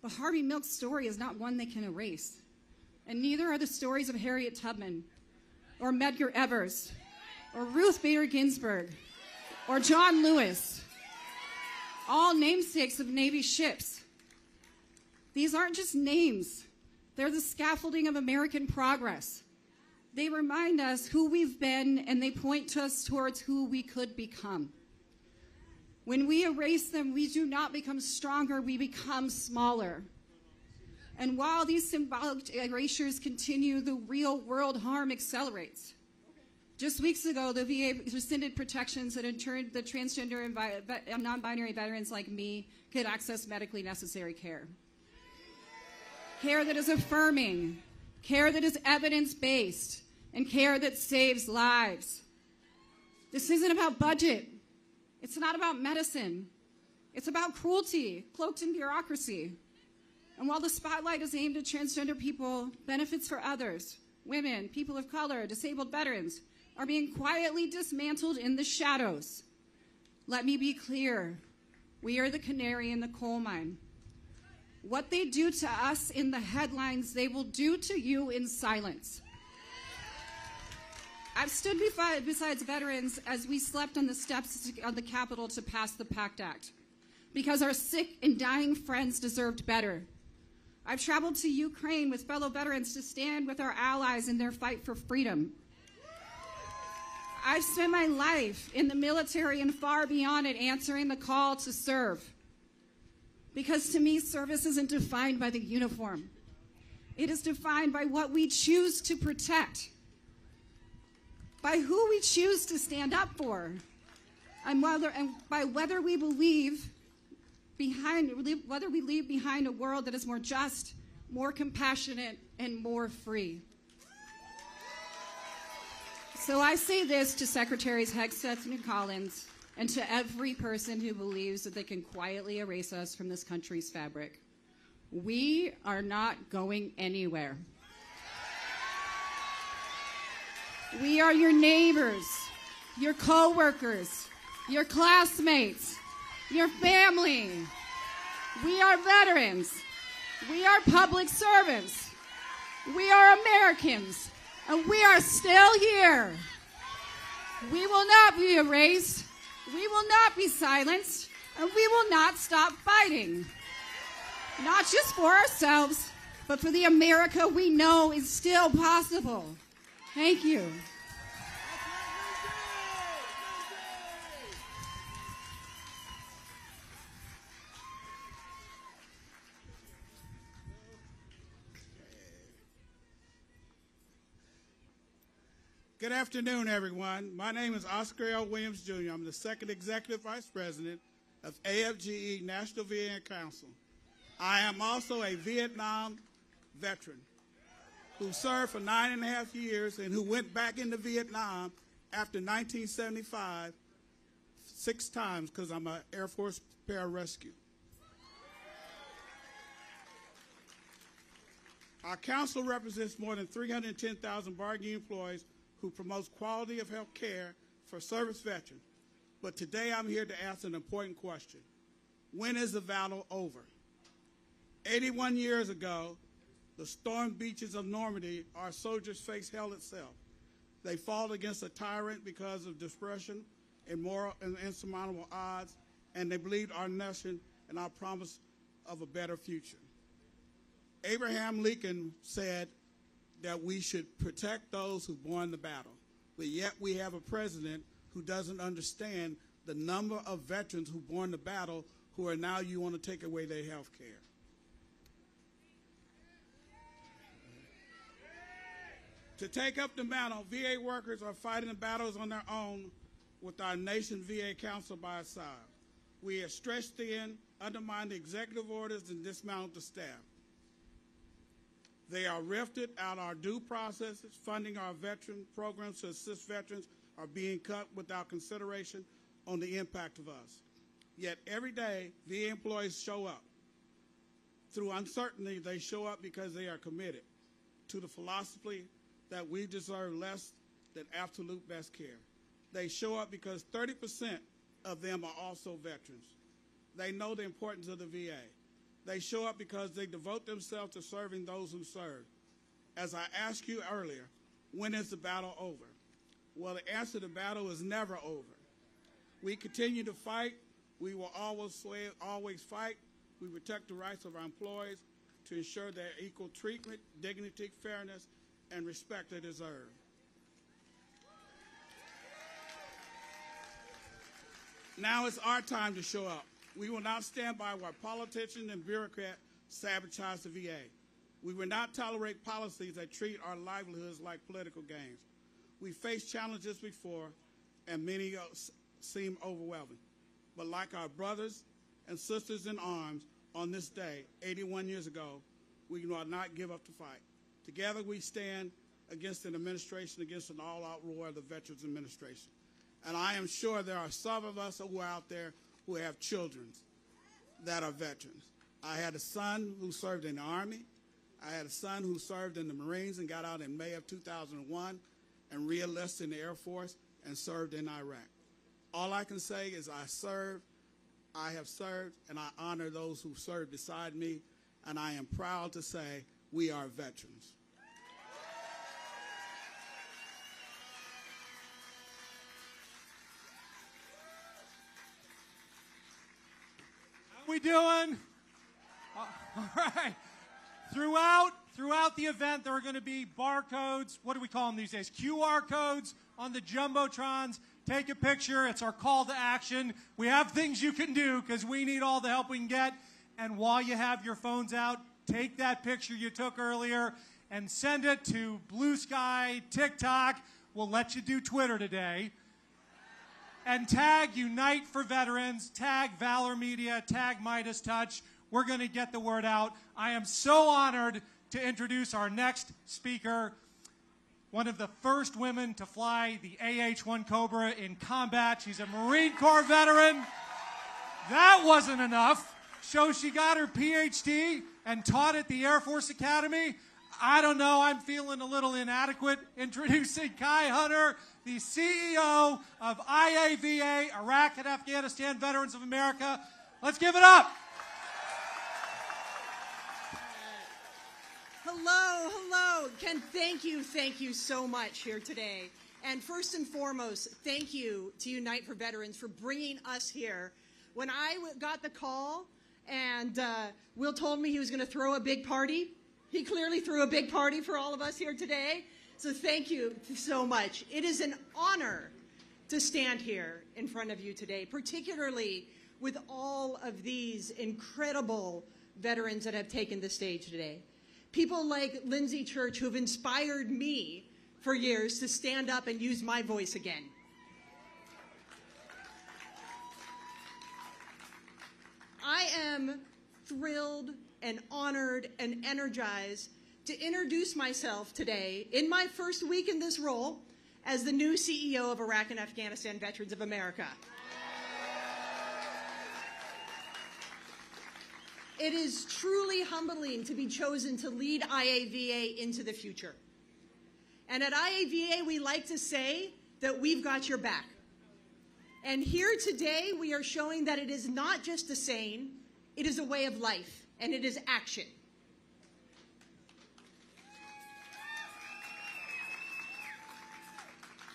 But Harvey Milk's story is not one they can erase. And neither are the stories of Harriet Tubman, or Medgar Evers, or Ruth Bader Ginsburg, or John Lewis, all namesakes of Navy ships. These aren't just names. They're the scaffolding of American progress. They remind us who we've been, and they point us towards who we could become. When we erase them, we do not become stronger, we become smaller. And while these symbolic erasures continue, the real world harm accelerates. Just weeks ago, the VA rescinded protections that ensured that transgender and non-binary veterans like me could access medically necessary care. Care that is affirming, care that is evidence-based, and care that saves lives. This isn't about budget. It's not about medicine. It's about cruelty, cloaked in bureaucracy. And while the spotlight is aimed at transgender people, benefits for others, women, people of color, disabled veterans, are being quietly dismantled in the shadows. Let me be clear. We are the canary in the coal mine. What they do to us in the headlines, they will do to you in silence. I've stood beside veterans as we slept on the steps of the Capitol to pass the PACT Act, because our sick and dying friends deserved better. I've traveled to Ukraine with fellow veterans to stand with our allies in their fight for freedom. I've spent my life in the military and far beyond it answering the call to serve. Because to me, service isn't defined by the uniform. It is defined by what we choose to protect, by who we choose to stand up for, and by whether we leave behind a world that is more just, more compassionate, and more free. So I say this to Secretaries Hegseth and Collins, and to every person who believes that they can quietly erase us from this country's fabric. We are not going anywhere. We are your neighbors, your co-workers, your classmates, your family. We are veterans. We are public servants. We are Americans, and we are still here. We will not be erased. We will not be silenced, and we will not stop fighting. Not just for ourselves, but for the America we know is still possible. Thank you. Good afternoon, everyone. My name is Oscar L. Williams, Jr. I'm the second Executive Vice President of AFGE National VA Council. I am also a Vietnam veteran who served for 9.5 years and who went back into Vietnam after 1975 6 times because I'm an Air Force pararescue. Our council represents more than 310,000 bargaining employees who promotes quality of health care for service veterans. But today I'm here to ask an important question. When is the battle over? 81 years ago, the stormed beaches of Normandy, our soldiers faced hell itself. They fought against a tyrant because of depression and moral and insurmountable odds, and they believed our nation and our promise of a better future. Abraham Lincoln said that we should protect those who won the battle, but yet we have a president who doesn't understand the number of veterans who won the battle who are now you want to take away their health care. To take up the mantle, VA workers are fighting the battles on their own with our nation's VA council by our side. We have stretched thin, undermined the executive orders, and dismantled the staff. They are rifted out our due processes, funding our veteran programs to assist veterans are being cut without consideration on the impact of us. Yet every day, VA employees show up. Through uncertainty, they show up because they are committed to the philosophy that we deserve less than absolute best care. They show up because 30% of them are also veterans. They know the importance of the VA. They show up because they devote themselves to serving those who serve. As I asked you earlier, when is the battle over? Well, the answer to the battle is never over. We continue to fight. We will always fight. We protect the rights of our employees to ensure their equal treatment, dignity, fairness, and respect they deserve. Now it's our time to show up. We will not stand by while politicians and bureaucrats sabotage the VA. We will not tolerate policies that treat our livelihoods like political games. We faced challenges before, and many seem overwhelming. But like our brothers and sisters in arms on this day, 81 years ago, we will not give up the fight. Together we stand against an administration, against an all-out war of the Veterans Administration. And I am sure there are some of us who are out there who have children that are veterans. I had a son who served in the Army. I had a son who served in the Marines and got out in May of 2001 and re-enlisted in the Air Force and served in Iraq. All I can say is I have served, and I honor those who served beside me, and I am proud to say we are veterans. How we doing? All right. Throughout the event, there are going to be barcodes. What do we call them these days? QR codes on the jumbotrons. Take a picture. It's our call to action. We have things you can do because we need all the help we can get. And while you have your phones out, take that picture you took earlier and send it to Blue Sky, TikTok. We'll let you do Twitter today. And tag Unite for Veterans, tag Valor Media, tag Midas Touch. We're going to get the word out. I am so honored to introduce our next speaker, one of the first women to fly the AH-1 Cobra in combat. She's a Marine Corps veteran. That wasn't enough. So she got her PhD and taught at the Air Force Academy. I don't know, I'm feeling a little inadequate. Introducing Kai Hunter, the CEO of IAVA, Iraq and Afghanistan Veterans of America. Let's give it up. Hello. Ken, thank you so much here today. And first and foremost, thank you to Unite for Veterans for bringing us here. When I got the call and Will told me he was going to throw a big party, he clearly threw a big party for all of us here today. So thank you so much. It is an honor to stand here in front of you today, particularly with all of these incredible veterans that have taken the stage today. People like Lindsay Church, who have inspired me for years to stand up and use my voice again. I am thrilled and honored and energized to introduce myself today in my first week in this role as the new CEO of Iraq and Afghanistan Veterans of America. It is truly humbling to be chosen to lead IAVA into the future. And at IAVA, we like to say that we've got your back. And here today, we are showing that it is not just a saying, it is a way of life, and it is action.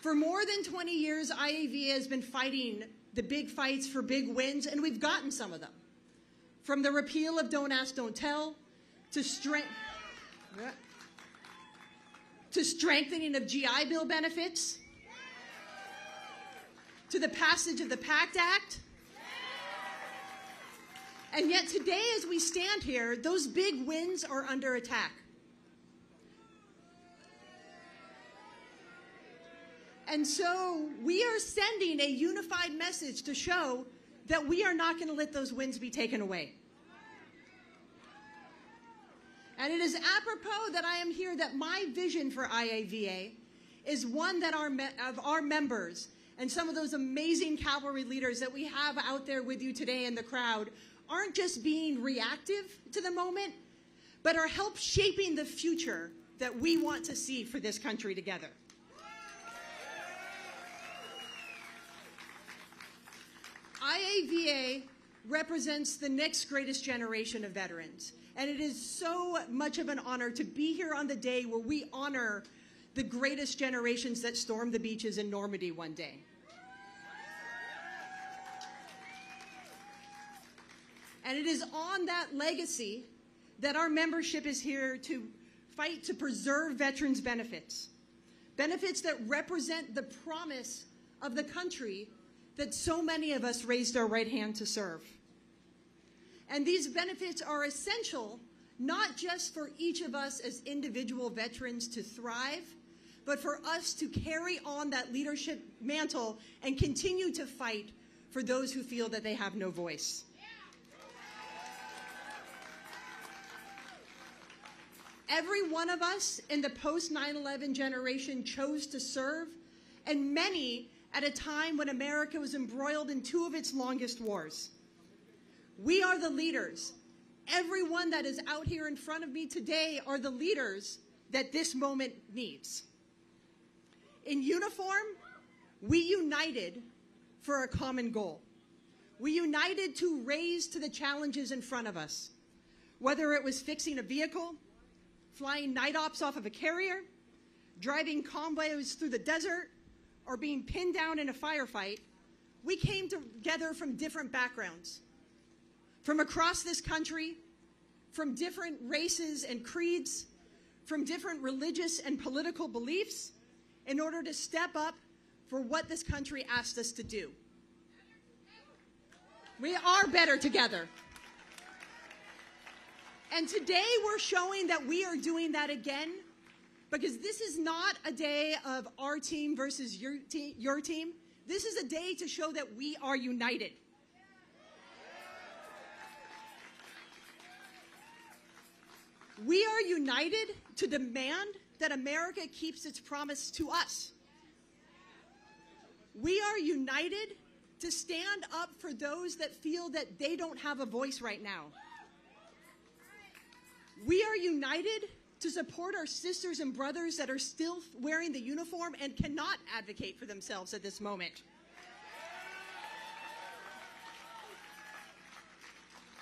For more than 20 years, IAVA has been fighting the big fights for big wins, and we've gotten some of them. From the repeal of Don't Ask, Don't Tell, to strengthening of GI Bill benefits, to the passage of the PACT Act. And yet today, as we stand here, those big wins are under attack. And so we are sending a unified message to show that we are not going to let those wins be taken away. And it is apropos that I am here that my vision for IAVA is one that of our members and some of those amazing cavalry leaders that we have out there with you today in the crowd aren't just being reactive to the moment, but are help shaping the future that we want to see for this country together. IAVA represents the next greatest generation of veterans. And it is so much of an honor to be here on the day where we honor the greatest generations that stormed the beaches in Normandy one day. And it is on that legacy that our membership is here to fight to preserve veterans' benefits. Benefits that represent the promise of the country that so many of us raised our right hand to serve. And these benefits are essential, not just for each of us as individual veterans to thrive, but for us to carry on that leadership mantle and continue to fight for those who feel that they have no voice. Every one of us in the post-9/11 generation chose to serve, and many at a time when America was embroiled in two of its longest wars. We are the leaders. Everyone that is out here in front of me today are the leaders that this moment needs. In uniform, we united for a common goal. We united to raise to the challenges in front of us, whether it was fixing a vehicle, flying night ops off of a carrier, driving convoys through the desert, or being pinned down in a firefight. We came together from different backgrounds, from across this country, from different races and creeds, from different religious and political beliefs, in order to step up for what this country asked us to do. We are better together. And today we're showing that we are doing that again, because this is not a day of our team versus your team. This is a day to show that we are united. We are united to demand that America keeps its promise to us. We are united to stand up for those that feel that they don't have a voice right now. We are united to support our sisters and brothers that are still wearing the uniform and cannot advocate for themselves at this moment.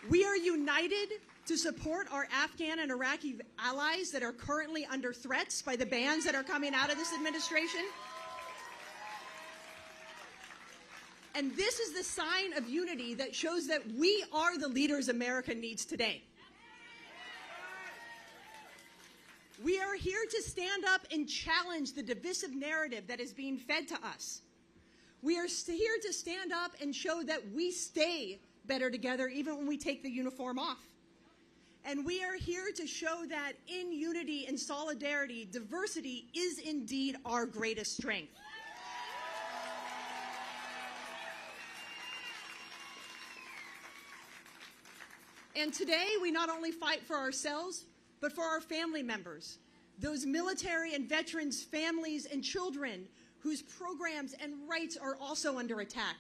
We are united to support our Afghan and Iraqi allies that are currently under threats by the bans that are coming out of this administration. And this is the sign of unity that shows that we are the leaders America needs today. We are here to stand up and challenge the divisive narrative that is being fed to us. We are here to stand up and show that we stay better together even when we take the uniform off. And we are here to show that in unity and solidarity, diversity is indeed our greatest strength. And today, we not only fight for ourselves, but for our family members, those military and veterans' families and children whose programs and rights are also under attack,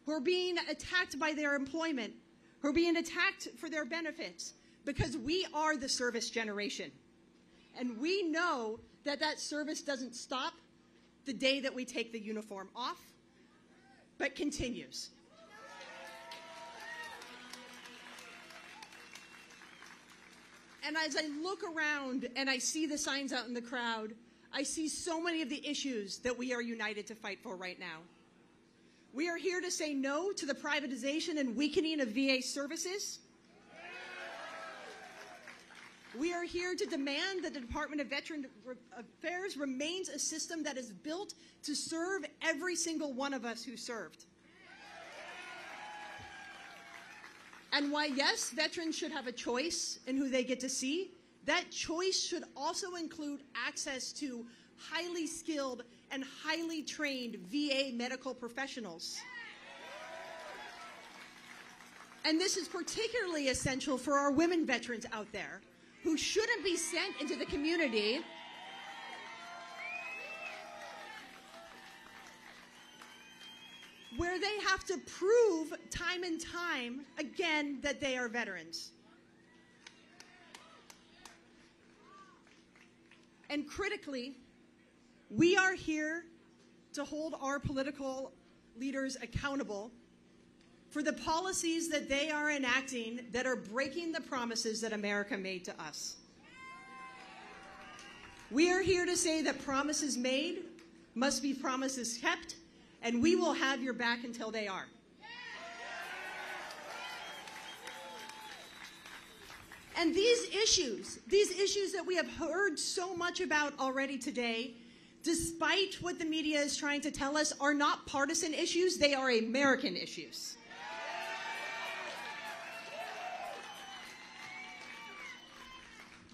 who are being attacked by their employment, who are being attacked for their benefits, because we are the service generation. And we know that that service doesn't stop the day that we take the uniform off, but continues. And as I look around and I see the signs out in the crowd, I see so many of the issues that we are united to fight for right now. We are here to say no to the privatization and weakening of VA services. We are here to demand that the Department of Veterans Affairs remains a system that is built to serve every single one of us who served. And why, yes, veterans should have a choice in who they get to see, that choice should also include access to highly skilled and highly trained VA medical professionals. And this is particularly essential for our women veterans out there who shouldn't be sent into the community where they have to prove time and time again that they are veterans. And critically, we are here to hold our political leaders accountable for the policies that they are enacting that are breaking the promises that America made to us. We are here to say that promises made must be promises kept, and we will have your back until they are. And these issues that we have heard so much about already today, despite what the media is trying to tell us, are not partisan issues, they are American issues.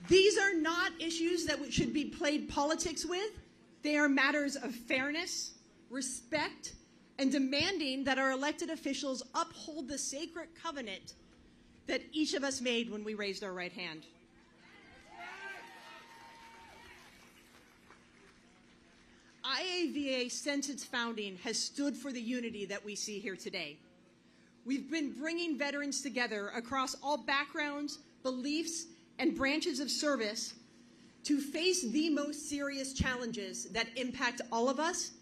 These are not issues that should be played politics with. They are matters of fairness, respect, and demanding that our elected officials uphold the sacred covenant that each of us made when we raised our right hand. IAVA, since its founding, has stood for the unity that we see here today. We've been bringing veterans together across all backgrounds, beliefs, and branches of service to face the most serious challenges that impact all of us,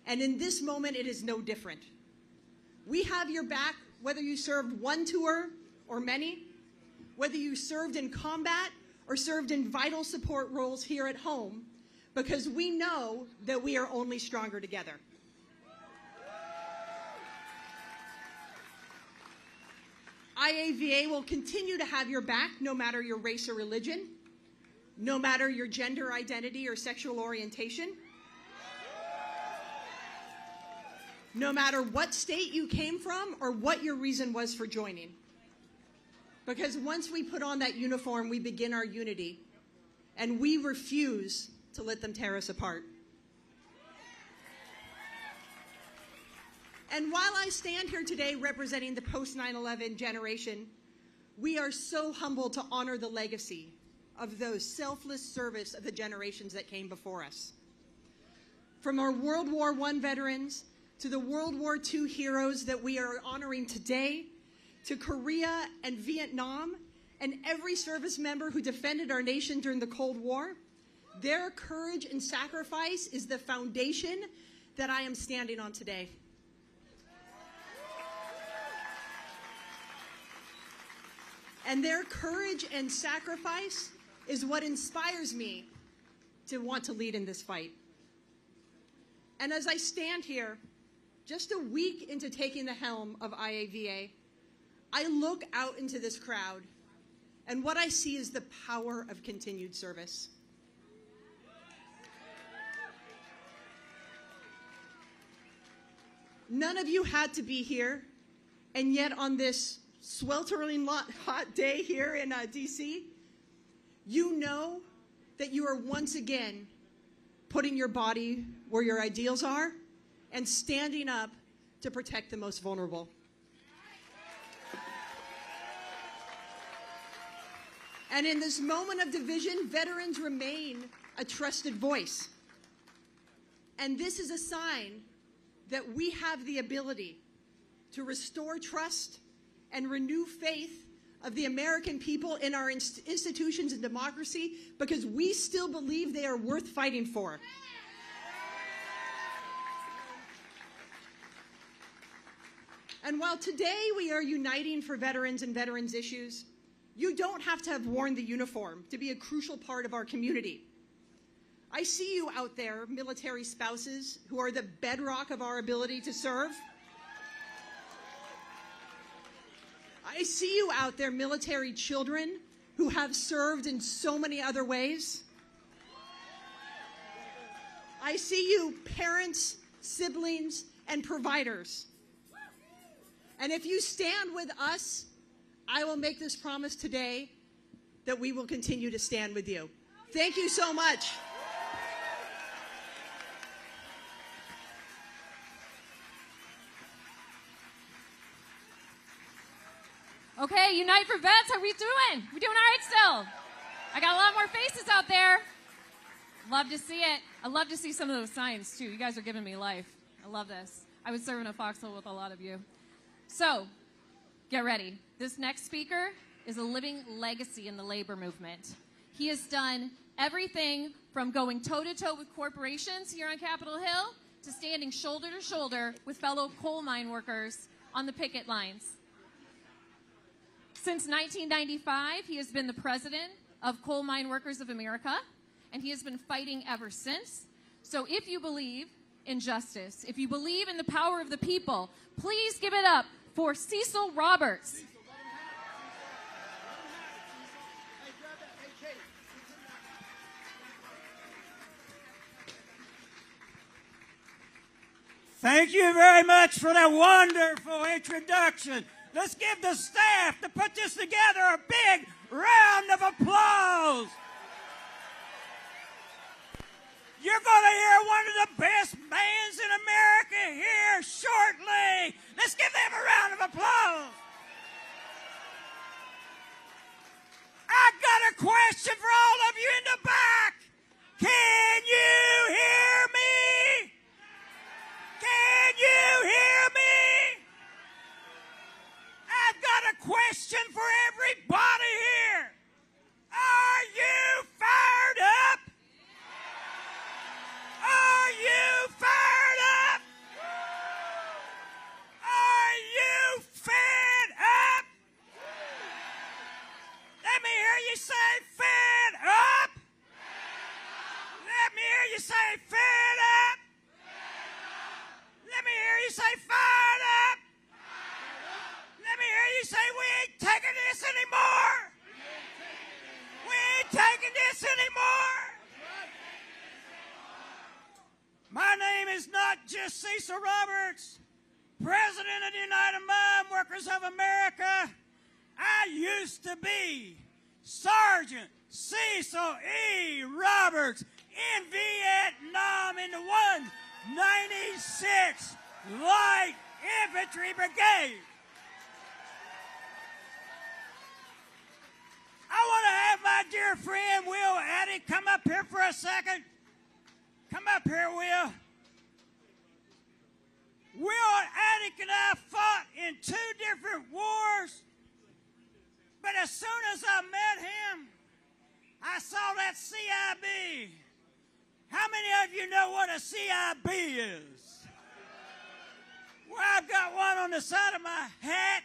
and in this moment it is no different. We have your back whether you served one tour or many, whether you served in combat or served in vital support roles here at home, because we know that we are only stronger together. IAVA will continue to have your back no matter your race or religion, no matter your gender identity or sexual orientation, no matter what state you came from or what your reason was for joining. Because once we put on that uniform, we begin our unity, and we refuse to let them tear us apart. And while I stand here today representing the post-9/11 generation, we are so humbled to honor the legacy of those selfless service of the generations that came before us. From our World War I veterans to the World War II heroes that we are honoring today, to Korea and Vietnam, and every service member who defended our nation during the Cold War, their courage and sacrifice is the foundation that I am standing on today. And their courage and sacrifice is what inspires me to want to lead in this fight. And as I stand here, just a week into taking the helm of IAVA, I look out into this crowd, and what I see is the power of continued service. None of you had to be here, and yet on this sweltering hot day here in DC, you know that you are once again putting your body where your ideals are and standing up to protect the most vulnerable. And in this moment of division, veterans remain a trusted voice. And this is a sign that we have the ability to restore trust and renew faith of the American people in our institutions and democracy, because we still believe they are worth fighting for. And while today we are uniting for veterans and veterans issues, you don't have to have worn the uniform to be a crucial part of our community. I see you out there, military spouses, who are the bedrock of our ability to serve. I see you out there, military children, who have served in so many other ways. I see you, parents, siblings, and providers. And if you stand with us, I will make this promise today that we will continue to stand with you. Thank you so much. Okay, Unite for Vets, how we doing? We doing all right still? I got a lot more faces out there. Love to see it. I love to see some of those signs, too. You guys are giving me life. I love this. I was serving a foxhole with a lot of you. So, get ready. This next speaker is a living legacy in the labor movement. He has done everything from going toe-to-toe with corporations here on Capitol Hill to standing shoulder to shoulder with fellow coal mine workers on the picket lines. Since 1995, he has been the president of Coal Mine Workers of America, and he has been fighting ever since. So if you believe in justice, if you believe in the power of the people, please give it up for Cecil Roberts. Thank you very much for that wonderful introduction. Let's give the staff to put this together a big round of applause. You're going to hear one of the best bands in America here shortly. Let's give them a round of applause. I got a question for all of you in the back. Can you hear me? Can you hear me? I've got a question for everybody here. Are you fired up? Are you fired up? Are you fed up? Let me hear you say fed up. Let me hear you say fed up. Let me hear you say fired up. Let me hear you say we ain't taking this anymore. We ain't taking this anymore. My name is not just Cecil Roberts, President of the United Mine Workers of America. I used to be Sergeant Cecil E. Roberts in Vietnam in the 196th Light Infantry Brigade. I want to have my dear friend Will Addy come up here for a second. Come up here, Will. Will Addy and I fought in 2 different wars, but as soon as I met him, I saw that CIB. How many of you know what a CIB is? Well, I've got one on the side of my hat.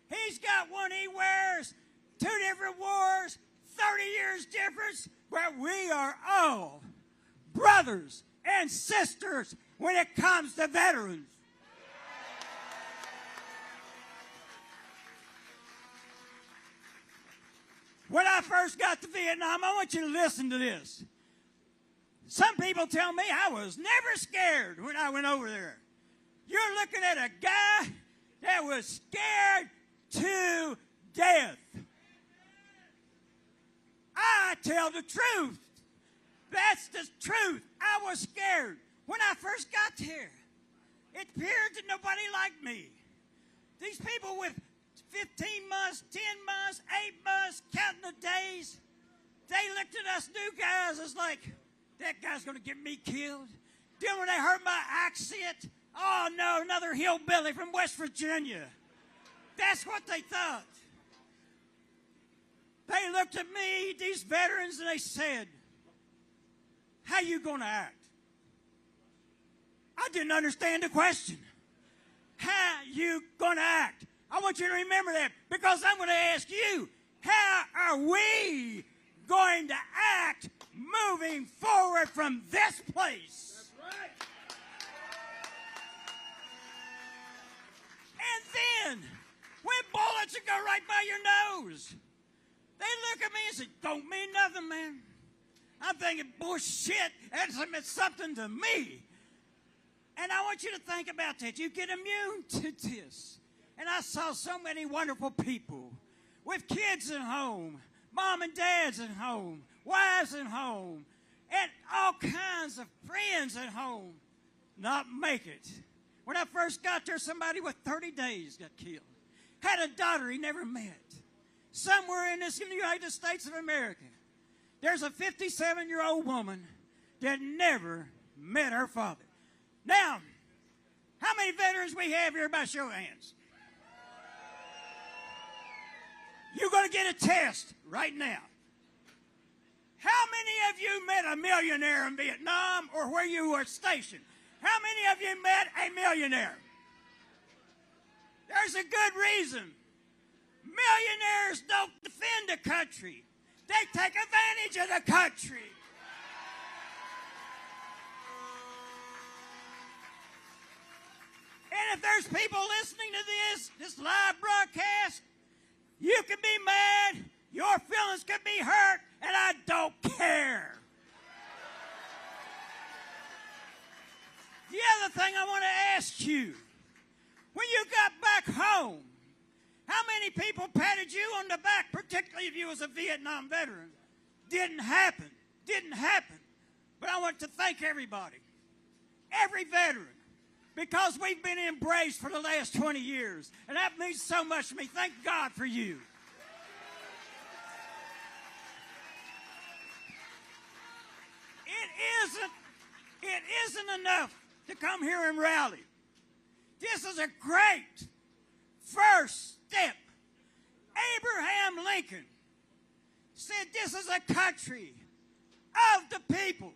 He's got one he wears. 2 different wars, 30 years difference, but we are all brothers and sisters when it comes to veterans. When I first got to Vietnam, I want you to listen to this. Some people tell me I was never scared when I went over there. You're looking at a guy that was scared to death. I tell the truth. That's the truth. I was scared. When I first got here, it appeared that nobody liked me. These people with 15 months, 10 months, 8 months, counting the days, they looked at us new guys as like, that guy's going to get me killed. Then when they heard my accent, oh no, another hillbilly from West Virginia. That's what they thought. They looked at me, these veterans, and they said, how you going to act? I didn't understand the question. How you going to act? I want you to remember that because I'm going to ask you, how are we going to act moving forward from this place? That's right. And then, when bullets would go right by your nose, they look at me and say, don't mean nothing, man. I'm thinking, bullshit, that's something to me. And I want you to think about that. You get immune to this. And I saw so many wonderful people with kids at home, mom and dads at home, wives at home, and all kinds of friends at home not make it. When I first got there, somebody with 30 days got killed. Had a daughter he never met. Somewhere in this United States of America, there's a 57-year-old woman that never met her father. Now, how many veterans we have here by show of hands? You're going to get a test right now. How many of you met a millionaire in Vietnam or where you were stationed? How many of you met a millionaire? There's a good reason. Millionaires don't defend the country. They take advantage of the country. And if there's people listening to this live broadcast, you can be mad, your feelings can be hurt, and I don't care. The other thing I want to ask you, when you got back home, how many people patted you on the back, particularly if you was a Vietnam veteran? Didn't happen. Didn't happen. But I want to thank everybody, every veteran, because we've been embraced for the last 20 years. And that means so much to me. Thank God for you. It isn't enough to come here and rally. This is a great first step. Abraham Lincoln said this is a country of the people,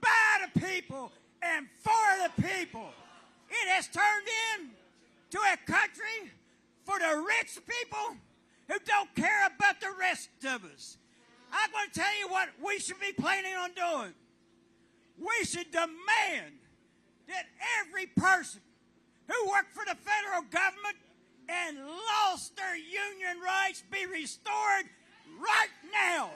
by the people, and for the people. It has turned into a country for the rich people who don't care about the rest of us. I'm going to tell you what we should be planning on doing. We should demand that every person who worked for the federal government and lost their union rights be restored right now.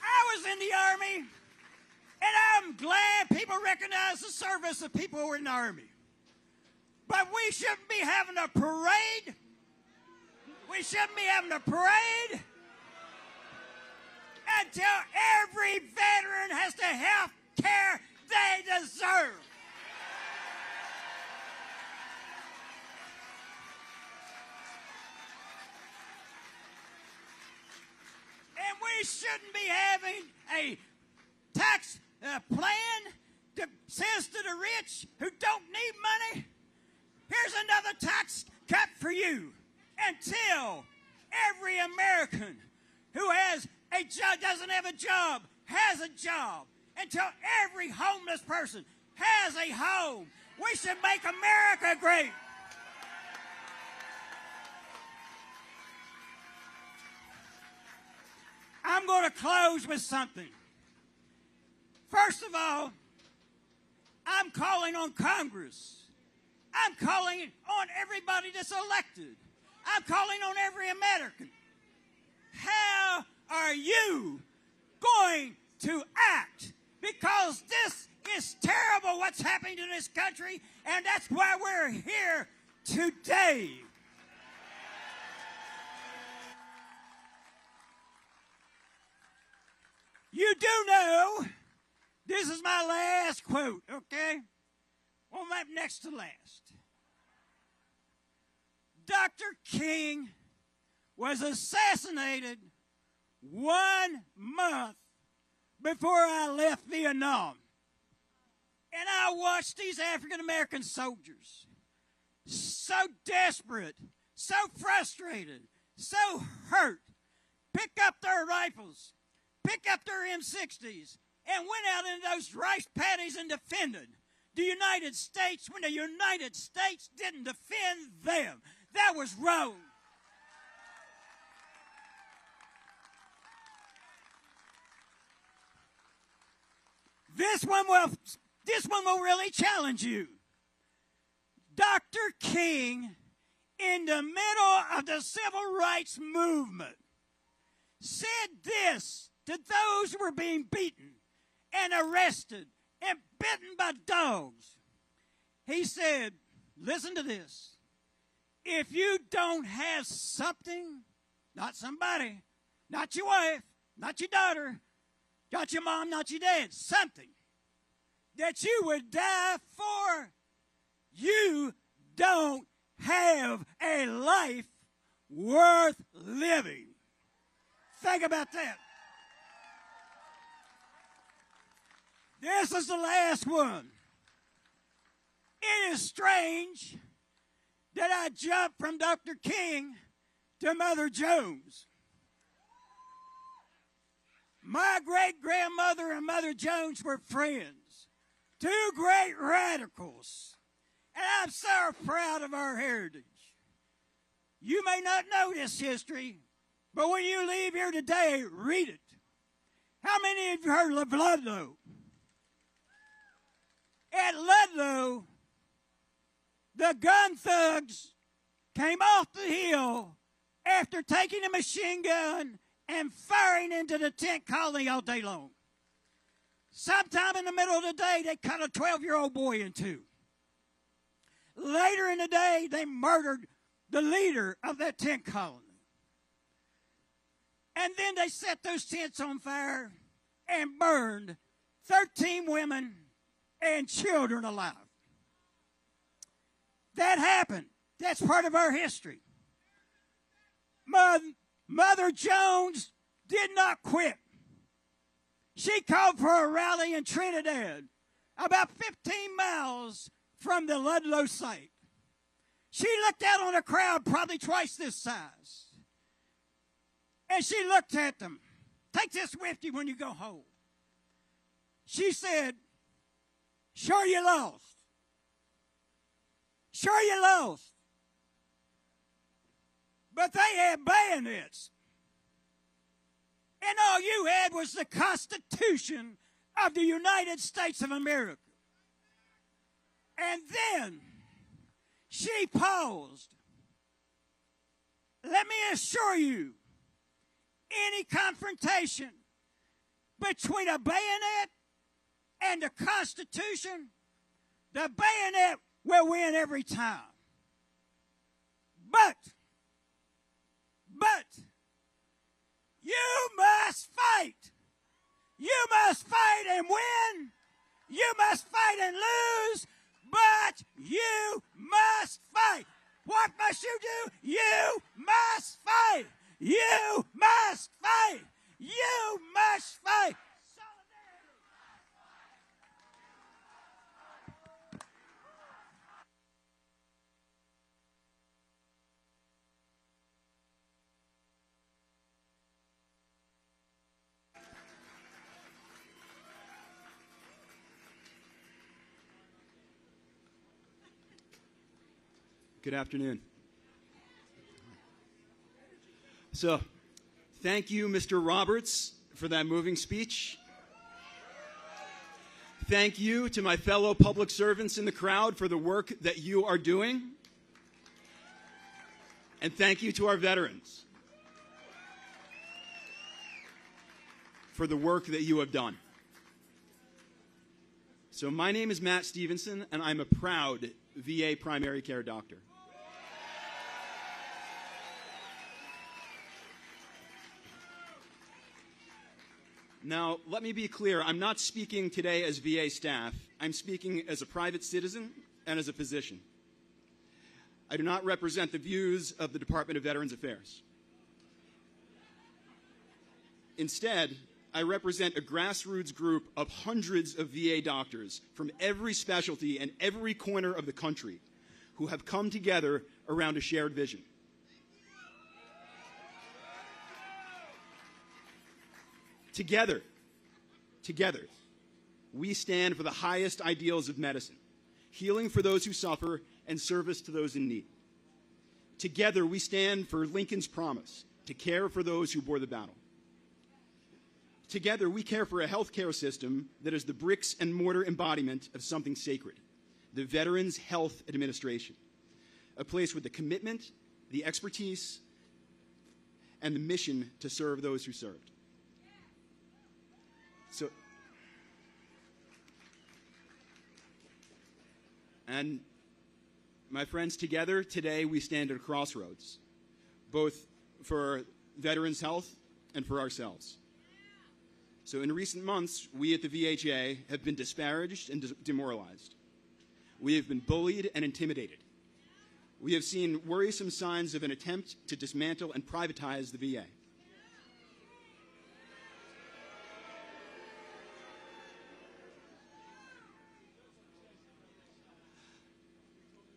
I was in the Army, and I'm glad people recognize the service of people who are in the Army. But we shouldn't be having a parade. We shouldn't be having a parade until every veteran has the health care they deserve. And we shouldn't be having a tax plan that says to the rich who don't need money, here's another tax cut for you, until every American who has a job, doesn't have a job, has a job, until every homeless person has a home. We should make America great. I'm going to close with something. First of all, I'm calling on Congress. I'm calling on everybody that's elected. I'm calling on every American. How are you going to act? Because this is terrible what's happening in this country, and that's why we're here today. You do know, this is my last quote, okay? Well, next to last. Dr. King was assassinated 1 month before I left Vietnam. And I watched these African American soldiers, so desperate, so frustrated, so hurt, pick up their rifles, pick up their M60s, and went out into those rice paddies and defended the United States when the United States didn't defend them. That was wrong. This one will really challenge you. Dr. King, in the middle of the civil rights movement, said this to those who were being beaten and arrested and bitten by dogs. He said, listen to this. If you don't have something, not somebody, not your wife, not your daughter, not your mom, not your dad, something that you would die for, you don't have a life worth living. Think about that. This is the last one. It is strange that I jumped from Dr. King to Mother Jones. My great-grandmother and Mother Jones were friends, two great radicals, and I'm so proud of our heritage. You may not know this history, but when you leave here today, read it. How many of you heard of Ludlow? At Ludlow, the gun thugs came off the hill after taking a machine gun and firing into the tent colony all day long. Sometime in the middle of the day, they cut a 12-year-old boy in two. Later in the day, they murdered the leader of that tent colony. And then they set those tents on fire and burned 13 women and children alive. That happened. That's part of our history. Mother Jones did not quit. She called for a rally in Trinidad, about 15 miles from the Ludlow site. She looked out on a crowd probably twice this size. And she looked at them. Take this with you when you go home. She said, sure you lost. Sure you lost. But they had bayonets. And all you had was the Constitution of the United States of America. And then she paused. Let me assure you, any confrontation between a bayonet and the Constitution, the bayonet will win every time. But, you must fight. You must fight and win. You must fight and lose, but you must fight. What must you do? You must fight. You must fight. You must fight. Good afternoon. So, thank you, Mr. Roberts, for that moving speech. Thank you to my fellow public servants in the crowd for the work that you are doing. And thank you to our veterans for the work that you have done. So my name is Matt Stevenson, and I'm a proud VA primary care doctor. Now, let me be clear. I'm not speaking today as VA staff. I'm speaking as a private citizen and as a physician. I do not represent the views of the Department of Veterans Affairs. Instead, I represent a grassroots group of hundreds of VA doctors from every specialty and every corner of the country who have come together around a shared vision. Together, we stand for the highest ideals of medicine, healing for those who suffer and service to those in need. Together, we stand for Lincoln's promise to care for those who bore the battle. Together, we care for a health care system that is the bricks and mortar embodiment of something sacred, the Veterans Health Administration, a place with the commitment, the expertise, and the mission to serve those who served. So, and my friends, together today we stand at a crossroads, both for veterans' health and for ourselves. So in recent months, we at the VHA have been disparaged and demoralized. We have been bullied and intimidated. We have seen worrisome signs of an attempt to dismantle and privatize the VA.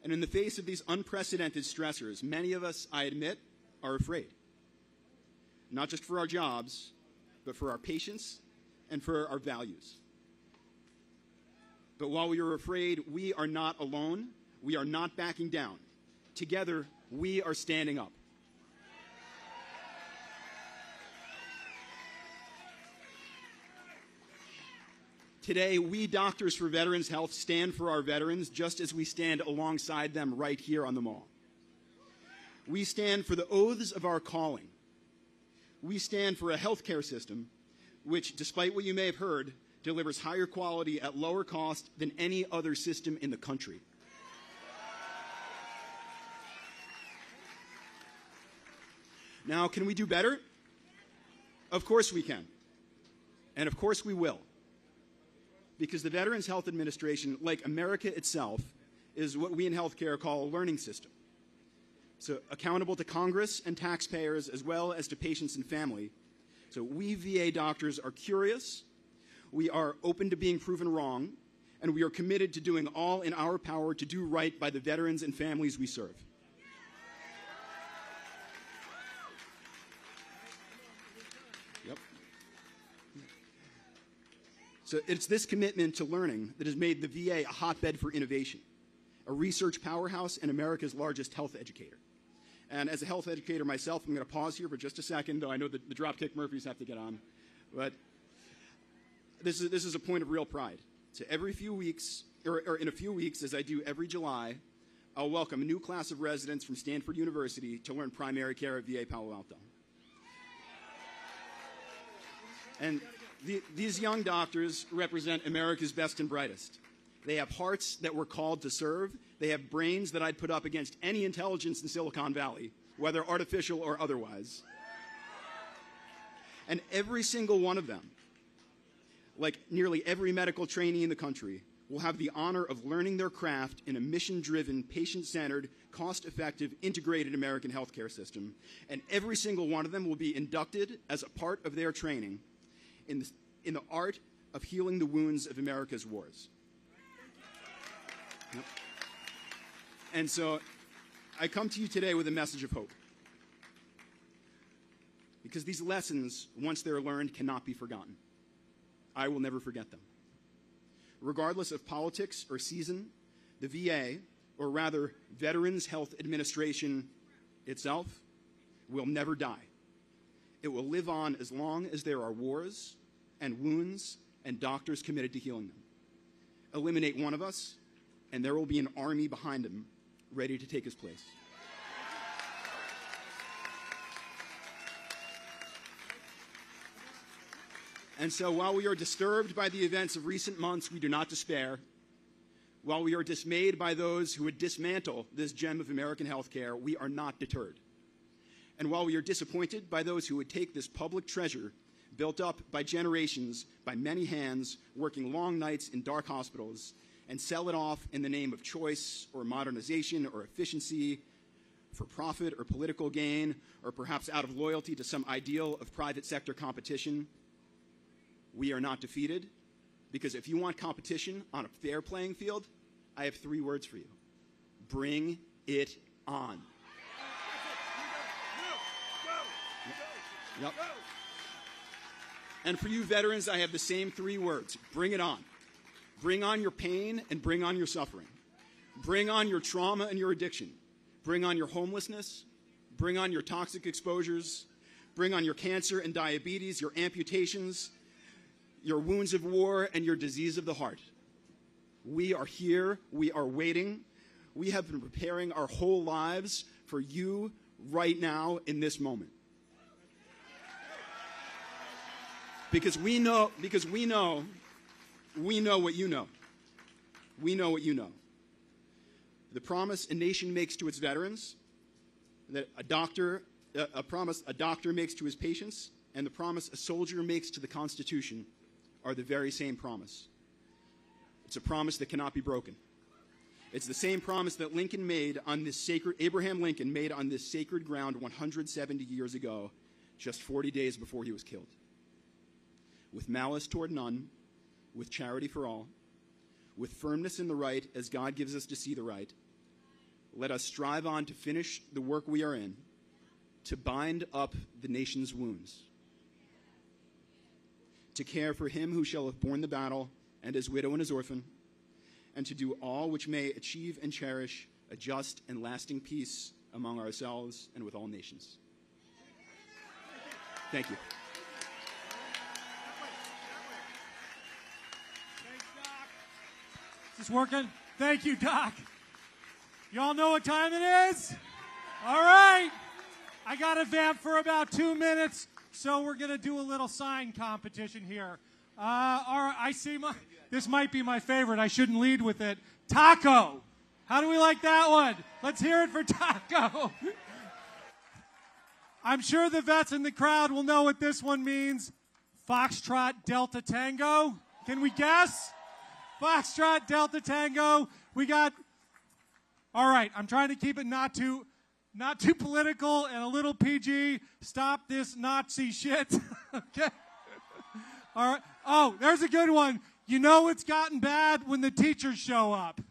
And in the face of these unprecedented stressors, many of us, I admit, are afraid. Not just for our jobs, but for our patients and for our values. But while we are afraid, we are not alone. We are not backing down. Together, we are standing up. Today, we Doctors for Veterans Health stand for our veterans just as we stand alongside them right here on the Mall. We stand for the oaths of our calling. We stand for a healthcare system which, despite what you may have heard, delivers higher quality at lower cost than any other system in the country. Now, can we do better? Of course we can. And of course we will. Because the Veterans Health Administration, like America itself, is what we in healthcare call a learning system. So accountable to Congress and taxpayers as well as to patients and family. So we VA doctors are curious, we are open to being proven wrong, and we are committed to doing all in our power to do right by the veterans and families we serve. Yep. So it's this commitment to learning that has made the VA a hotbed for innovation, a research powerhouse, and America's largest health educator. And as a health educator myself, I'm going to pause here for just a second, though I know that the Dropkick Murphys have to get on. But this is a point of real pride. So every few weeks, or in a few weeks, as I do every July, I'll welcome a new class of residents from Stanford University to learn primary care at VA Palo Alto. And these young doctors represent America's best and brightest. They have hearts that we're called to serve. They have brains that I'd put up against any intelligence in Silicon Valley, whether artificial or otherwise. And every single one of them, like nearly every medical trainee in the country, will have the honor of learning their craft in a mission-driven, patient-centered, cost-effective, integrated American healthcare system. And every single one of them will be inducted as a part of their training in the art of healing the wounds of America's wars. Yep. And so I come to you today with a message of hope. Because these lessons, once they're learned, cannot be forgotten. I will never forget them. Regardless of politics or season, the VA, or rather Veterans Health Administration itself, will never die. It will live on as long as there are wars and wounds and doctors committed to healing them. Eliminate one of us, and there will be an army behind him ready to take his place. And so while we are disturbed by the events of recent months, we do not despair. While we are dismayed by those who would dismantle this gem of American healthcare, we are not deterred. And while we are disappointed by those who would take this public treasure built up by generations, by many hands, working long nights in dark hospitals, and sell it off in the name of choice or modernization or efficiency, for profit or political gain, or perhaps out of loyalty to some ideal of private sector competition, we are not defeated, because if you want competition on a fair playing field, I have 3 words for you. Bring it on. Yep. And for you veterans, I have the same 3 words. Bring it on. Bring on your pain and bring on your suffering. Bring on your trauma and your addiction. Bring on your homelessness. Bring on your toxic exposures. Bring on your cancer and diabetes, your amputations, your wounds of war, and your disease of the heart. We are here. We are waiting. We have been preparing our whole lives for you right now in this moment. Because we know what you know. We know what you know. The promise a nation makes to its veterans, that a promise a doctor makes to his patients, and the promise a soldier makes to the Constitution are the very same promise. It's a promise that cannot be broken. It's the same promise that Abraham Lincoln made on this sacred ground 170 years ago, just 40 days before he was killed. With malice toward none, with charity for all, with firmness in the right as God gives us to see the right, let us strive on to finish the work we are in, to bind up the nation's wounds. to care for him who shall have borne the battle, and his widow and his orphan, and to do all which may achieve and cherish a just and lasting peace among ourselves and with all nations. Thank you. Thanks, Doc. Is this working? Thank you, Doc. Y'all know what time it is? All right. I got to vamp for about 2 minutes, so we're going to do a little sign competition here. All right, I see this might be my favorite. I shouldn't lead with it. Taco. How do we like that one? Let's hear it for Taco. I'm sure the vets in the crowd will know what this one means. Foxtrot Delta Tango. Can we guess? Foxtrot Delta Tango. We got, all right, I'm trying to keep it not too political and a little PG. Stop this Nazi shit. Okay. All right. Oh, there's a good one. You know it's gotten bad when the teachers show up.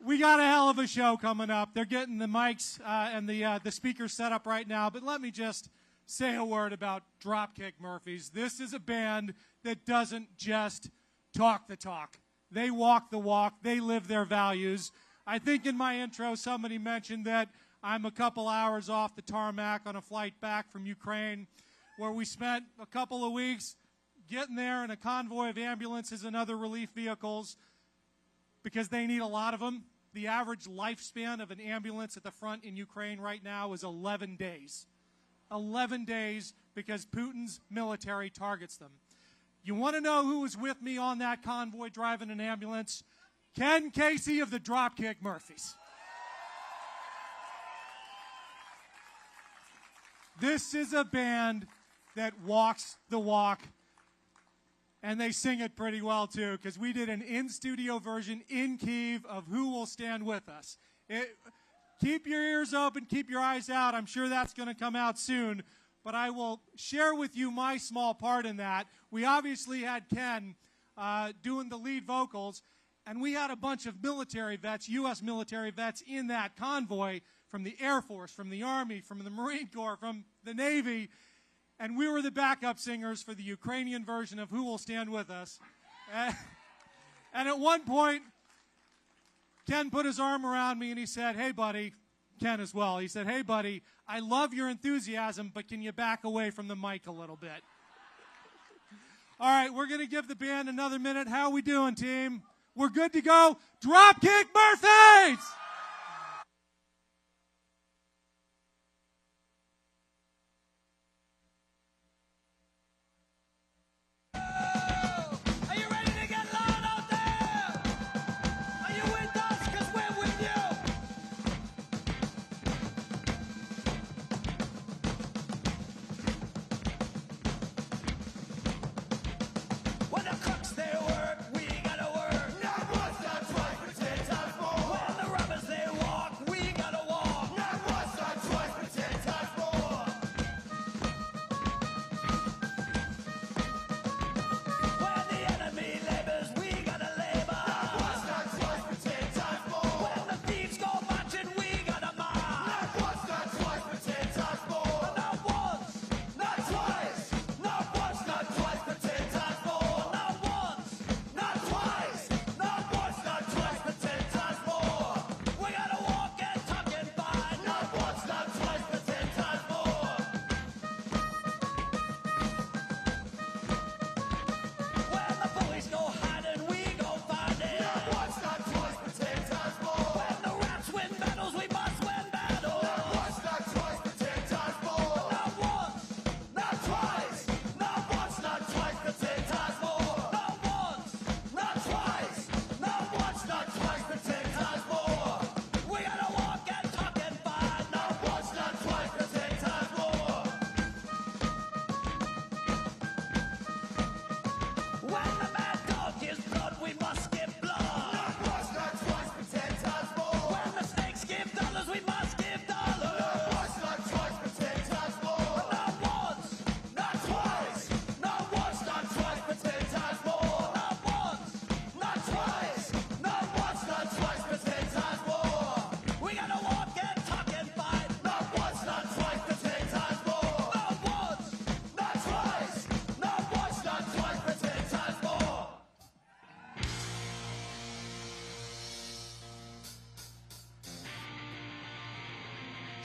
We got a hell of a show coming up. They're getting the mics and the speakers set up right now. But let me just say a word about Dropkick Murphys. This is a band that doesn't just talk the talk. They walk the walk. They live their values. I think in my intro somebody mentioned that I'm a couple hours off the tarmac on a flight back from Ukraine, where we spent a couple of weeks getting there in a convoy of ambulances and other relief vehicles because they need a lot of them. The average lifespan of an ambulance at the front in Ukraine right now is 11 days. 11 days because Putin's military targets them. You want to know who was with me on that convoy driving an ambulance? Ken Casey of the Dropkick Murphys. This is a band that walks the walk, and they sing it pretty well too, because we did an in-studio version in Kyiv of Who Will Stand With Us. Keep your ears open, keep your eyes out. I'm sure that's going to come out soon, but I will share with you my small part in that. We obviously had Ken doing the lead vocals, and we had a bunch of military vets, U.S. military vets in that convoy from the Air Force, from the Army, from the Marine Corps, from the Navy, and we were the backup singers for the Ukrainian version of Who Will Stand With Us. And at one point, Ken put his arm around me and he said, hey, buddy, Ken as well, he said, hey, buddy, I love your enthusiasm, but can you back away from the mic a little bit? All right, we're going to give the band another minute. How are we doing, team? We're good to go. Dropkick Murphys! Are you ready to get loud out there? Are you with us? 'Cause we're with you. When the cooks they work, we gotta work. Not once, not twice, but 10 times more. When the rubbers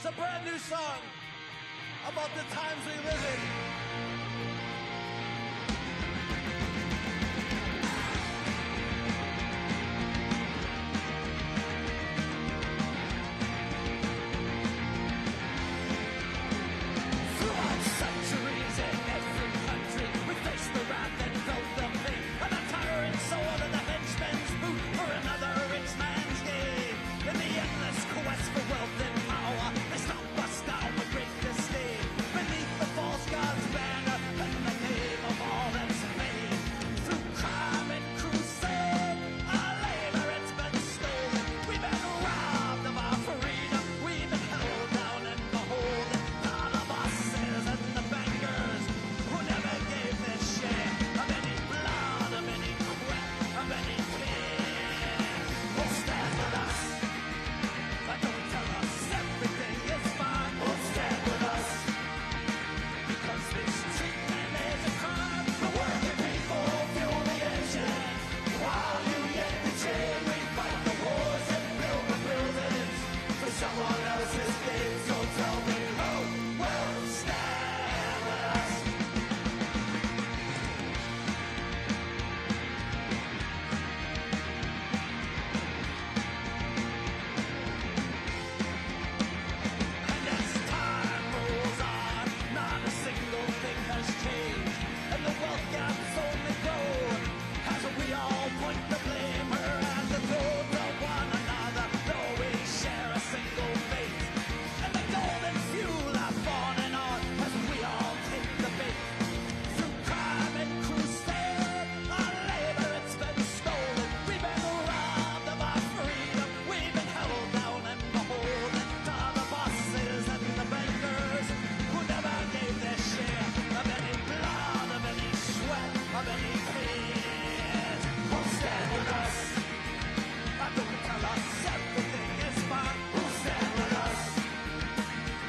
It's a brand new song about the times we live in. Throughout centuries in every country, we face the wrath and felt the pain, and the tyrant's sword and the henchman's boot for another rich man's gain. In the endless quest for wealth and power, they stomp us down with great disdain. Beneath the false god's banner, in the name of all that's vain. Through crime and crusade, our labor it's been stolen. We've been robbed of our freedom. We've been held down and beholden. All the bosses and the bankers who never gave their share of any blood, of any sweat, of any tears. Will stand with us. But don't tell us everything is fine. Will stand with us. Because this treatment is a crime. The working people fuel the engine. While you get the chain, we fight the wars and build the buildings for someone else's gain. So tell me who will stand with us. And as time rolls on, not a single thing has changed, and the wealth gap's only grown as we all point the blame and the throw to one another. Though we share a single fate, and the golden fuel are falling on as we all take the bait. Through crime and crusade, our labor it's been stolen. We've been robbed of our freedom. We've been held down and beholden to the bosses and the bankers who never gave their share of any blood, of any sweat, of any tears. Who'll stand with us? Don't tell us everything is fine. Who'll stand with us?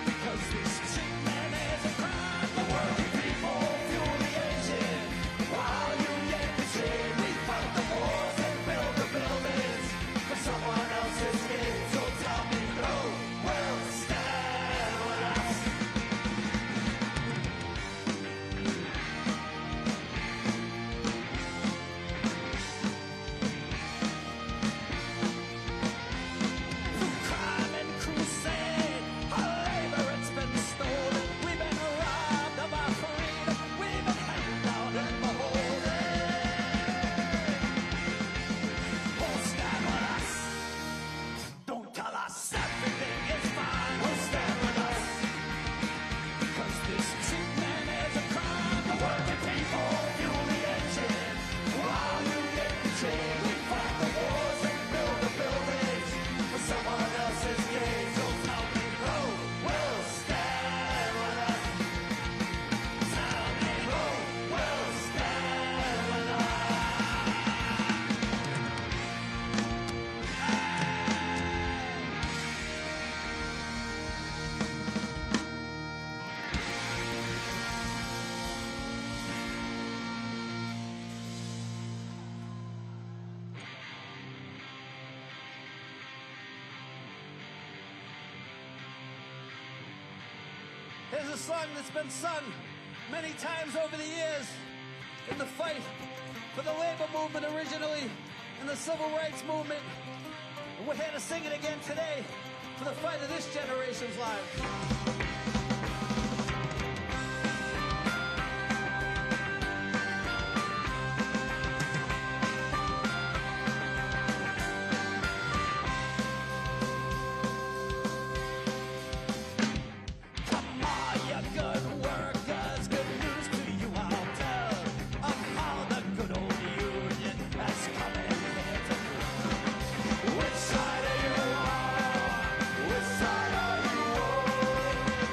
Because this treatment is a crime. The working people fuel the engine. While you get the chain, we fight the wars and build the buildings for someone else's gain. So tell me who will stand with us? Through crime and crusade, our labor it's been stolen. We've been robbed of our freedom. We've been held down and beholden. Who'll stand with us? Don't tell us everything is fine. Who'll stand with us? Because this treatment is a crime. The working people fuel the engine. While you get the chain, we fight the wars and build the buildings for someone else's gain. So tell me who will stand with us? Tell me who will stand with us? Here's a song that's been sung many times over the years in the fight for the labor movement originally and the civil rights movement. And we're here to sing it again today for the fight of this generation's lives. Come on, you good workers, good news to you I'll tell of how the good old union has come in here to which side are you on? Which side are you on?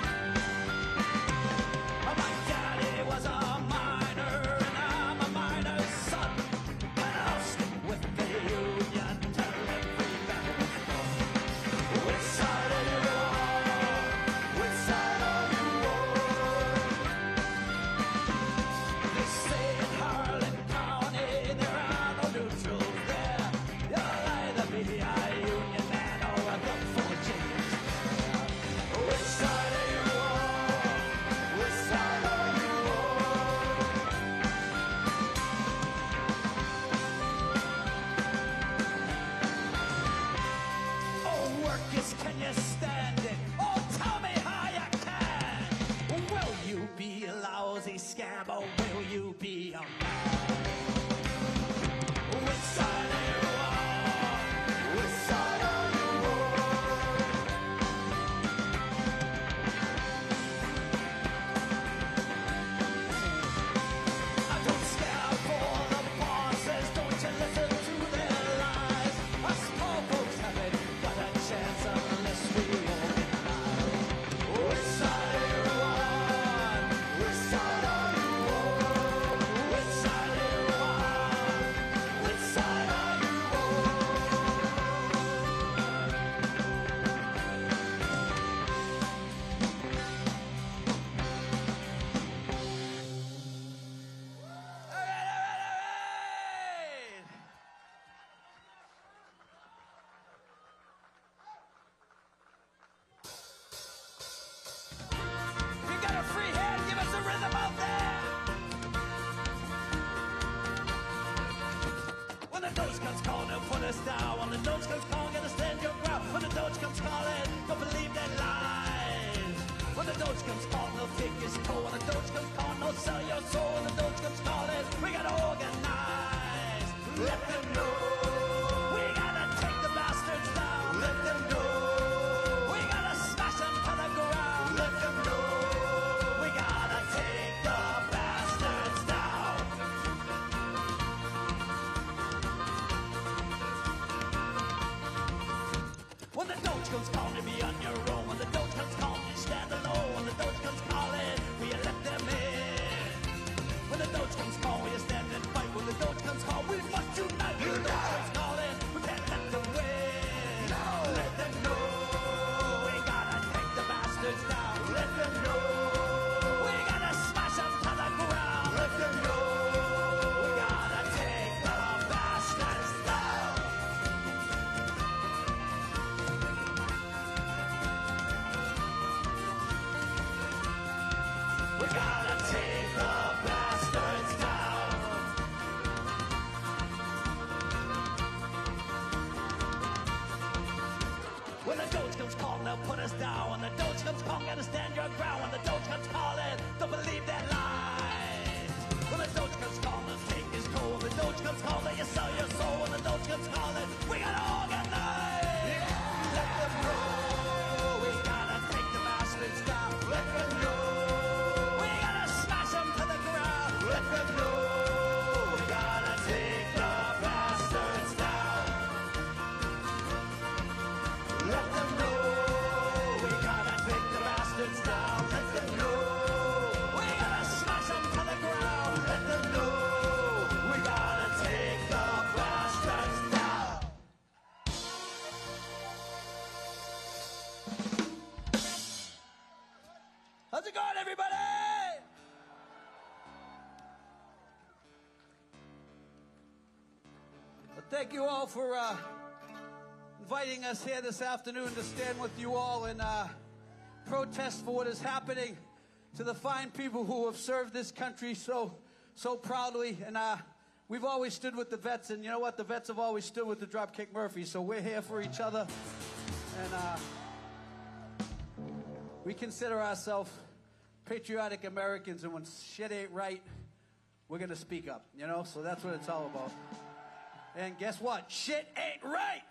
us down. When the Doge comes calling, gotta stand your ground. When the Doge comes calling, don't believe their lies. When the Doge comes calling, they'll take his toe. When the Doge comes calling, they'll sell your soul. When the Doge comes calling, we gotta organize. Let them know. We gotta take the bastards down. Let them know. We gotta smash them to the ground. Let them know. We gotta take the bastards down. When the Doge comes calling, be on your own. When the Doge comes calling, you stand alone. When the Doge comes calling, we let them in. When the Doge comes calling, we stand and fight. When the Doge comes calling, we must unite. When the Doge comes calling, we can't let them win. No. Let them know. We gotta take the bastards down. Let them know. We gotta smash them to the ground. Let them know. We gotta take the bastards down. We gotta take the bastards down. When the Doge comes calling, they'll put us down. When the Doge comes calling, gotta stand your ground. When the Doge comes calling, don't believe their lies. When the Doge comes calling, take his toll. When the Doge comes calling, you sell your soul. When the Doge comes calling, we gotta organize. Let them know. We gotta take the bastards down. Let them know. We gotta smash them to the ground. Let them know. We gotta take the bastards down. Let them know. We gotta take the bastards down. Let them know. We gotta smash them to the ground. Let them know. We gotta take the bastards down. How's it going, everybody? Well, thank you all for inviting us here this afternoon to stand with you all and protest for what is happening to the fine people who have served this country so proudly. And we've always stood with the vets, and you know what? The vets have always stood with the Dropkick Murphys, so we're here for each other. And we consider ourselves patriotic Americans, and when shit ain't right, we're going to speak up, you know? So that's what it's all about. And guess what? Shit ain't right!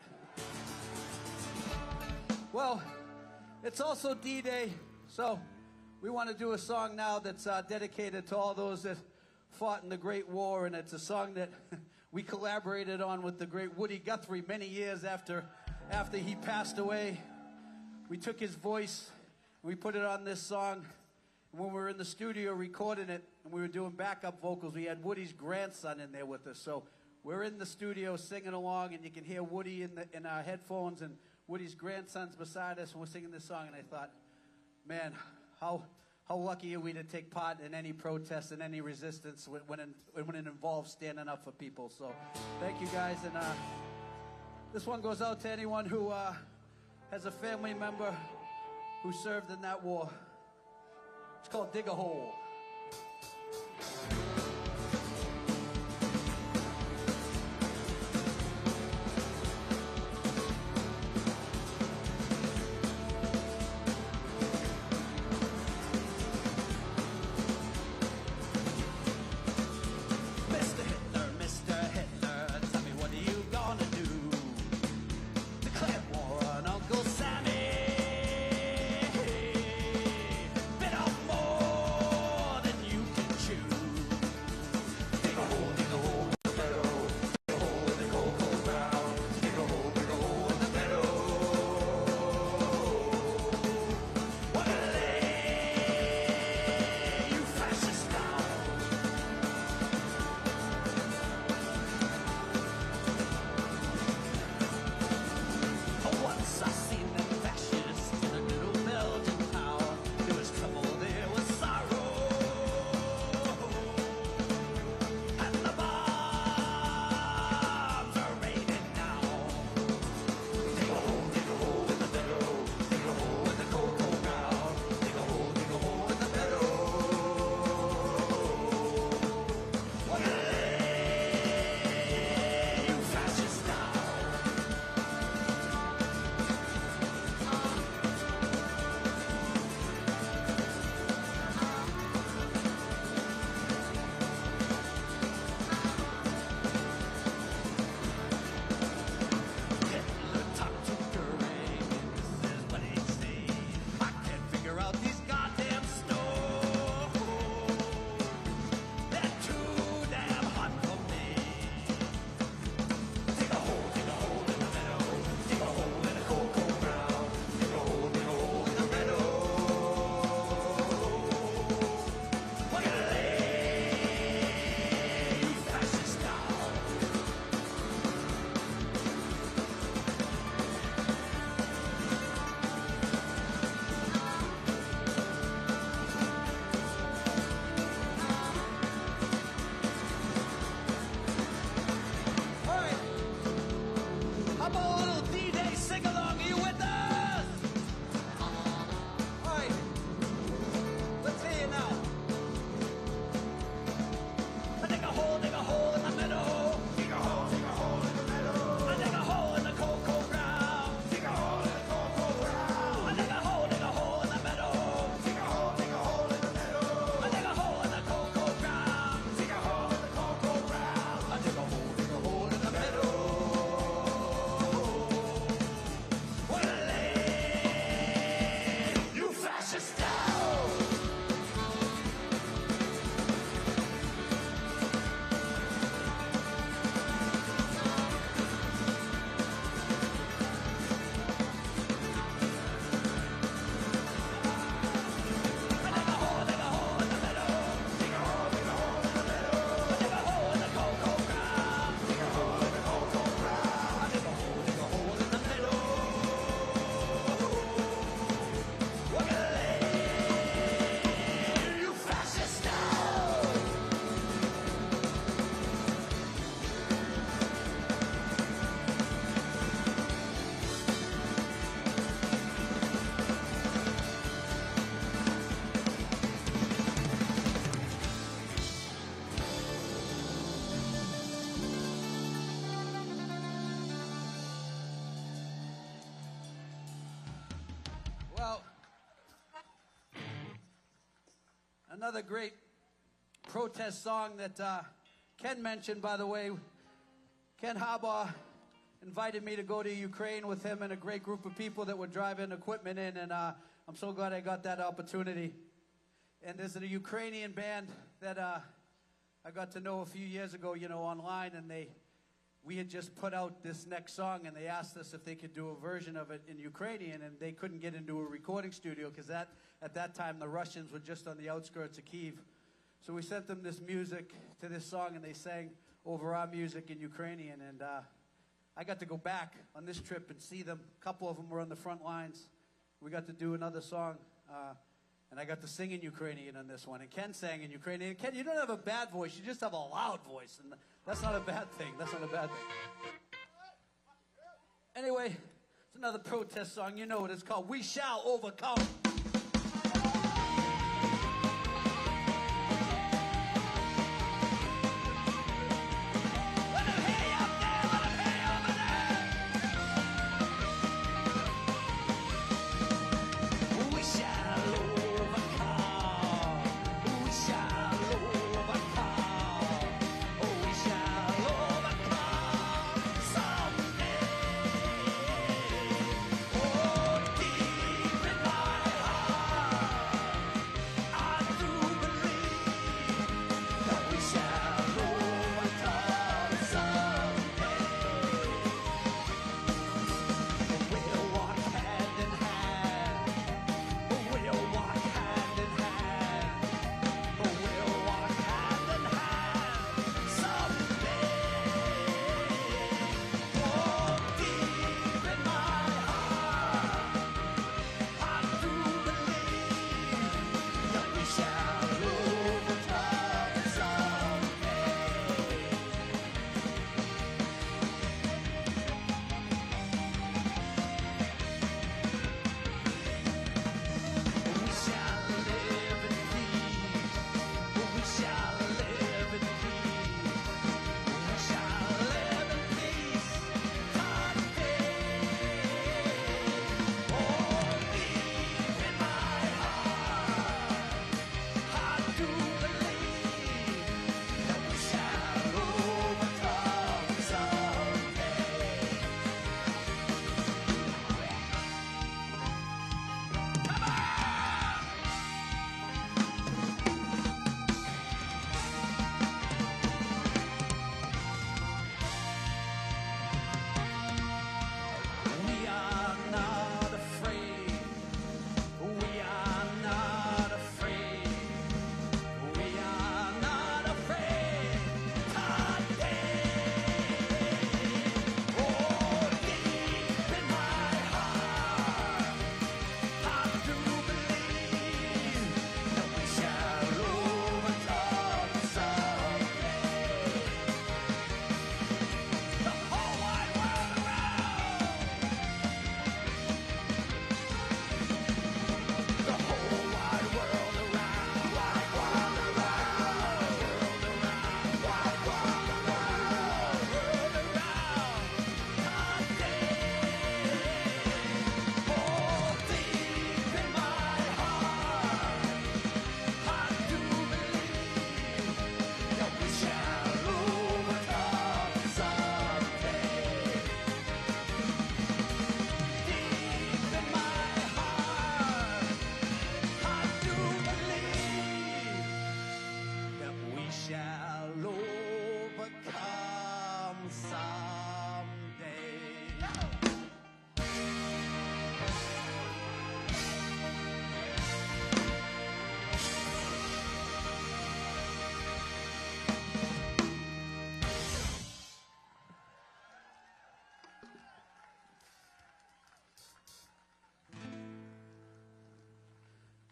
Well, it's also D-Day, so we want to do a song now that's dedicated to all those that fought in the Great War, and it's a song that we collaborated on with the great Woody Guthrie many years after he passed away. We took his voice, and we put it on this song. And when we were in the studio recording it, and we were doing backup vocals, we had Woody's grandson in there with us. So we're in the studio singing along, and you can hear Woody in our headphones, and Woody's grandson's beside us, and we're singing this song. And I thought, man, how lucky are we to take part in any protest and any resistance when it involves standing up for people. So thank you, guys. And this one goes out to anyone who has a family member who served in that war. It's called Dig a Hole. Bit of more another great protest song that Ken mentioned, by the way. Ken Harbaugh invited me to go to Ukraine with him and a great group of people that were driving equipment in, and I'm so glad I got that opportunity. And there's a Ukrainian band that I got to know a few years ago, you know, online, and we had just put out this next song, and they asked us if they could do a version of it in Ukrainian, and they couldn't get into a recording studio because at that time the Russians were just on the outskirts of Kyiv. So we sent them this music to this song, and they sang over our music in Ukrainian, and I got to go back on this trip and see them. A couple of them were on the front lines. We got to do another song, and I got to sing in Ukrainian on this one, and Ken sang in Ukrainian. Ken, you don't have a bad voice, you just have a loud voice, and that's not a bad thing. That's not a bad thing. Anyway, it's another protest song. You know it. It's called We Shall Overcome.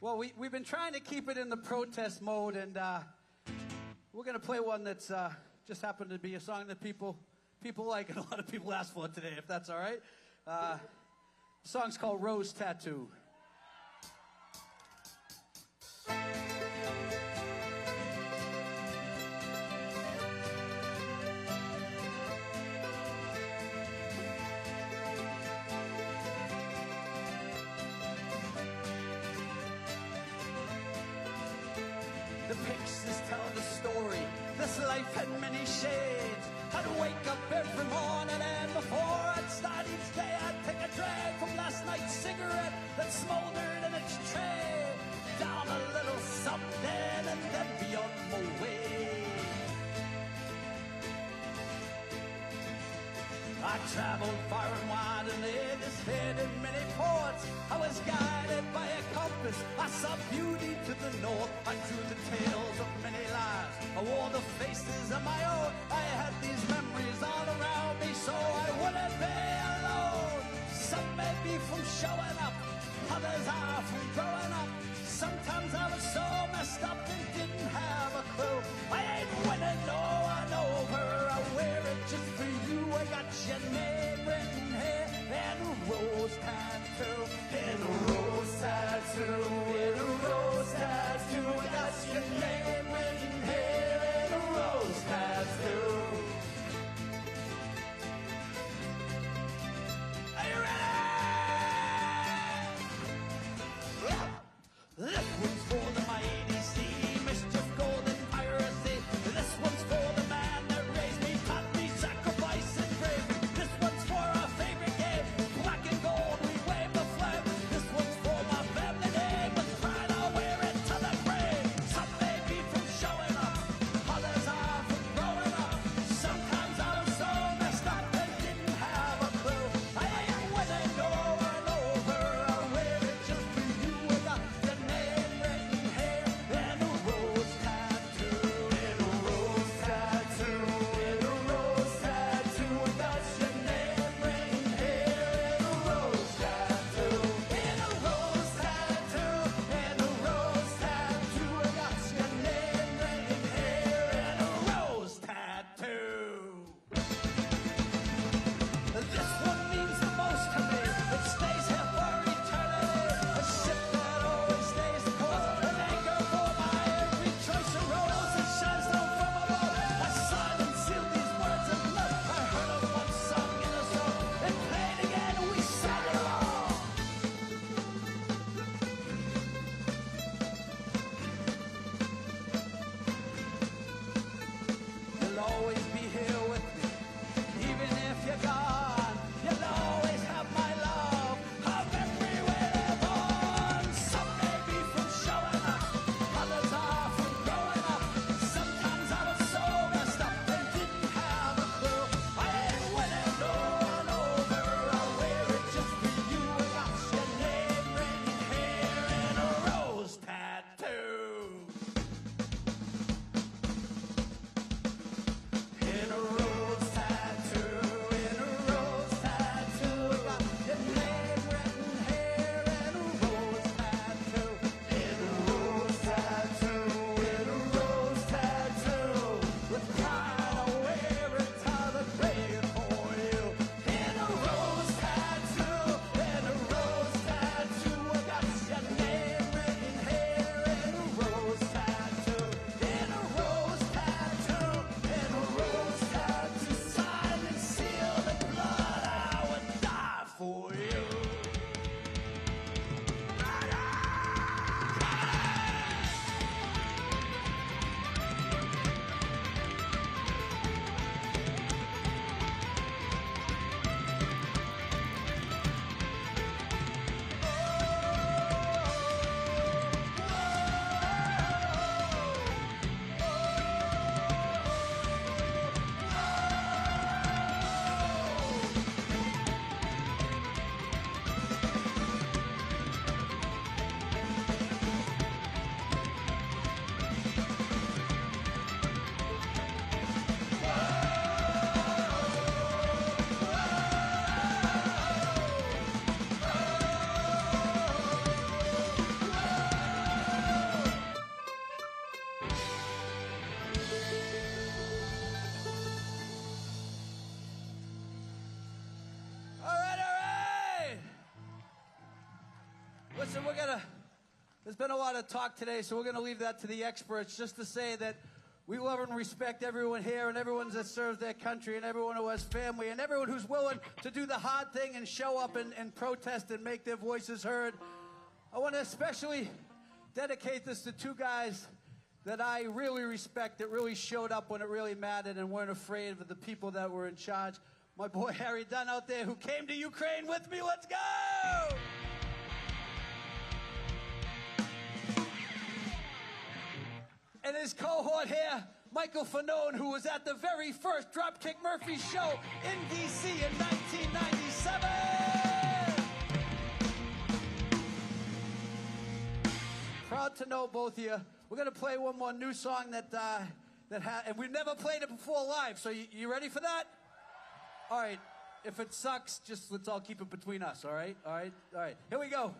Well, we've been trying to keep it in the protest mode, and we're going to play one that's just happened to be a song that people like and a lot of people ask for today, if that's all right. The song's called Rose Tattoo. The pictures tell the story. This life had many shades. I'd wake up every morning and before I'd start each day, I'd take a drag from last night's cigarette that smoldered in its tray. Down a little something and then be on my way. I traveled far and wide and laid this head in many ports. I was guided by a compass. I saw beauty to the north. I drew the tales of many lives. I wore the faces of my own. I had these memories all around me so I wouldn't be alone. Some may be from showing up, others are from growing up. Sometimes I was so messed up and didn't have a clue. I ain't winning, no, I know over. I wear it just for you. I got your name written here and a rose tattoo. And a rose tattoo. And a rose tattoo. I got your name written here and a rose tattoo. Are you ready? This one's for the mighty sea, mischief, golden piracy. This one's for the man that raised me, taught me sacrifice and bravery. This one's for our favorite game, black and gold, we wave the flag. This one's for my family name, with pride I'll wear it to the grave. Some may be from showing up, others are from growing up. Sometimes I was so messed up and didn't have a clue. I ain't winning, no, I'm over. I wear it just for you. I got your name written here and a rose tattoo. And a rose tattoo. And a rose tattoo. I got your name written here and a rose tattoo. And a rose tattoo. And a rose tattoo. I got your name written here and a rose tattoo. This one means the most to me. It stays here for eternity. A ship that always stays the course. An anchor for my every choice. A rose that shines down from above. I signed and sealed these words of love. I heard them once sung in a song. It played again, we sang along. You'll always be here with me, even if you're gone. You'll always have my love of everywhere they're born. Some may be from showing up, others are from growing up. Sometimes I was so messed up and didn't have a clue. I ain't winning, no, I'm over. I wear it just for you. I got your name written here and a rose tattoo. In a rose tattoo, in a rose tattoo, I got your name written here and a rose tattoo. In a rose tattoo, in a rose tattoo, with pride I wear it to the grave for you. In a rose tattoo, in a rose tattoo, I got your name written here and a rose tattoo. In a rose tattoo, in a rose tattoo, signed and sealed in blood, I would die for you. All right. Listen, there's been a lot of talk today, so we're gonna leave that to the experts. Just to say that we love and respect everyone here and everyone that serves their country and everyone who has family and everyone who's willing to do the hard thing and show up and protest and make their voices heard. I want to especially dedicate this to two guys that I really respect, that really showed up when it really mattered and weren't afraid of the people that were in charge. My boy Harry Dunn out there who came to Ukraine with me. Let's go! And his cohort here, Michael Fanone, who was at the very first Dropkick Murphy show in D.C. in 1997. Proud to know both of you. We're going to play one more new song and we've never played it before live, so you ready for that? All right. If it sucks, just let's all keep it between us, all right? All right? All right. Here we go.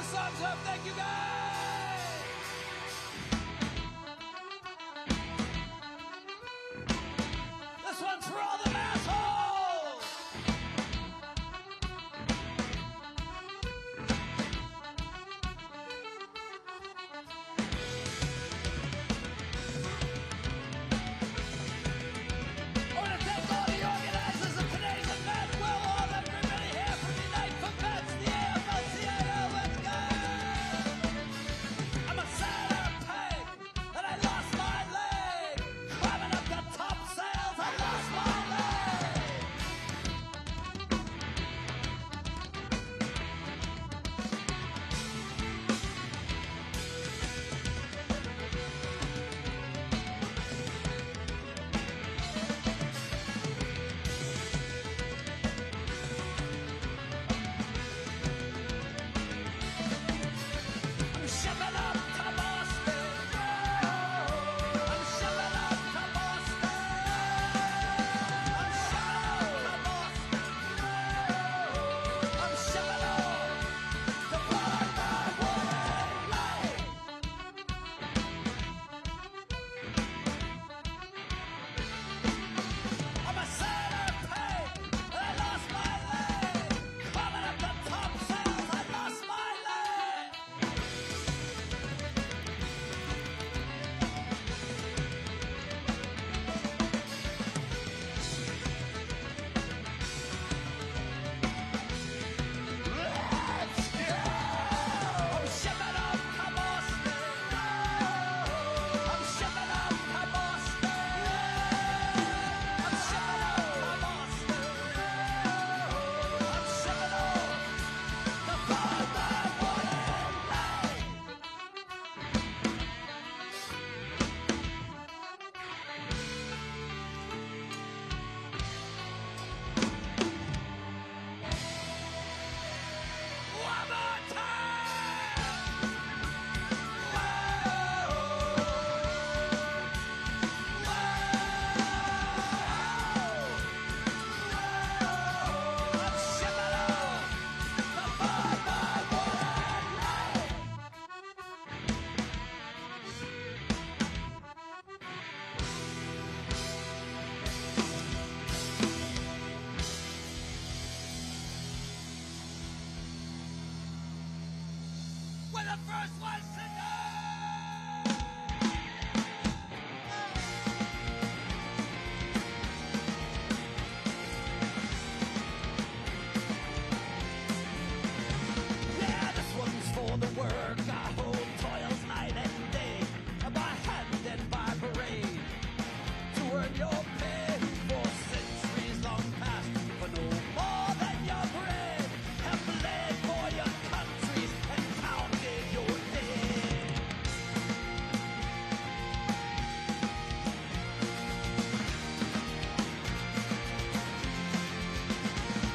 Thumbs up, thank you guys! This one's for all them assholes! I want to thank all the organizers of today's event. Well, all everybody here from Unite for Vets, the AFL-CIO, let's go! the first ones to know. Yeah, this one's for the work I hold, toils night and day, by hand and by parade, to earn your pay for centuries long past, for no more than your bread, have bled for your country and counted your dead.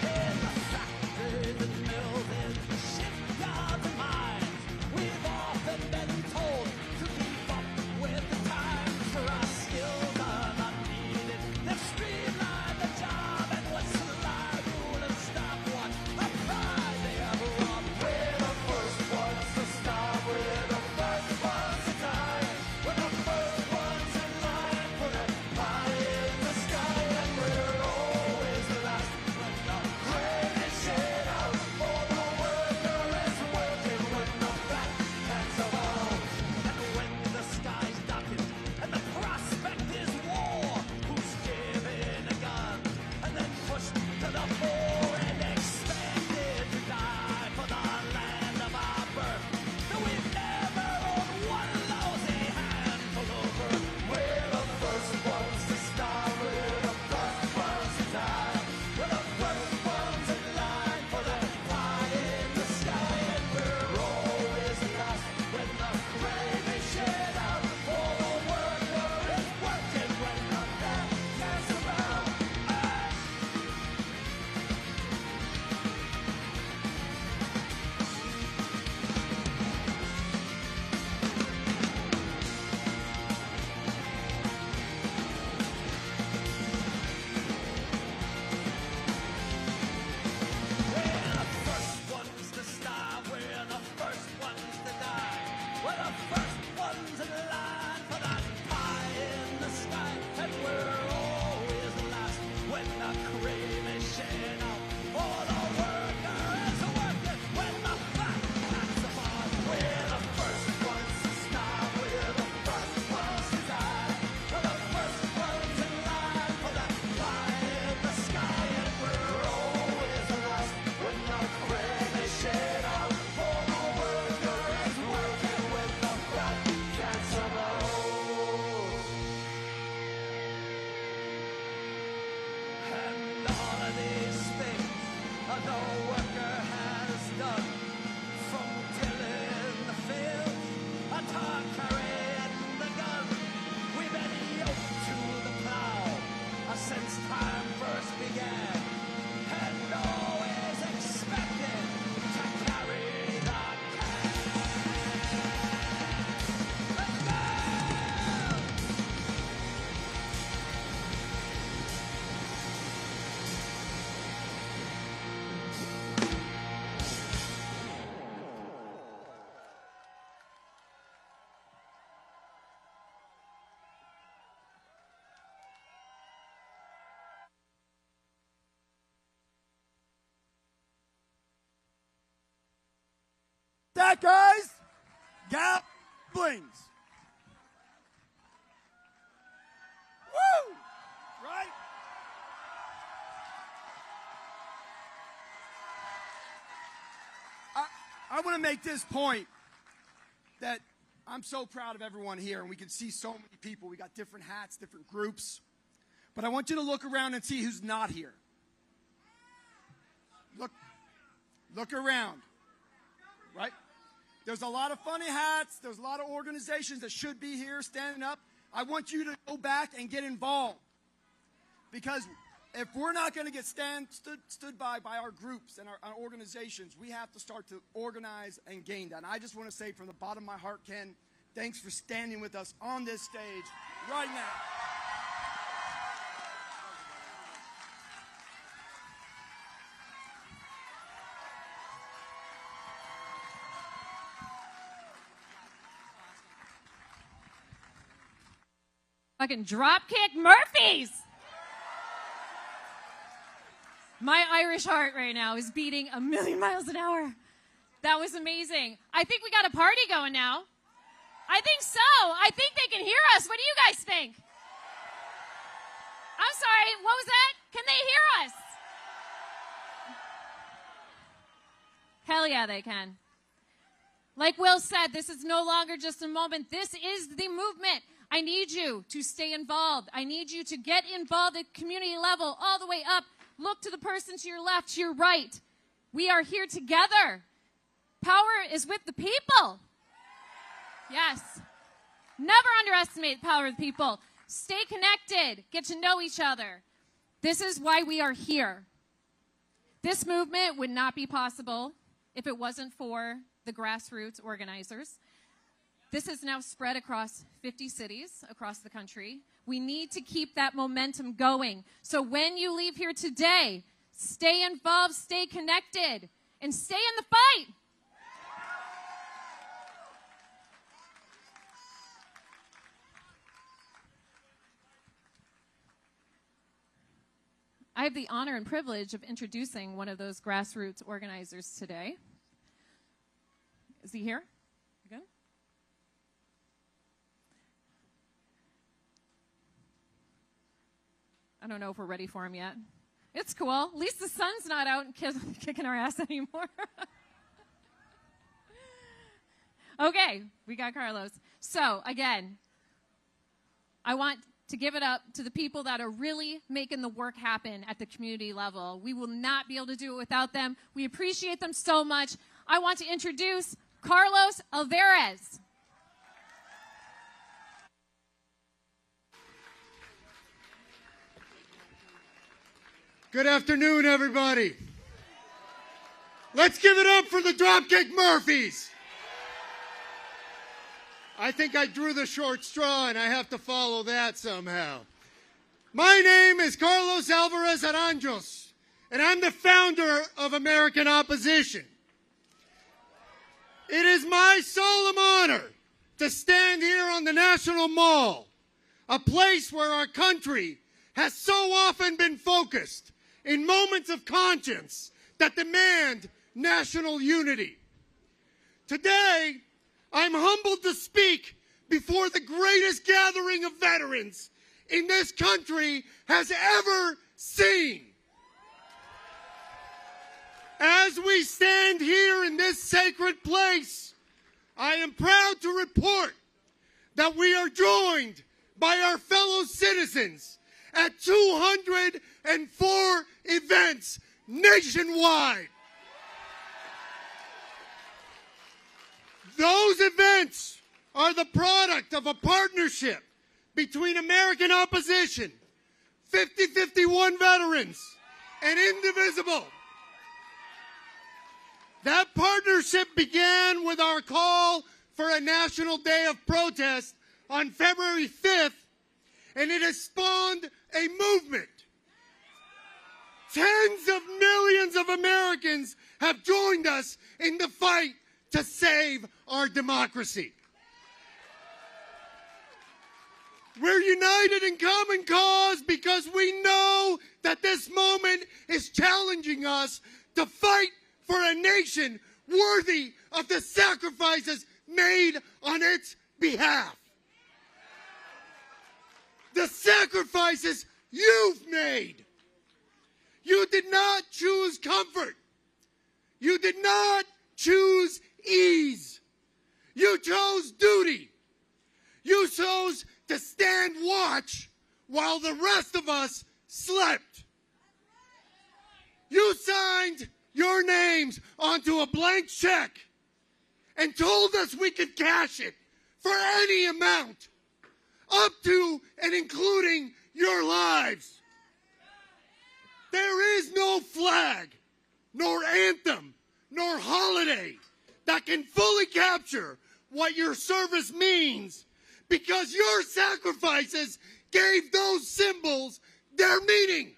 In the factories and mills, in the shipyards and mines, we've often been told to keep up with the times, for our skills are not needed. They've streamlined the job and what's the lie, rule and stopwatch, a pride they have robbed. We're the first ones to stop, we're the first ones to die, we're the first ones in line for that pie in the sky, and we're always the last when the grain is shed out, for the worker is working when the fat cats are out. And when the skies darken and the prospect is war, who's given a gun and then pushed to the fore and expected to die for the land of our birth, that we've never owned one lousy handful of earth. We're the first ones to start, we're the first ones to die, we're the first ones in line for that pie in the sky, and we're always the last when the grain is shed out, for the worker is working when the fat cats are out. We're the first ones to starve, we're the first ones to die, we're the first ones in line for that pie in the sky, and we're always the last when the cream is shed out, for the worker is working when the fat cats are born. We're the first ones to starve, we're the first ones to die, we're the first ones in line for that pie in the sky, and we're always the last when the cream is shed out, for the worker is working when the fat cats are born. And all of these things the worker has done, from tilling the field to carrying the gun, we've been yoked to the plow since time first began, and always expected to carry the can. Let's go! That, guys, Gablings. Woo! Right? I want to make this point that I'm so proud of everyone here, and we can see so many people. We got different hats, different groups. But I want you to look around and see who's not here. Look around. Right? There's a lot of funny hats. There's a lot of organizations that should be here standing up. I want you to go back and get involved. Because if we're not going to get stood by our groups and our organizations, we have to start to organize and gain that. And I just want to say from the bottom of my heart, Ken, thanks for standing with us on this stage right now. Fucking Dropkick Murphys. My Irish heart right now is beating 1,000,000 miles an hour. That was amazing. I think we got a party going now. I think so. I think they can hear us. What do you guys think? I'm sorry, what was that? Can they hear us? Hell yeah, they can. Like Will said, this is no longer just a moment. This is the movement. I need you to stay involved. I need you to get involved at community level, all the way up. Look to the person to your left, to your right. We are here together. Power is with the people. Yes. Never underestimate the power of the people. Stay connected. Get to know each other. This is why we are here. This movement would not be possible if it wasn't for the grassroots organizers. This is now spread across 50 cities across the country. We need to keep that momentum going. So when you leave here today, stay involved, stay connected, and stay in the fight. I have the honor and privilege of introducing one of those grassroots organizers today. Is he here? You good? I don't know if we're ready for him yet. It's cool. At least the sun's not out and kicking our ass anymore. Okay, we got Carlos. So, again, I want to give it up to the people that are really making the work happen at the community level. We will not be able to do it without them. We appreciate them so much. I want to introduce Carlos Alvarez. Good afternoon, everybody. Let's give it up for the Dropkick Murphys. I think I drew the short straw, and I have to follow that somehow. My name is Carlos Alvarez Aranjos, and I'm the founder of American Opposition. It is my solemn honor to stand here on the National Mall, a place where our country has so often been focused in moments of conscience that demand national unity. Today, I'm humbled to speak before the greatest gathering of veterans in this country has ever seen. As we stand here in this sacred place, I am proud to report that we are joined by our fellow citizens at 204 events nationwide. Those events are the product of a partnership between American Opposition, 5051 Veterans, and Indivisible. That partnership began with our call for a National Day of Protest on February 5th, and it has spawned a movement. Tens of millions of Americans have joined us in the fight to save our democracy. We're united in common cause because we know that this moment is challenging us to fight for a nation worthy of the sacrifices made on its behalf. The sacrifices you've made. You did not choose comfort. You did not choose ease. You chose duty. You chose to stand watch while the rest of us slept. You signed your names onto a blank check and told us we could cash it for any amount, up to and including your lives. There is no flag, nor anthem, nor holiday that can fully capture what your service means, because your sacrifices gave those symbols their meaning.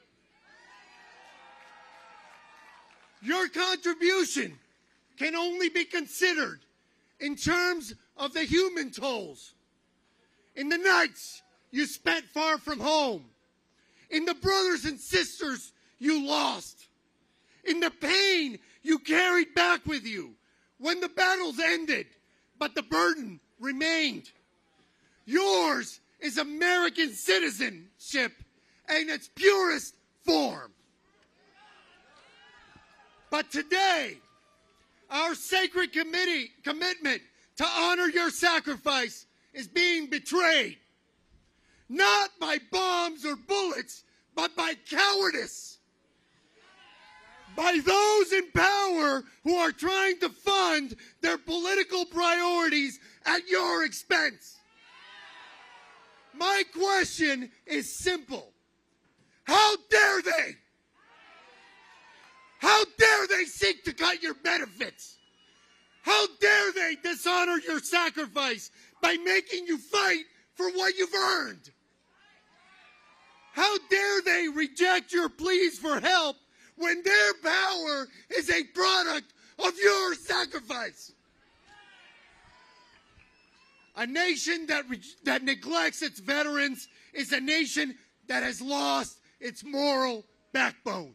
Your contribution can only be considered in terms of the human tolls. In the nights you spent far from home, in the brothers and sisters you lost, in the pain you carried back with you when the battles ended, but the burden remained. Yours is American citizenship in its purest form. But today, our sacred commitment to honor your sacrifice is being betrayed. Not by bombs or bullets, but by cowardice. By those in power who are trying to fund their political priorities at your expense. My question is simple. How dare they? How dare they seek to cut your benefits? How dare they dishonor your sacrifice by making you fight for what you've earned? How dare they reject your pleas for help when their power is a product of your sacrifice? A nation that neglects its veterans is a nation that has lost its moral backbone.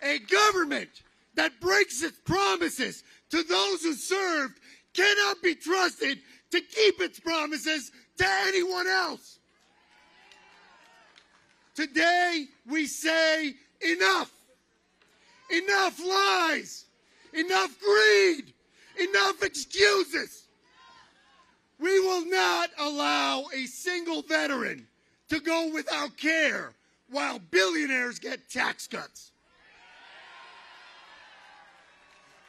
A government that breaks its promises to those who served cannot be trusted to keep its promises to anyone else. Today, we say enough. Enough lies. Enough greed. Enough excuses. We will not allow a single veteran to go without care while billionaires get tax cuts.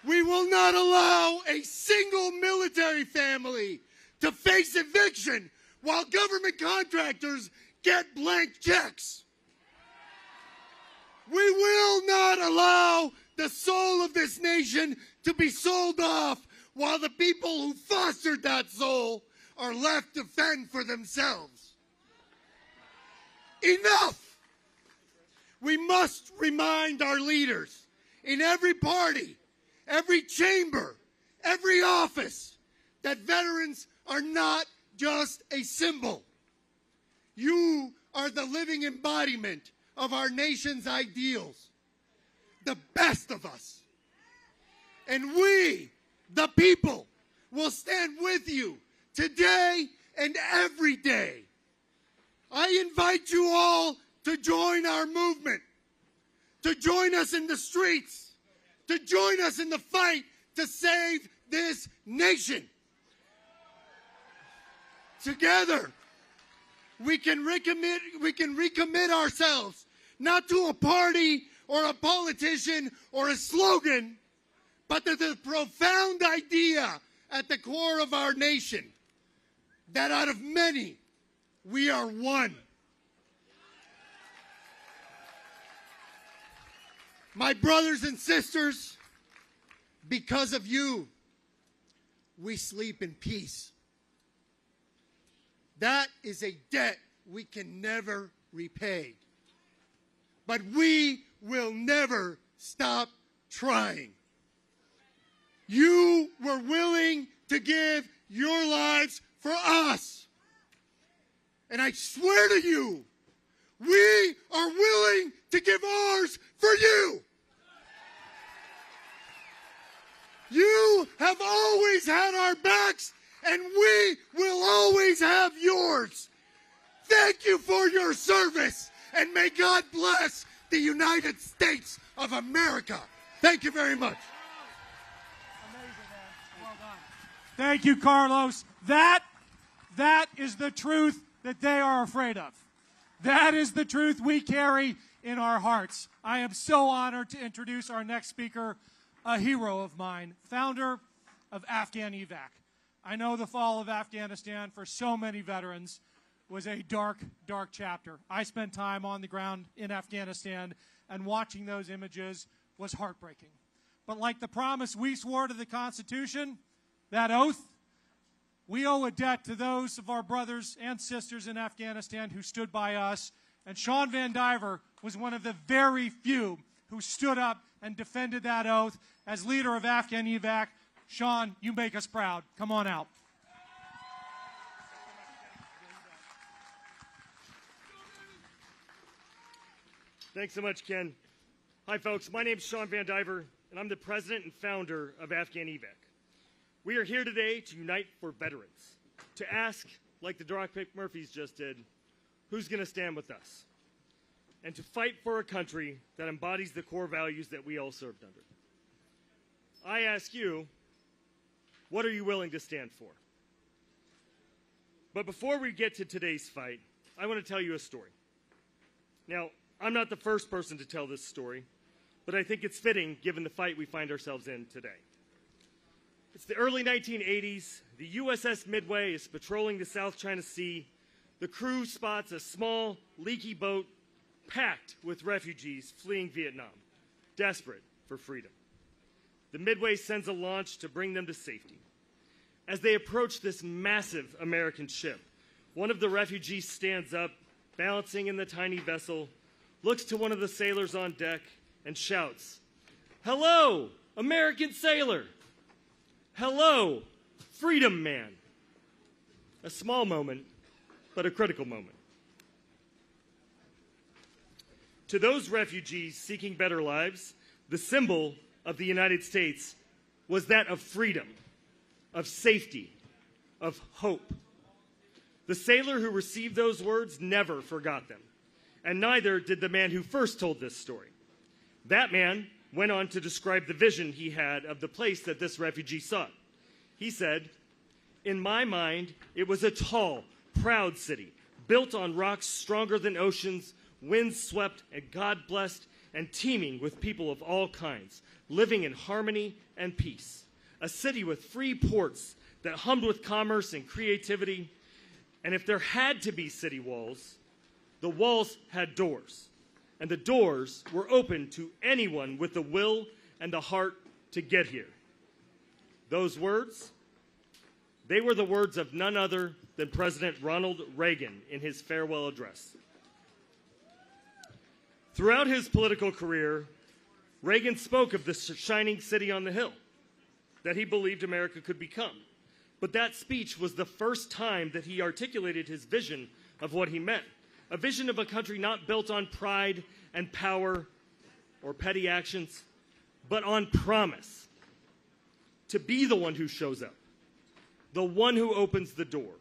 We will not allow a single military family to face eviction while government contractors get blank checks. We will not allow the soul of this nation to be sold off while the people who fostered that soul are left to fend for themselves. Enough! We must remind our leaders in every party, every chamber, every office, that veterans are not just a symbol. You are the living embodiment of our nation's ideals, the best of us. And we, the people, will stand with you today and every day. I invite you all to join our movement, to join us in the streets, to join us in the fight to save this nation. Together, we can recommit ourselves not to a party or a politician or a slogan, but to the profound idea at the core of our nation, that out of many, we are one. My brothers and sisters, because of you, we sleep in peace. That is a debt we can never repay. But we will never stop trying. You were willing to give your lives for us. And I swear to you, we are willing to give ours for you. You have always had our backs, and we will always have yours. Thank you for your service, and may God bless the United States of America. Thank you very much. Amazing, man. Well done. Thank you, Carlos. That is the truth that they are afraid of. That is the truth we carry in our hearts. I am so honored to introduce our next speaker, a hero of mine, founder of Afghan EVAC. I know the fall of Afghanistan for so many veterans was a dark, dark chapter. I spent time on the ground in Afghanistan, and watching those images was heartbreaking. But like the promise we swore to the Constitution, that oath, we owe a debt to those of our brothers and sisters in Afghanistan who stood by us. And Sean Van Diver was one of the very few who stood up and defended that oath as leader of Afghan EVAC. Sean, you make us proud. Come on out. Thanks so much, Ken. Hi, folks. My name's Sean Van Diver. and I'm the president and founder of Afghan EVAC. We are here today to unite for veterans, to ask, like the Dropkick Murphys just did, who's going to stand with us, and to fight for a country that embodies the core values that we all served under. I ask you, what are you willing to stand for? But before we get to today's fight, I want to tell you a story. Now, I'm not the first person to tell this story, but I think it's fitting given the fight we find ourselves in today. It's the early 1980s. The USS Midway is patrolling the South China Sea. The crew spots a small, leaky boat packed with refugees fleeing Vietnam, desperate for freedom. The Midway sends a launch to bring them to safety. As they approach this massive American ship, one of the refugees stands up, balancing in the tiny vessel, looks to one of the sailors on deck, and shouts, "Hello, American sailor! Hello, freedom man!" A small moment, but a critical moment. To those refugees seeking better lives, the symbol of the United States was that of freedom, of safety, of hope. The sailor who received those words never forgot them, and neither did the man who first told this story. That man went on to describe the vision he had of the place that this refugee sought. He said, "In my mind, it was a tall, proud city, built on rocks stronger than oceans, wind-swept and God-blessed, and teeming with people of all kinds, living in harmony and peace. A city with free ports that hummed with commerce and creativity. And if there had to be city walls, the walls had doors. And the doors were open to anyone with the will and the heart to get here." Those words, they were the words of none other than President Ronald Reagan in his farewell address. Throughout his political career, Reagan spoke of the shining city on the hill that he believed America could become. But that speech was the first time that he articulated his vision of what he meant. A vision of a country not built on pride and power or petty actions, but on promise. To be the one who shows up, the one who opens the door,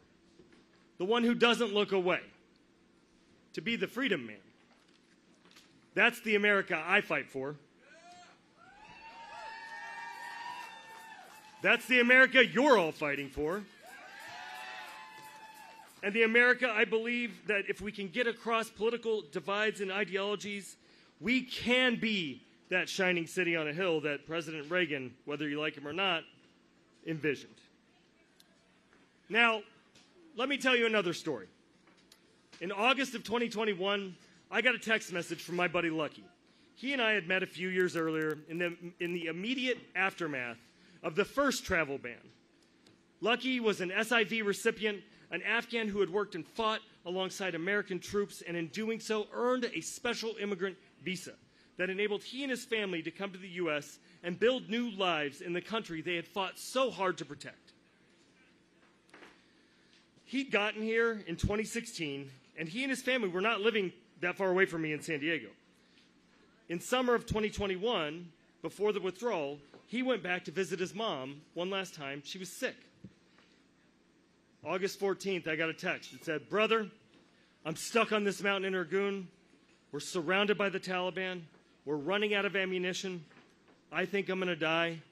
the one who doesn't look away. To be the freedom man. That's the America I fight for. That's the America you're all fighting for. And the America I believe that if we can get across political divides and ideologies, we can be that shining city on a hill that President Reagan, whether you like him or not, envisioned. Now, let me tell you another story. In August of 2021, I got a text message from my buddy Lucky. He and I had met a few years earlier in the immediate aftermath of the first travel ban. Lucky was an SIV recipient, an Afghan who had worked and fought alongside American troops, and in doing so earned a special immigrant visa that enabled he and his family to come to the U.S. and build new lives in the country they had fought so hard to protect. He'd gotten here in 2016, and he and his family were not living that far away from me in San Diego. In summer of 2021, before the withdrawal, he went back to visit his mom one last time. She was sick. August 14th, I got a text. It said, "Brother, I'm stuck on this mountain in Irgun. We're surrounded by the Taliban. We're running out of ammunition. I think I'm going to die.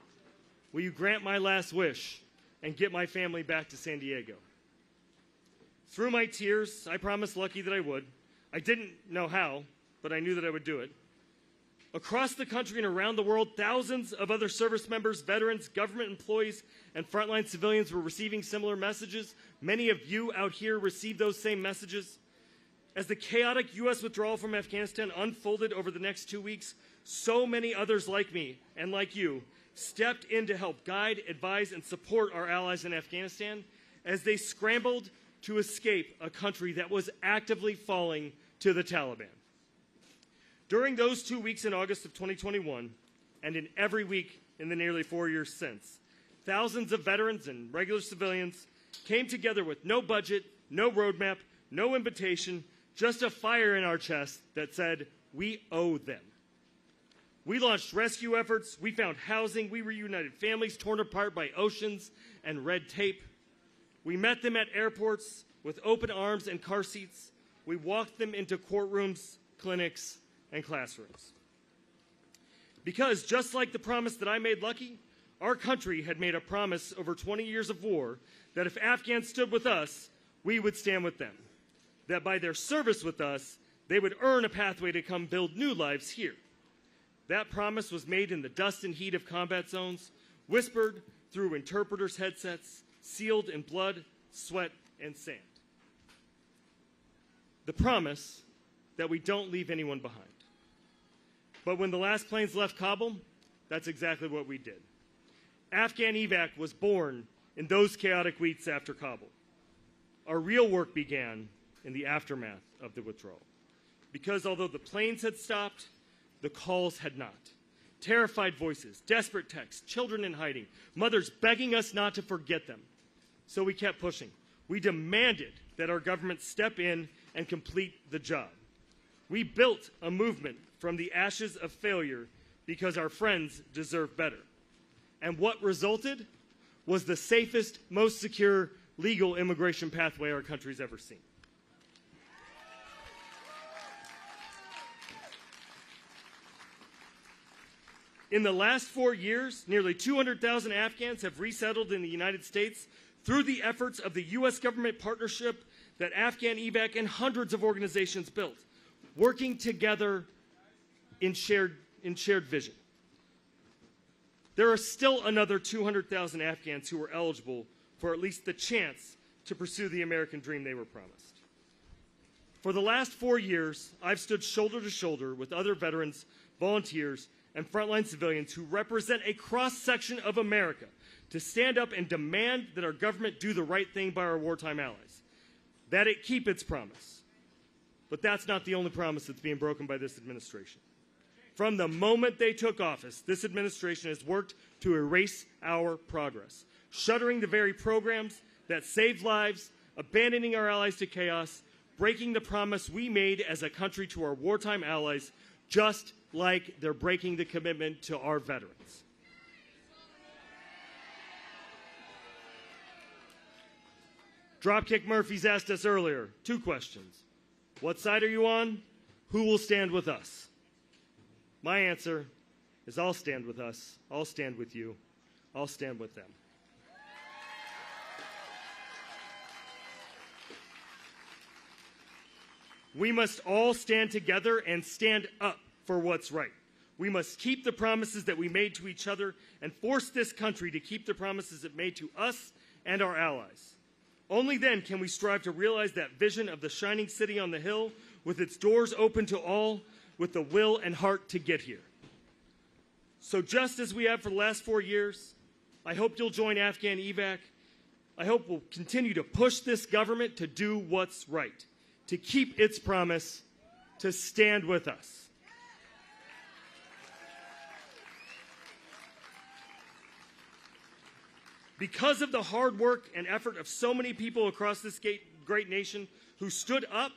Will you grant my last wish and get my family back to San Diego?" Through my tears, I promised Lucky that I would. I didn't know how, but I knew that I would do it. Across the country and around the world, thousands of other service members, veterans, government employees, and frontline civilians were receiving similar messages. Many of you out here received those same messages. As the chaotic U.S. withdrawal from Afghanistan unfolded over the next 2 weeks, so many others like me and like you stepped in to help guide, advise, and support our allies in Afghanistan as they scrambled to escape a country that was actively falling to the Taliban. During those 2 weeks in August of 2021, and in every week in the nearly 4 years since, thousands of veterans and regular civilians came together with no budget, no roadmap, no invitation, just a fire in our chest that said, we owe them. We launched rescue efforts. We found housing. We reunited families torn apart by oceans and red tape. We met them at airports with open arms and car seats. We walked them into courtrooms, clinics, and classrooms. Because just like the promise that I made Lucky, our country had made a promise over 20 years of war that if Afghans stood with us, we would stand with them. That by their service with us, they would earn a pathway to come build new lives here. That promise was made in the dust and heat of combat zones, whispered through interpreters' headsets, sealed in blood, sweat, and sand. The promise that we don't leave anyone behind. But when the last planes left Kabul, that's exactly what we did. Afghan evac was born in those chaotic weeks after Kabul. Our real work began in the aftermath of the withdrawal. Because although the planes had stopped, the calls had not. Terrified voices, desperate texts, children in hiding, mothers begging us not to forget them. So we kept pushing. We demanded that our government step in and complete the job. We built a movement from the ashes of failure because our friends deserve better. And what resulted was the safest, most secure legal immigration pathway our country's ever seen. In the last 4 years, nearly 200,000 Afghans have resettled in the United States through the efforts of the U.S. government partnership that Afghan evac and hundreds of organizations built, working together in shared vision. There are still another 200,000 Afghans who are eligible for at least the chance to pursue the American dream they were promised. For the last 4 years, I've stood shoulder to shoulder with other veterans, volunteers, and frontline civilians who represent a cross-section of America to stand up and demand that our government do the right thing by our wartime allies, that it keep its promise. But that's not the only promise that's being broken by this administration. From the moment they took office, this administration has worked to erase our progress, shuttering the very programs that saved lives, abandoning our allies to chaos, breaking the promise we made as a country to our wartime allies, just like they're breaking the commitment to our veterans. Dropkick Murphy's asked us earlier 2 questions. What side are you on? Who will stand with us? My answer is I'll stand with us. I'll stand with you. I'll stand with them. We must all stand together and stand up for what's right. We must keep the promises that we made to each other and force this country to keep the promises it made to us and our allies. Only then can we strive to realize that vision of the shining city on the hill with its doors open to all, with the will and heart to get here. So just as we have for the last 4 years, I hope you'll join Afghan evac. I hope we'll continue to push this government to do what's right, to keep its promise, to stand with us. Because of the hard work and effort of so many people across this great nation who stood up,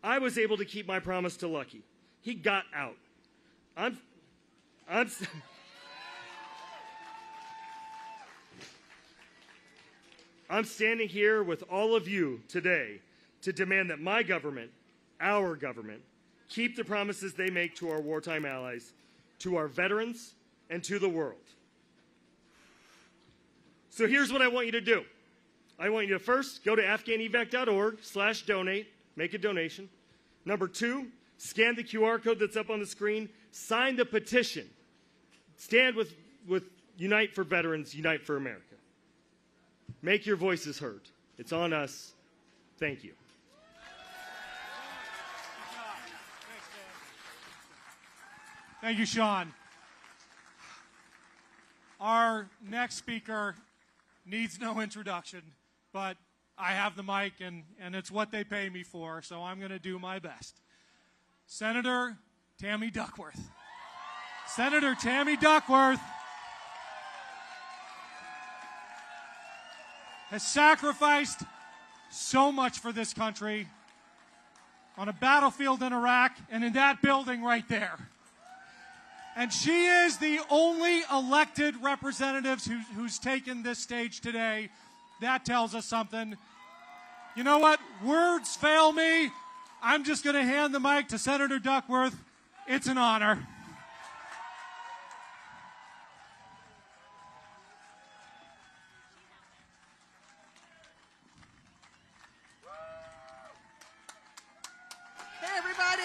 I was able to keep my promise to Lucky. He got out. I'm standing here with all of you today to demand that my government, our government, keep the promises they make to our wartime allies, to our veterans, and to the world. So here's what I want you to do. I want you to first go to afghanevac.org/donate, make a donation. Number 2, scan the QR code that's up on the screen, sign the petition. Stand with Unite for Veterans, Unite for America. Make your voices heard. It's on us. Thank you. Thank you, Sean. Our next speaker needs no introduction, but I have the mic, and it's what they pay me for, so I'm going to do my best. Senator Tammy Duckworth. Senator Tammy Duckworth has sacrificed so much for this country on a battlefield in Iraq and in that building right there. And she is the only elected representative who's taken this stage today. That tells us something. You know what? Words fail me. I'm just going to hand the mic to Senator Duckworth. It's an honor. Hey, everybody.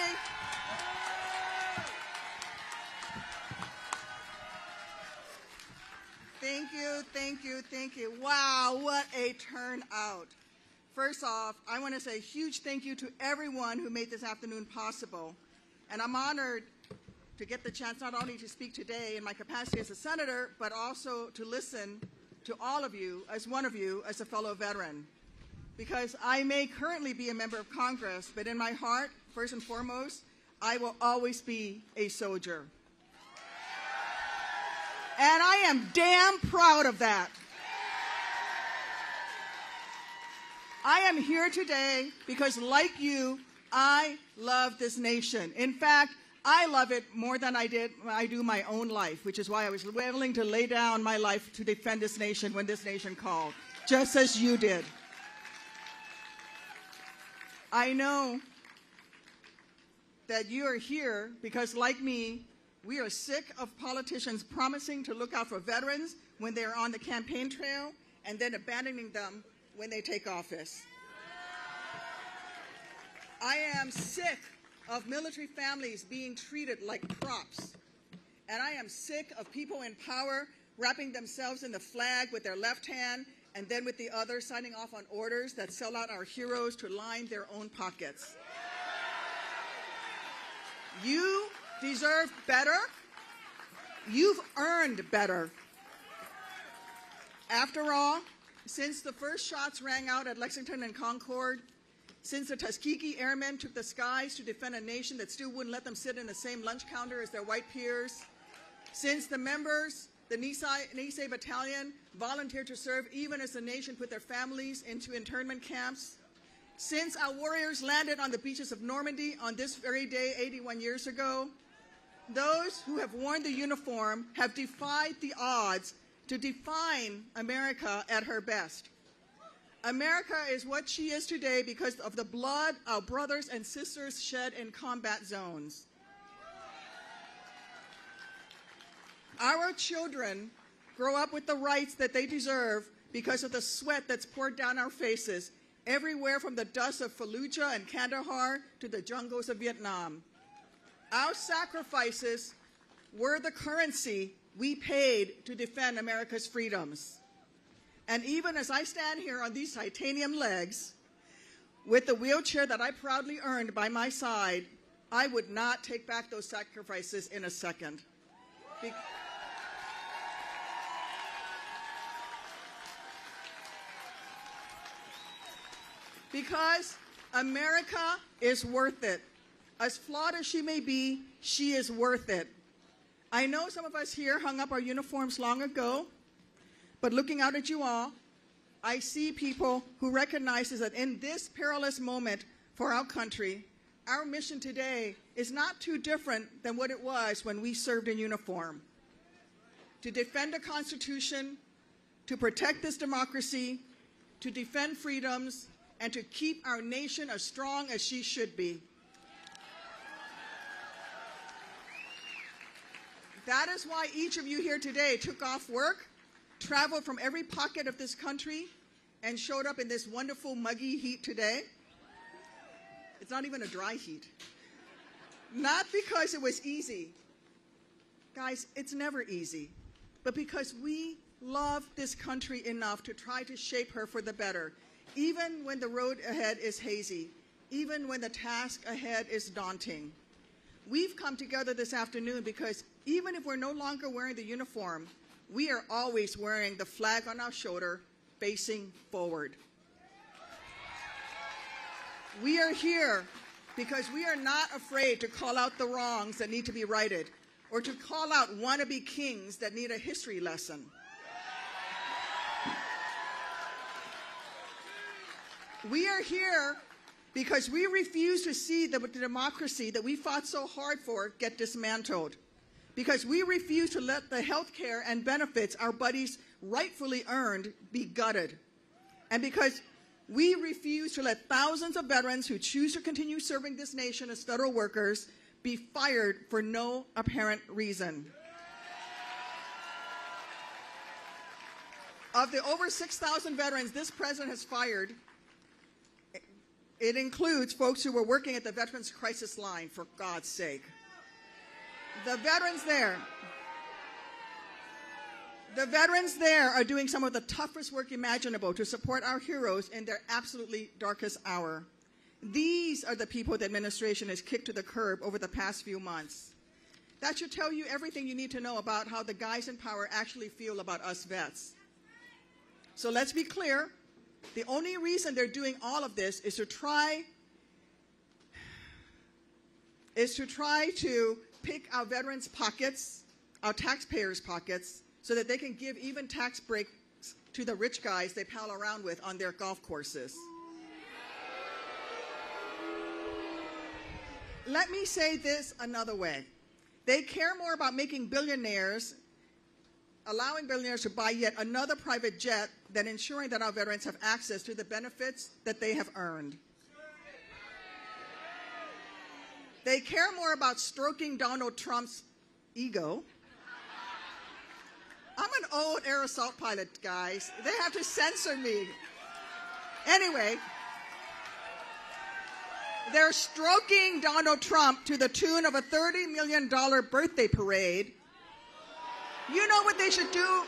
Thank you, thank you, thank you. Wow, what a turnout. First off, I want to say a huge thank you to everyone who made this afternoon possible. And I'm honored to get the chance not only to speak today in my capacity as a senator, but also to listen to all of you, as one of you, as a fellow veteran. Because I may currently be a member of Congress, but in my heart, first and foremost, I will always be a soldier. And I am damn proud of that. I am here today because, like you, I love this nation. In fact, I love it more than I do my own life, which is why I was willing to lay down my life to defend this nation when this nation called, just as you did. I know that you are here because, like me, we are sick of politicians promising to look out for veterans when they're on the campaign trail and then abandoning them when they take office. I am sick of military families being treated like props. And I am sick of people in power wrapping themselves in the flag with their left hand and then with the other signing off on orders that sell out our heroes to line their own pockets. You deserve better. You've earned better. After all, since the first shots rang out at Lexington and Concord, since the Tuskegee Airmen took the skies to defend a nation that still wouldn't let them sit in the same lunch counter as their white peers, since the members, the Nisei Battalion, volunteered to serve even as the nation put their families into internment camps, since our warriors landed on the beaches of Normandy on this very day 81 years ago, those who have worn the uniform have defied the odds to define America at her best. America is what she is today because of the blood our brothers and sisters shed in combat zones. Our children grow up with the rights that they deserve because of the sweat that's poured down our faces, everywhere from the dust of Fallujah and Kandahar to the jungles of Vietnam. Our sacrifices were the currency we paid to defend America's freedoms. And even as I stand here on these titanium legs, with the wheelchair that I proudly earned by my side, I would not take back those sacrifices in a second. Because America is worth it. As flawed as she may be, she is worth it. I know some of us here hung up our uniforms long ago, but looking out at you all, I see people who recognize that in this perilous moment for our country, our mission today is not too different than what it was when we served in uniform. To defend the Constitution, to protect this democracy, to defend freedoms, and to keep our nation as strong as she should be. That is why each of you here today took off work, traveled from every pocket of this country, and showed up in this wonderful muggy heat today. It's not even a dry heat. Not because it was easy. Guys, it's never easy. But because we love this country enough to try to shape her for the better, even when the road ahead is hazy, even when the task ahead is daunting. We've come together this afternoon because even if we're no longer wearing the uniform, we are always wearing the flag on our shoulder, facing forward. We are here because we are not afraid to call out the wrongs that need to be righted, or to call out wannabe kings that need a history lesson. We are here because we refuse to see the democracy that we fought so hard for get dismantled. because we refuse to let the health care and benefits our buddies rightfully earned be gutted, and because we refuse to let thousands of veterans who choose to continue serving this nation as federal workers be fired for no apparent reason. Of the over 6,000 veterans this president has fired, it includes folks who were working at the Veterans Crisis Line, for God's sake. The veterans there are doing some of the toughest work imaginable to support our heroes in their absolutely darkest hour. These are the people the administration has kicked to the curb over the past few months. That should tell you everything you need to know about how the guys in power actually feel about us vets. So let's be clear. The only reason they're doing all of this is to try to pick our veterans' pockets, our taxpayers' pockets, so that they can give even tax breaks to the rich guys they pal around with on their golf courses. Let me say this another way. They care more about allowing billionaires to buy yet another private jet than ensuring that our veterans have access to the benefits that they have earned. They care more about stroking Donald Trump's ego. I'm an old air assault pilot, guys. They have to censor me. Anyway, they're stroking Donald Trump to the tune of a $30 million birthday parade. You know what they should do?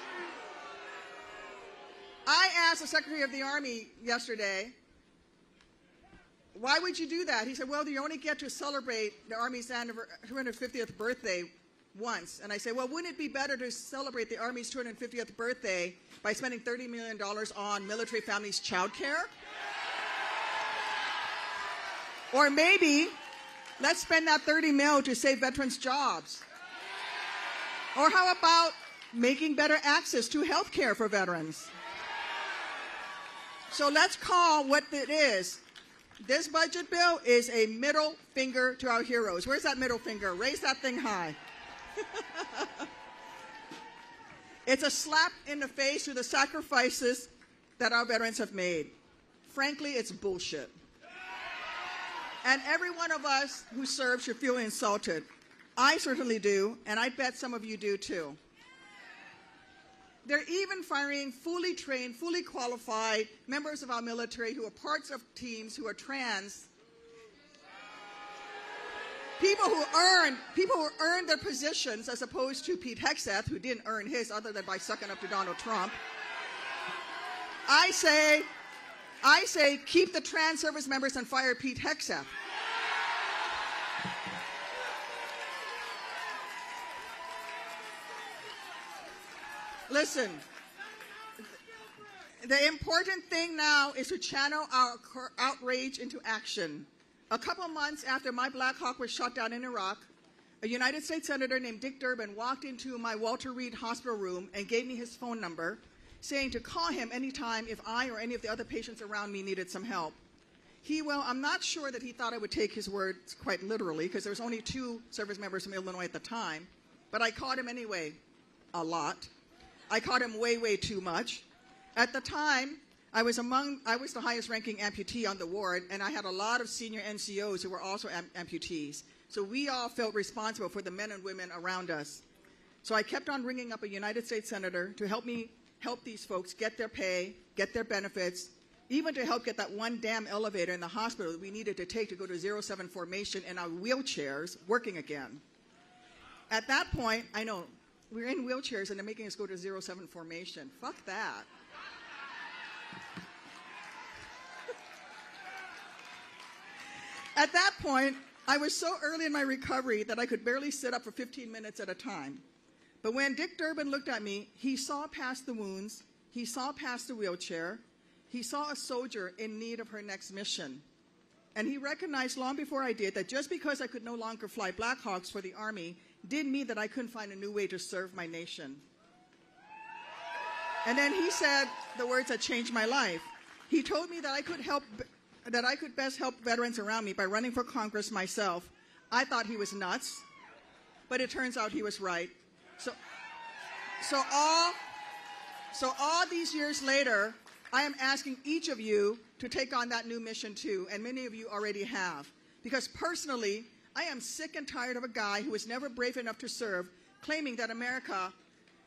I asked the Secretary of the Army yesterday, why would you do that? He said, well, you only get to celebrate the Army's 250th birthday once. And I said, well, wouldn't it be better to celebrate the Army's 250th birthday by spending $30 million on military families' child care? Or maybe let's spend that $30 million to save veterans' jobs. Or how about making better access to health care for veterans? So let's call what it is. This budget bill is a middle finger to our heroes. Where's that middle finger? Raise that thing high. It's a slap in the face to the sacrifices that our veterans have made. Frankly, it's bullshit. And every one of us who serves should feel insulted. I certainly do, and I bet some of you do too. They're even firing fully trained, fully qualified members of our military who are parts of teams who are trans. People who earned their positions, as opposed to Pete Hegseth, who didn't earn his other than by sucking up to Donald Trump. I say, keep the trans service members and fire Pete Hegseth. Listen, the important thing now is to channel our outrage into action. A couple months after my Black Hawk was shot down in Iraq, a United States Senator named Dick Durbin walked into my Walter Reed hospital room and gave me his phone number, saying to call him anytime if I or any of the other patients around me needed some help. I'm not sure that he thought I would take his words quite literally, because there was only 2 service members from Illinois at the time, but I called him anyway, a lot. I caught him way, way too much. At the time, I was the highest ranking amputee on the ward, and I had a lot of senior NCOs who were also amputees. So we all felt responsible for the men and women around us. So I kept on ringing up a United States Senator to help me help these folks get their pay, get their benefits, even to help get that one damn elevator in the hospital that we needed to take to go to 07 formation in our wheelchairs working again. At that point, I know, we're in wheelchairs and they're making us go to 07 formation. Fuck that. At that point, I was so early in my recovery that I could barely sit up for 15 minutes at a time. But when Dick Durbin looked at me, he saw past the wounds, he saw past the wheelchair, he saw a soldier in need of her next mission. And he recognized long before I did that just because I could no longer fly Black Hawks for the Army didn't mean that I couldn't find a new way to serve my nation. And then he said the words that changed my life. He told me that I could best help veterans around me by running for Congress myself. I thought he was nuts. but it turns out he was right. So all these years later, I am asking each of you to take on that new mission too, and many of you already have. Because personally, I am sick and tired of a guy who was never brave enough to serve, claiming that America,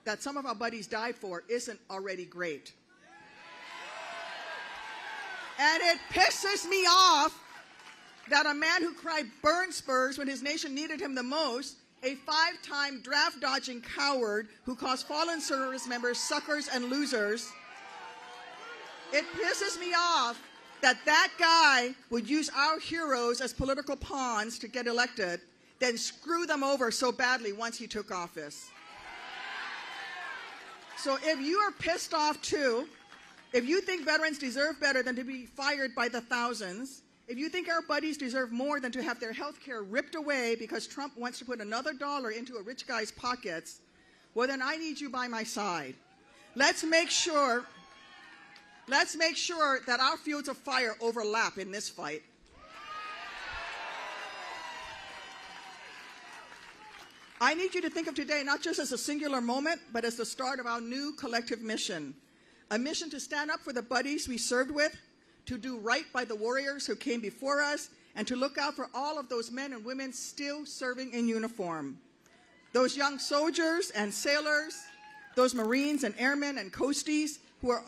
that some of our buddies died for, isn't already great. And it pisses me off that a man who cried burn spurs when his nation needed him the most, a 5-time draft-dodging coward who calls fallen service members suckers and losers, it pisses me off that that guy would use our heroes as political pawns to get elected, then screw them over so badly once he took office. So if you are pissed off too, if you think veterans deserve better than to be fired by the thousands, if you think our buddies deserve more than to have their health care ripped away because Trump wants to put another dollar into a rich guy's pockets, well then I need you by my side. Let's make sure that our fields of fire overlap in this fight. I need you to think of today not just as a singular moment, but as the start of our new collective mission. A mission to stand up for the buddies we served with, to do right by the warriors who came before us, and to look out for all of those men and women still serving in uniform. Those young soldiers and sailors, those Marines and airmen and coasties who are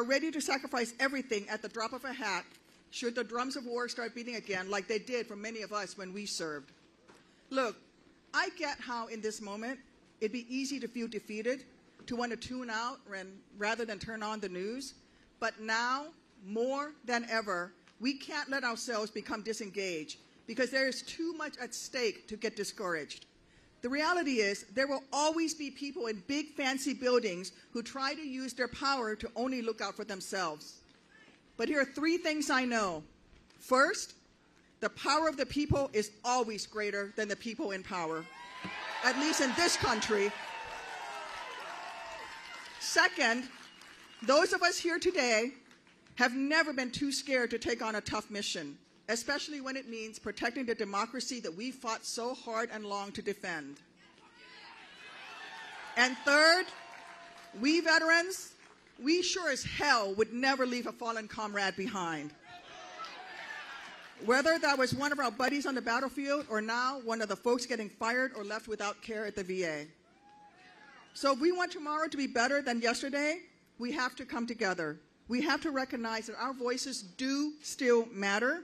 ready to sacrifice everything at the drop of a hat should the drums of war start beating again like they did for many of us when we served. Look, I get how in this moment it'd be easy to feel defeated, to want to tune out rather than turn on the news. But now, more than ever, we can't let ourselves become disengaged because there is too much at stake to get discouraged. The reality is there will always be people in big fancy buildings who try to use their power to only look out for themselves. But here are 3 things I know. First, the power of the people is always greater than the people in power, at least in this country. Second, those of us here today have never been too scared to take on a tough mission, especially when it means protecting the democracy that we fought so hard and long to defend. And third, we veterans, we sure as hell would never leave a fallen comrade behind. Whether that was one of our buddies on the battlefield or now one of the folks getting fired or left without care at the VA. So if we want tomorrow to be better than yesterday, we have to come together. We have to recognize that our voices do still matter.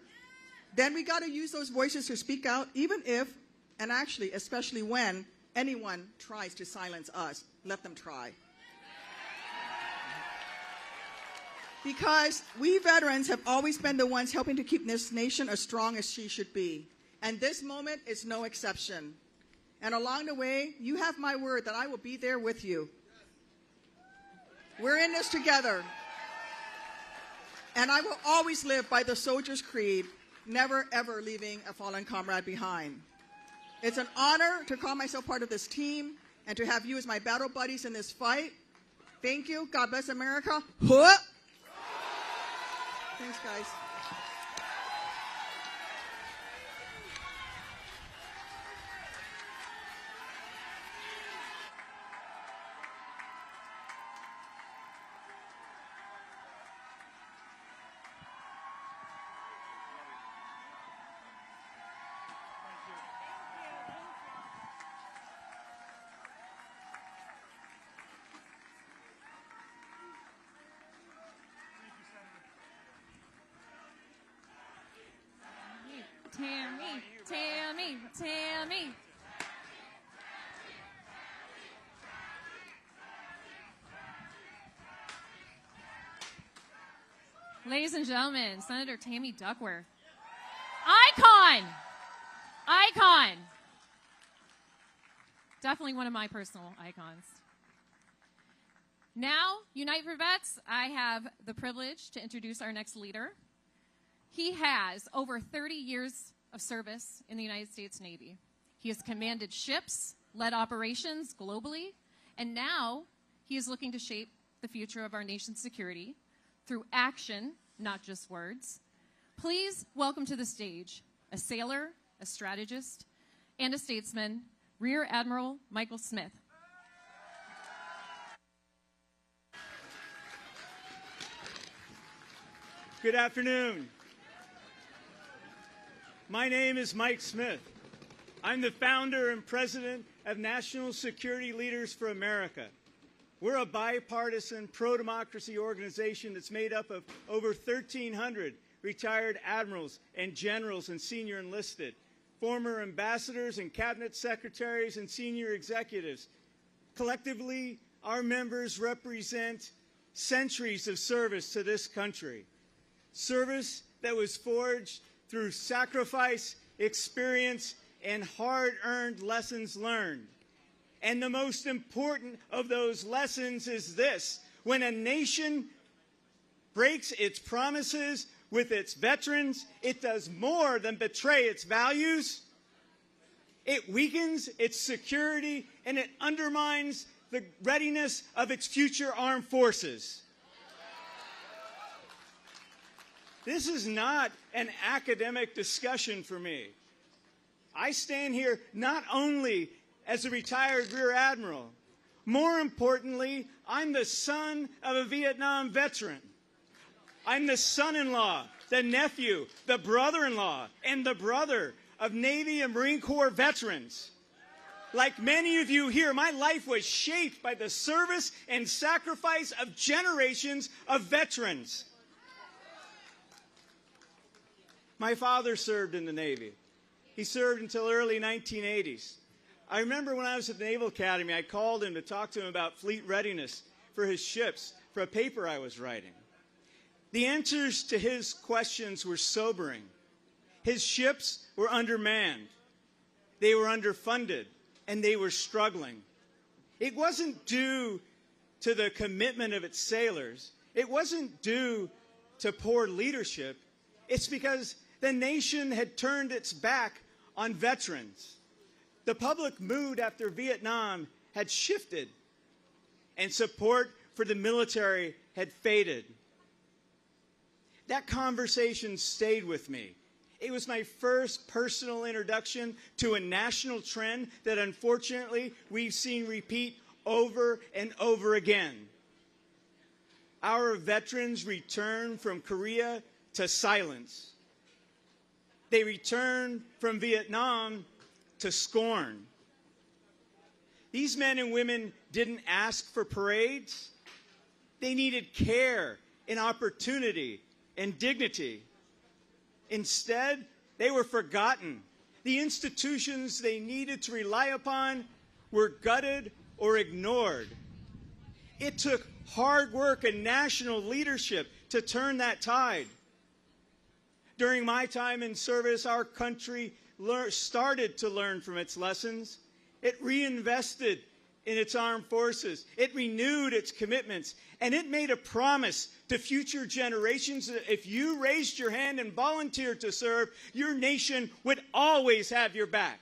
Then we got to use those voices to speak out, even if, and actually especially when, anyone tries to silence us. Let them try. Because we veterans have always been the ones helping to keep this nation as strong as she should be. And this moment is no exception. And along the way, you have my word that I will be there with you. We're in this together. And I will always live by the soldier's creed, never ever leaving a fallen comrade behind. It's an honor to call myself part of this team and to have you as my battle buddies in this fight. Thank you. God bless America. Huh! Thanks, guys. Tammy. Ladies and gentlemen, Senator Tammy Duckworth. Icon! Definitely one of my personal icons. Now, Unite for Vets, I have the privilege to introduce our next leader. He has over 30 years of service in the United States Navy. He has commanded ships, led operations globally, and now he is looking to shape the future of our nation's security through action, not just words. Please welcome to the stage a sailor, a strategist, and a statesman, Rear Admiral Michael Smith. Good afternoon. My name is Mike Smith. I'm the founder and president of National Security Leaders for America. We're a bipartisan pro-democracy organization that's made up of over 1,300 retired admirals and generals and senior enlisted, former ambassadors and cabinet secretaries and senior executives. Collectively, our members represent centuries of service to this country. Service that was forged through sacrifice, experience, and hard-earned lessons learned. And the most important of those lessons is this: when a nation breaks its promises with its veterans, it does more than betray its values. It weakens its security, and it undermines the readiness of its future armed forces. This is not an academic discussion for me. I stand here not only as a retired Rear Admiral. More importantly, I'm the son of a Vietnam veteran. I'm the son-in-law, the nephew, the brother-in-law, and the brother of Navy and Marine Corps veterans. Like many of you here, my life was shaped by the service and sacrifice of generations of veterans. My father served in the Navy. He served until early 1980s. I remember when I was at the Naval Academy, I called him to talk to him about fleet readiness for his ships for a paper I was writing. The answers to his questions were sobering. His ships were undermanned, they were underfunded, and they were struggling. It wasn't due to the commitment of its sailors. It wasn't due to poor leadership. It's because the nation had turned its back on veterans. The public mood after Vietnam had shifted, and support for the military had faded. That conversation stayed with me. It was my first personal introduction to a national trend that unfortunately we've seen repeat over and over again. Our veterans return from Korea to silence. They return from Vietnam to scorn. These men and women didn't ask for parades. They needed care and opportunity and dignity. Instead, they were forgotten. The institutions they needed to rely upon were gutted or ignored. It took hard work and national leadership to turn that tide. During my time in service, our country started to learn from its lessons. It reinvested in its armed forces. It renewed its commitments. And it made a promise to future generations that if you raised your hand and volunteered to serve, your nation would always have your back.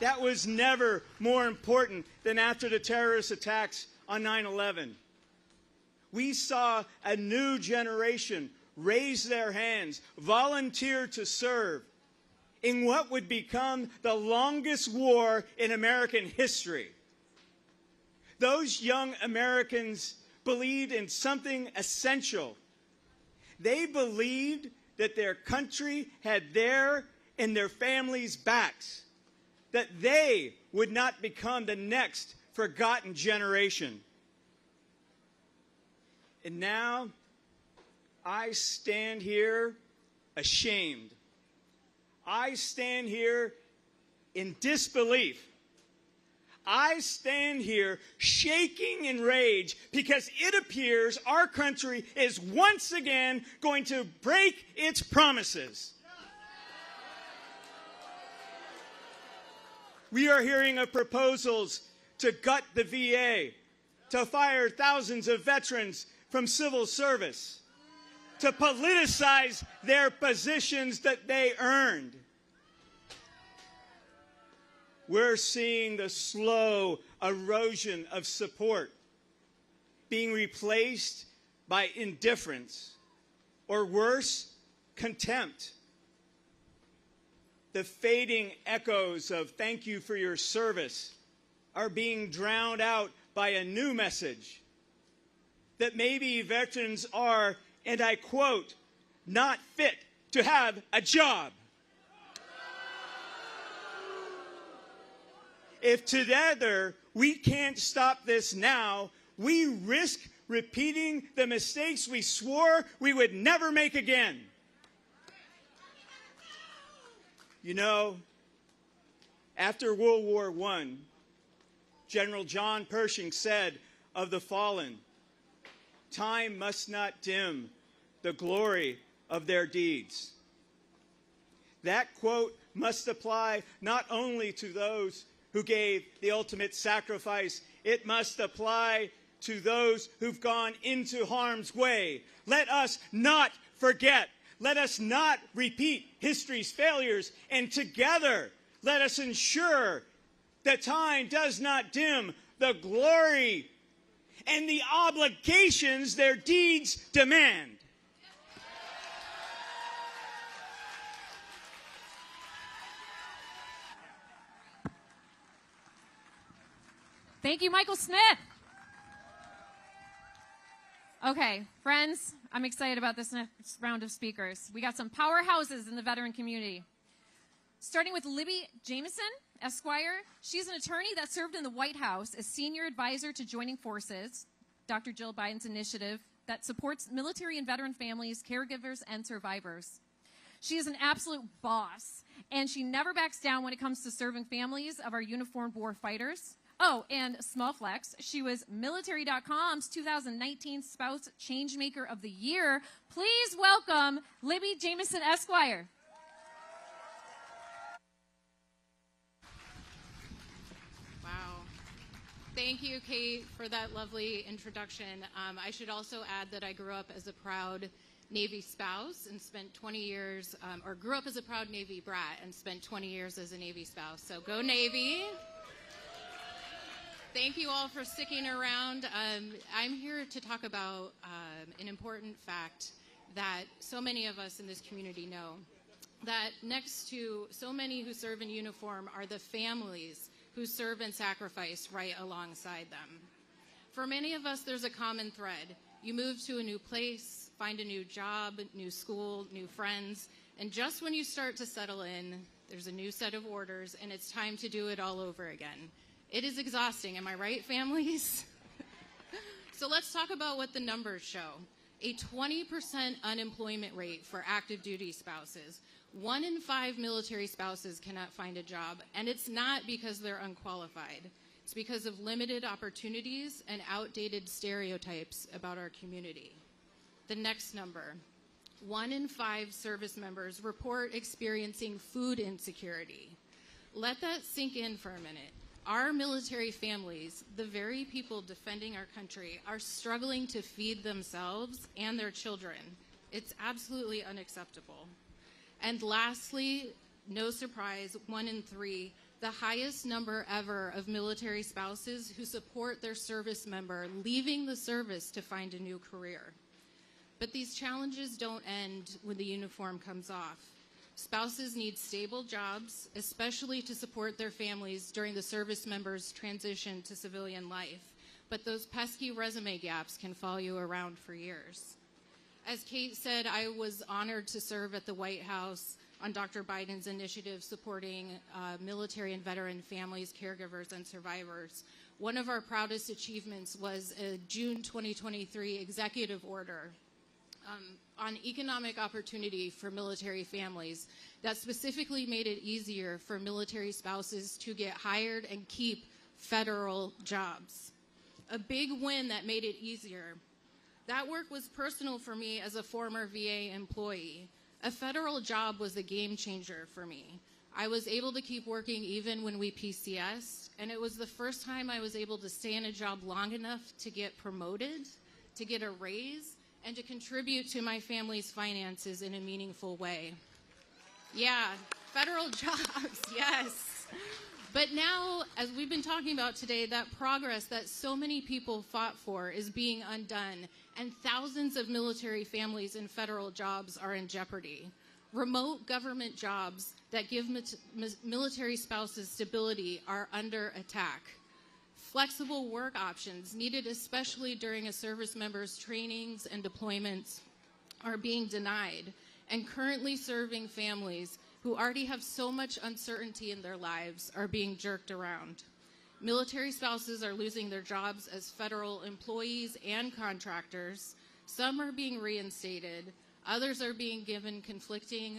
That was never more important than after the terrorist attacks on 9/11. We saw a new generation raise their hands, volunteer to serve in what would become the longest war in American history. Those young Americans believed in something essential. They believed that their country had their and their families' backs, that they would not become the next forgotten generation. And now, I stand here ashamed. I stand here in disbelief. I stand here shaking in rage because it appears our country is once again going to break its promises. We are hearing of proposals to gut the VA, to fire thousands of veterans from civil service, to politicize their positions that they earned. We're seeing the slow erosion of support being replaced by indifference, or worse, contempt. the fading echoes of thank you for your service are being drowned out by a new message that maybe veterans are, and I quote, not fit to have a job. If together we can't stop this now, we risk repeating the mistakes we swore we would never make again. You know, after World War I, General John Pershing said of the fallen, "Time must not dim the glory of their deeds." That quote must apply not only to those who gave the ultimate sacrifice, it must apply to those who've gone into harm's way. Let us not forget. Let us not repeat history's failures. And together, let us ensure that time does not dim the glory and the obligations their deeds demand. Thank you, Michael Smith. Okay, friends, I'm excited about this next round of speakers. We got some powerhouses in the veteran community. Starting with Libby Jamison, Esquire. She's an attorney that served in the White House as senior advisor to Joining Forces, Dr. Jill Biden's initiative that supports military and veteran families, caregivers, and survivors. She is an absolute boss, and she never backs down when it comes to serving families of our uniformed war fighters. Oh, and small flex, she was Military.com's 2019 Spouse Changemaker of the Year. Please welcome Libby Jamison, Esquire. Wow. Thank you, Kate, for that lovely introduction. I should also add that I grew up as a proud Navy spouse and spent 20 years, or grew up as a proud Navy brat and spent 20 years as a Navy spouse. So go Navy. Thank you all for sticking around. I'm here to talk about an important fact that so many of us in this community know, that next to so many who serve in uniform are the families who serve and sacrifice right alongside them. For many of us, there's a common thread. You move to a new place, find a new job, new school, new friends, and just when you start to settle in, there's a new set of orders, and it's time to do it all over again. It is exhausting, am I right, families? So let's talk about what the numbers show. A 20% unemployment rate for active duty spouses. 1 in 5 military spouses cannot find a job, and it's not because they're unqualified. It's because of limited opportunities and outdated stereotypes about our community. The next number, 1 in 5 service members report experiencing food insecurity. Let that sink in for a minute. Our military families, the very people defending our country, are struggling to feed themselves and their children. It's absolutely unacceptable. And lastly, no surprise, 1 in 3, the highest number ever of military spouses who support their service member leaving the service to find a new career. But these challenges don't end when the uniform comes off. Spouses need stable jobs, especially to support their families during the service member's transition to civilian life. But those pesky resume gaps can follow you around for years. As Kate said, I was honored to serve at the White House on Dr. Biden's initiative supporting military and veteran families, caregivers, and survivors. One of our proudest achievements was a June 2023 executive order on economic opportunity for military families that specifically made it easier for military spouses to get hired and keep federal jobs. A big win that made it easier. That work was personal for me as a former VA employee. A federal job was a game changer for me. I was able to keep working even when we PCS'd, and it was the first time I was able to stay in a job long enough to get promoted, to get a raise, and to contribute to my family's finances in a meaningful way. Yeah, federal jobs, yes. But now, as we've been talking about today, that progress that so many people fought for is being undone, and thousands of military families in federal jobs are in jeopardy. Remote government jobs that give military spouses stability are under attack. Flexible work options needed especially during a service member's trainings and deployments are being denied, and currently serving families who already have so much uncertainty in their lives are being jerked around. Military spouses are losing their jobs as federal employees and contractors. Some are being reinstated. Others are being given conflicting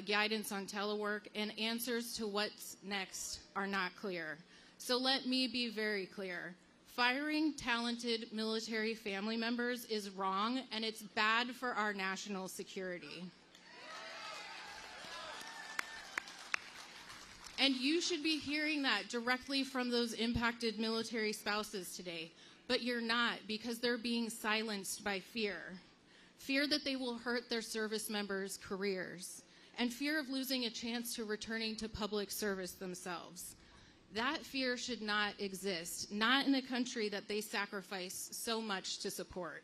guidance on telework, and answers to what's next are not clear. So let me be very clear. Firing talented military family members is wrong, and it's bad for our national security. And you should be hearing that directly from those impacted military spouses today. But you're not, because they're being silenced by fear. Fear that they will hurt their service members' careers, and fear of losing a chance to returning to public service themselves. That fear should not exist, not in a country that they sacrifice so much to support.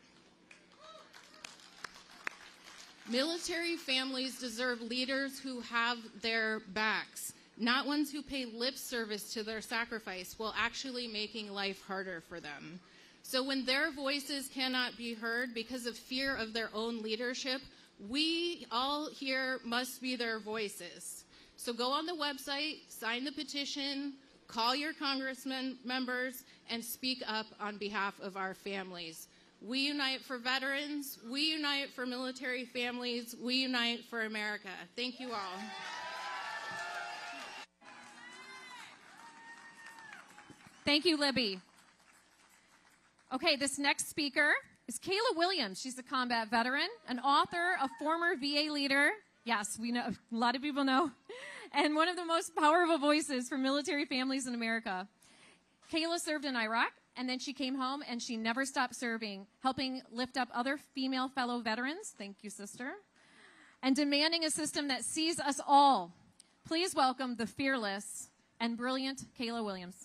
Military families deserve leaders who have their backs, not ones who pay lip service to their sacrifice while actually making life harder for them. So when their voices cannot be heard because of fear of their own leadership, we all here must be their voices. So go on the website, sign the petition, call your congressmen members, and speak up on behalf of our families. We unite for veterans. We unite for military families. We unite for America. Thank you all. Thank you, Libby. Okay, this next speaker is Kayla Williams. She's a combat veteran, an author, a former VA leader. Yes, we know, a lot of people know. And one of the most powerful voices for military families in America. Kayla served in Iraq, and then she came home, and she never stopped serving, helping lift up other female fellow veterans. Thank you, sister. And demanding a system that sees us all. Please welcome the fearless and brilliant Kayla Williams.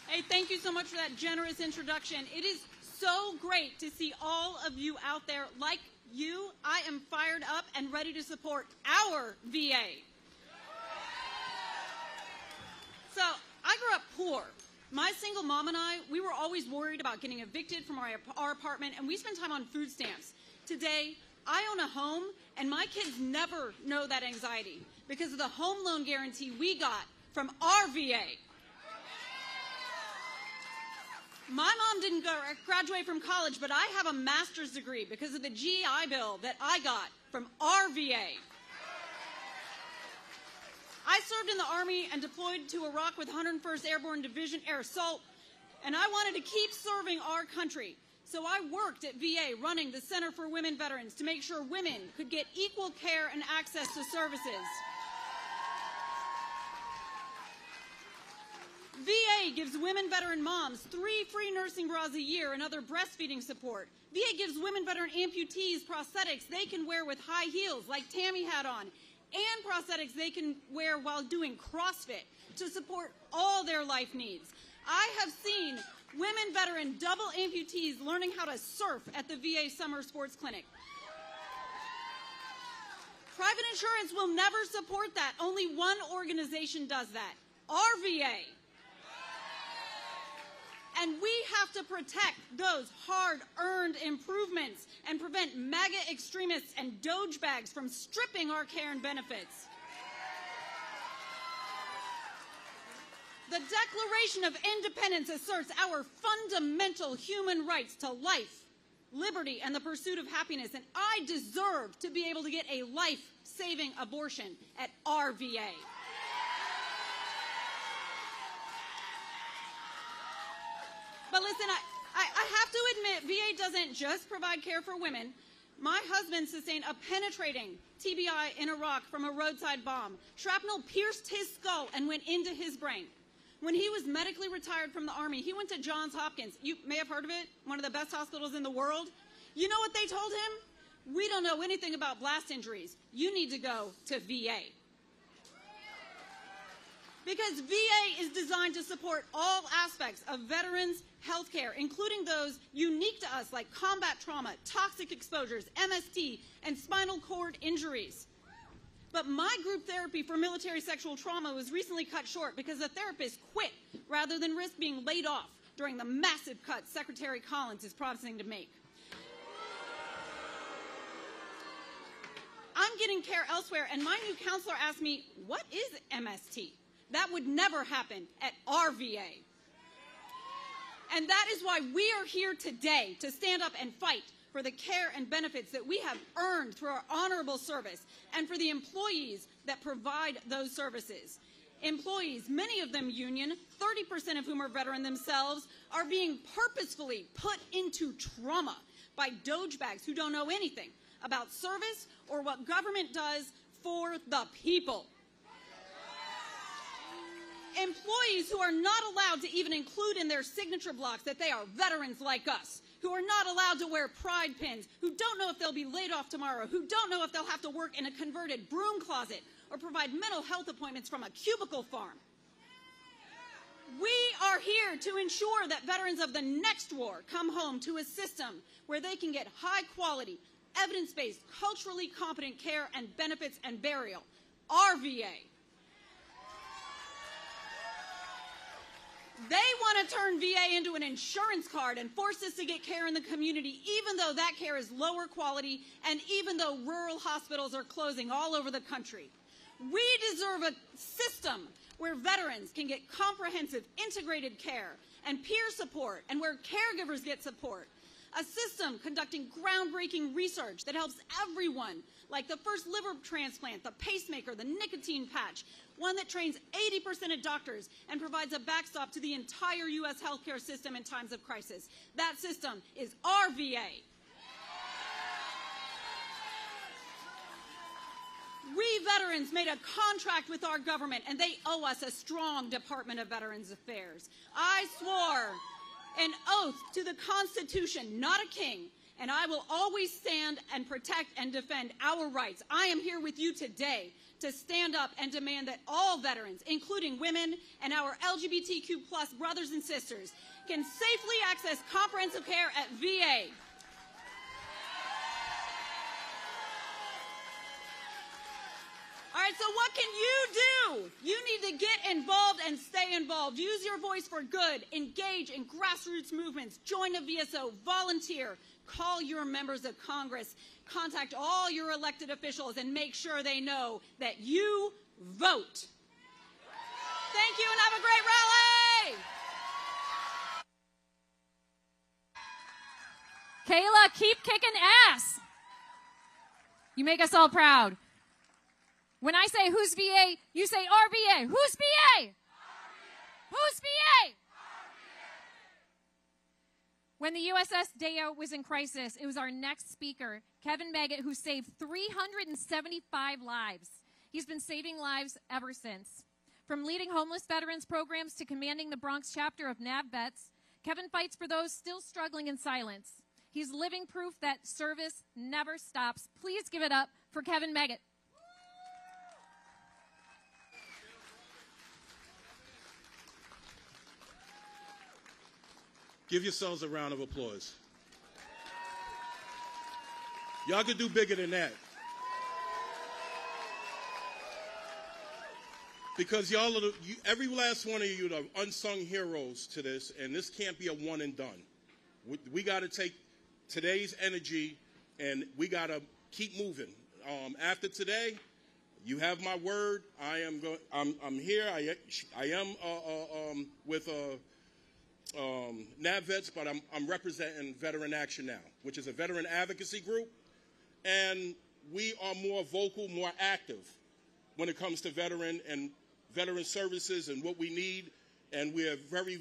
Hey, thank you so much for that generous introduction. It is so great to see all of you out there. Like you, I am fired up and ready to support our VA. So, I grew up poor. My single mom and I, we were always worried about getting evicted from our apartment, and we spent time on food stamps. Today, I own a home, and my kids never know that anxiety because of the home loan guarantee we got from our VA. My mom didn't graduate from college, but I have a master's degree because of the GI Bill that I got from our VA. I served in the Army and deployed to Iraq with 101st Airborne Division Air Assault, and I wanted to keep serving our country. So I worked at VA running the Center for Women Veterans to make sure women could get equal care and access to services. VA gives women veteran moms 3 free nursing bras a year and other breastfeeding support. VA gives women veteran amputees prosthetics they can wear with high heels like Tammy had on, and prosthetics they can wear while doing CrossFit to support all their life needs. I have seen women veteran double amputees learning how to surf at the VA Summer Sports Clinic. Private insurance will never support that. Only one organization does that, our VA. And we have to protect those hard-earned improvements and prevent MAGA extremists and Doge bags from stripping our care and benefits. The Declaration of Independence asserts our fundamental human rights to life, liberty, and the pursuit of happiness, and I deserve to be able to get a life-saving abortion at our VA. But listen, I have to admit, VA doesn't just provide care for women. My husband sustained a penetrating TBI in Iraq from a roadside bomb. Shrapnel pierced his skull and went into his brain. When he was medically retired from the Army, he went to Johns Hopkins. You may have heard of it, one of the best hospitals in the world. You know what they told him? We don't know anything about blast injuries. You need to go to VA. Because VA is designed to support all aspects of veterans' health care, including those unique to us like combat trauma, toxic exposures, MST, and spinal cord injuries. But my group therapy for military sexual trauma was recently cut short because the therapist quit rather than risk being laid off during the massive cuts Secretary Collins is promising to make. I'm getting care elsewhere, and my new counselor asked me, what is MST? That would never happen at our VA. And that is why we are here today to stand up and fight for the care and benefits that we have earned through our honorable service and for the employees that provide those services. Employees, many of them union, 30% of whom are veteran themselves, are being purposefully put into trauma by dogebags who don't know anything about service or what government does for the people. Employees who are not allowed to even include in their signature blocks that they are veterans like us, who are not allowed to wear pride pins, who don't know if they'll be laid off tomorrow, who don't know if they'll have to work in a converted broom closet or provide mental health appointments from a cubicle farm. We are here to ensure that veterans of the next war come home to a system where they can get high-quality, evidence-based, culturally competent care and benefits and burial. Our VA. They want to turn VA into an insurance card and force us to get care in the community, even though that care is lower quality and even though rural hospitals are closing all over the country. We deserve a system where veterans can get comprehensive, integrated care and peer support, and where caregivers get support. A system conducting groundbreaking research that helps everyone, like the first liver transplant, the pacemaker, the nicotine patch, one that trains 80% of doctors and provides a backstop to the entire U.S. healthcare system in times of crisis. That system is our VA. We veterans made a contract with our government, and they owe us a strong Department of Veterans Affairs. I swore an oath to the Constitution, not a king, and I will always stand and protect and defend our rights. I am here with you today to stand up and demand that all veterans, including women and our LGBTQ+ brothers and sisters, can safely access comprehensive care at VA. All right, so what can you do? You need to get involved and stay involved. Use your voice for good. Engage in grassroots movements. Join a VSO. Volunteer. Call your members of Congress. Contact all your elected officials and make sure they know that you vote. Thank you and have a great rally. Kayla, keep kicking ass. You make us all proud. When I say who's VA, you say our VA. Who's VA? Who's VA? When the USS Deo was in crisis, it was our next speaker, Kevin Meggett, who saved 375 lives. He's been saving lives ever since. From leading homeless veterans programs to commanding the Bronx chapter of NAV Vets, Kevin fights for those still struggling in silence. He's living proof that service never stops. Please give it up for Kevin Meggett. Give yourselves a round of applause. Y'all could do bigger than that. Because y'all are every last one of you are unsung heroes to this, and this can't be a one and done. We got to take today's energy, and we got to keep moving. After today, you have my word. I'm here. I am with NAV Vets, but I'm representing Veteran Action Now, which is a veteran advocacy group, and we are more vocal, more active when it comes to veteran services and what we need, and we are very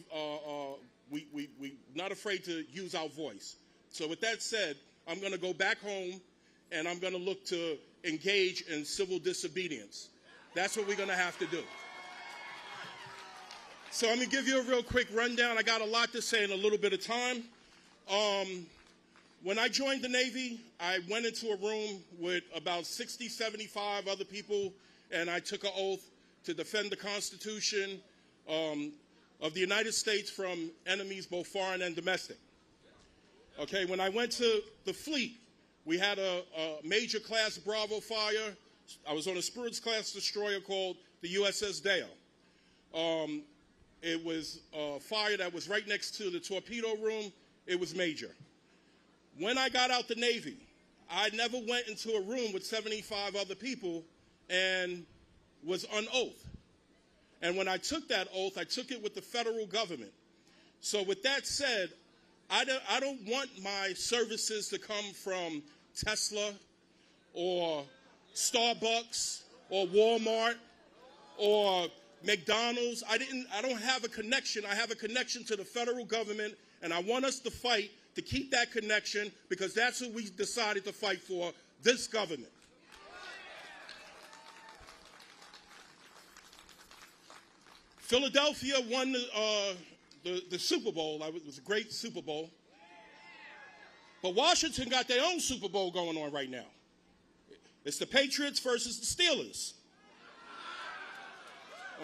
we not afraid to use our voice. So with that said, I'm going to go back home, and I'm going to look to engage in civil disobedience. That's what we're going to have to do. So I'm going to give you a real quick rundown. I got a lot to say in a little bit of time. When I joined the Navy, I went into a room with about 60, 75 other people, and I took an oath to defend the Constitution of the United States from enemies both foreign and domestic. Okay, when I went to the fleet, we had a major class Bravo fire. I was on a Spirits class destroyer called the USS Dale. It was a fire that was right next to the torpedo room. It was major. When I got out the Navy, I never went into a room with 75 other people and was on oath. And when I took that oath, I took it with the federal government. So with that said, I don't want my services to come from Tesla or Starbucks or Walmart or McDonald's. I don't have a connection. I have a connection to the federal government, and I want us to fight to keep that connection because that's who we decided to fight for, this government. Philadelphia won the Super Bowl. It was a great Super Bowl. But Washington got their own Super Bowl going on right now. It's the Patriots versus the Steelers.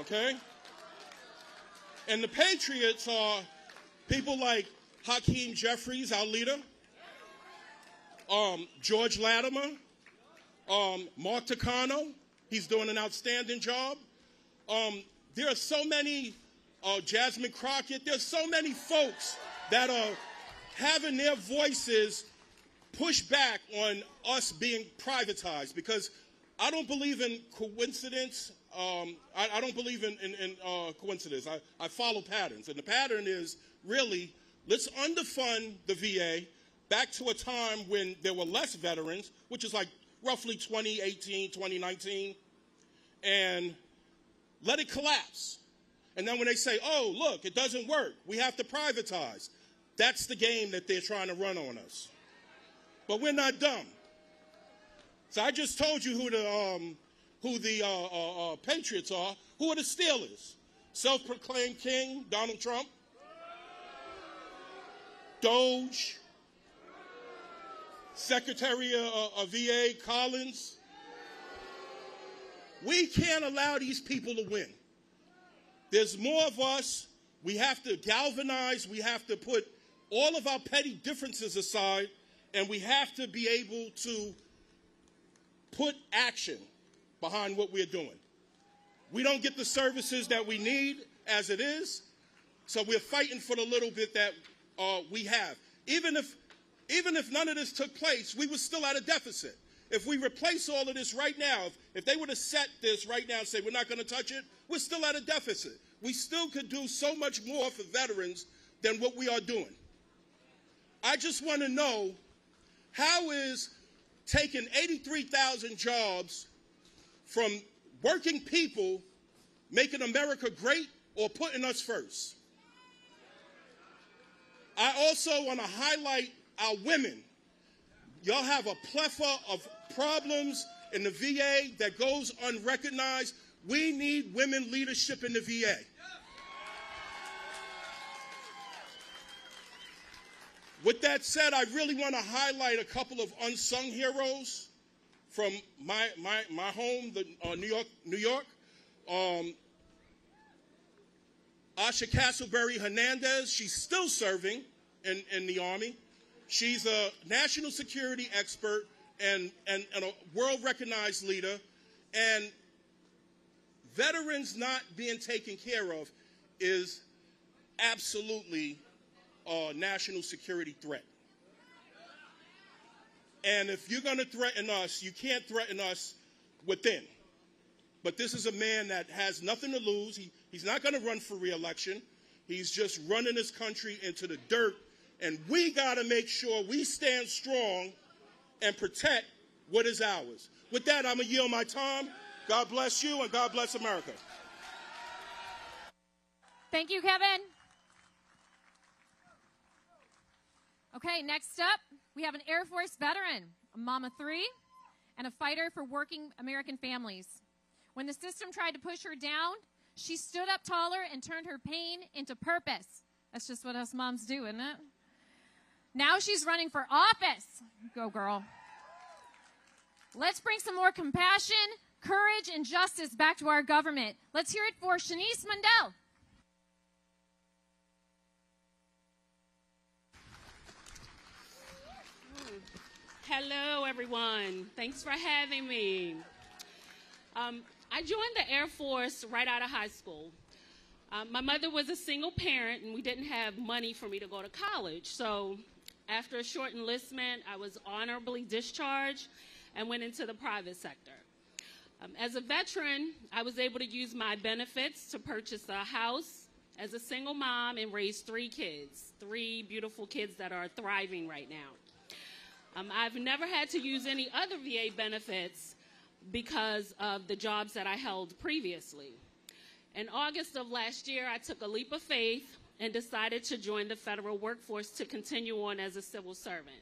Okay? And the Patriots are people like Hakeem Jeffries, our leader, George Latimer, Mark Takano. He's doing an outstanding job. There are so many, Jasmine Crockett, there's so many folks that are having their voices push back on us being privatized because I don't believe in coincidence. I don't believe in coincidence. I follow patterns. And the pattern is really, let's underfund the VA back to a time when there were less veterans, which is like roughly 2018, 2019, and let it collapse. And then when they say, oh, look, it doesn't work, we have to privatize, that's the game that they're trying to run on us. But we're not dumb. So I just told you who the Patriots are. Who are the Steelers? Self-proclaimed king, Donald Trump. Doge. Secretary of VA, Collins. We can't allow these people to win. There's more of us. We have to galvanize. We have to put all of our petty differences aside, and we have to be able to put action behind what we're doing. We don't get the services that we need as it is, so we're fighting for the little bit that we have. Even if none of this took place, we were still at a deficit. If we replace all of this right now, if they would have set this right now and say we're not going to touch it, we're still at a deficit. We still could do so much more for veterans than what we are doing. I just want to know, how is taking 83,000 jobs from working people making America great or putting us first? I also want to highlight our women. Y'all have a plethora of problems in the VA that goes unrecognized. We need women leadership in the VA. With that said, I really want to highlight a couple of unsung heroes from my home, New York. Asha Castleberry Hernandez, she's still serving in the Army. She's a national security expert and a world-recognized leader. And veterans not being taken care of is absolutely a national security threat. And if you're going to threaten us, you can't threaten us within. But this is a man that has nothing to lose. He's not going to run for re-election. He's just running this country into the dirt. And we got to make sure we stand strong and protect what is ours. With that, I'm going to yield my time. God bless you, and God bless America. Thank you, Kevin. Okay, next up, we have an Air Force veteran, a mom of 3, and a fighter for working American families. When the system tried to push her down, she stood up taller and turned her pain into purpose. That's just what us moms do, isn't it? Now she's running for office. Go, girl. Let's bring some more compassion courage and justice back to our government. Let's hear it for Shanice Mundell. Hello, everyone. Thanks for having me. I joined the Air Force right out of high school. My mother was a single parent, and we didn't have money for me to go to college. So after a short enlistment, I was honorably discharged and went into the private sector. As a veteran, I was able to use my benefits to purchase a house as a single mom and raise 3 kids, 3 beautiful kids that are thriving right now. I've never had to use any other VA benefits because of the jobs that I held previously. In August of last year, I took a leap of faith and decided to join the federal workforce to continue on as a civil servant.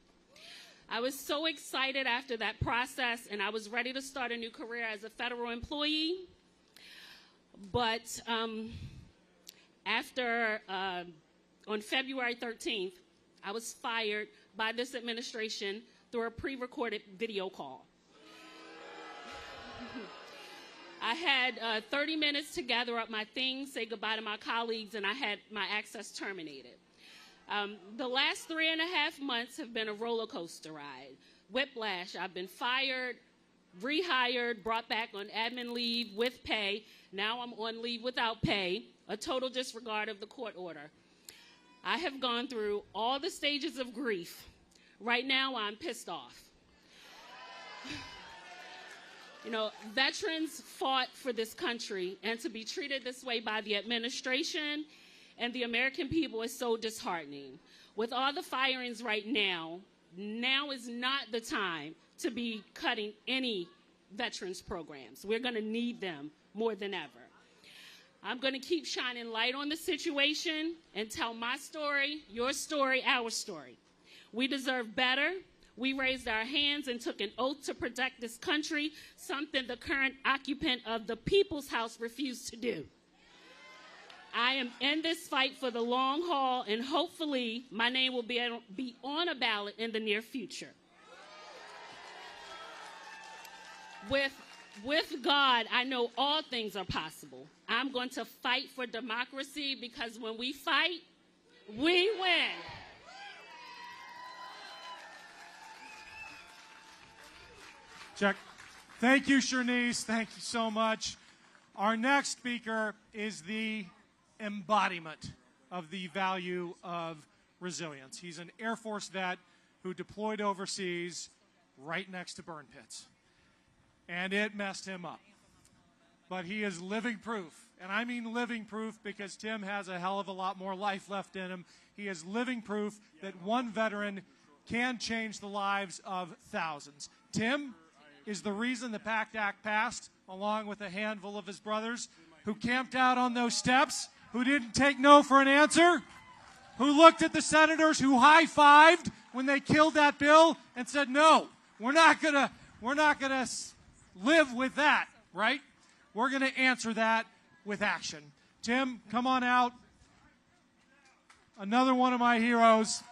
I was so excited after that process, and I was ready to start a new career as a federal employee. But on February 13th, I was fired by this administration through a pre-recorded video call. I had 30 minutes to gather up my things, say goodbye to my colleagues, and I had my access terminated. The last 3.5 months have been a roller coaster ride. Whiplash. I've been fired, rehired, brought back on admin leave with pay. Now I'm on leave without pay, a total disregard of the court order. I have gone through all the stages of grief. Right now, I'm pissed off. You know, veterans fought for this country, and to be treated this way by the administration and the American people is so disheartening. With all the firings right now, now is not the time to be cutting any veterans programs. We're going to need them more than ever. I'm going to keep shining light on the situation and tell my story, your story, our story. We deserve better. We raised our hands and took an oath to protect this country, something the current occupant of the People's House refused to do. I am in this fight for the long haul, and hopefully my name will be on a ballot in the near future. With God, I know all things are possible. I'm going to fight for democracy because when we fight, we win. Check. Thank you, Shanice. Thank you so much. Our next speaker is the embodiment of the value of resilience. He's an Air Force vet who deployed overseas right next to burn pits. And it messed him up. But he is living proof. And I mean living proof because Tim has a hell of a lot more life left in him. He is living proof that one veteran can change the lives of thousands. Tim is the reason the PACT Act passed, along with a handful of his brothers who camped out on those steps, who didn't take no for an answer, who looked at the senators who high-fived when they killed that bill and said, no, we're not gonna live with that, right? We're gonna answer that with action. Tim, come on out. Another one of my heroes,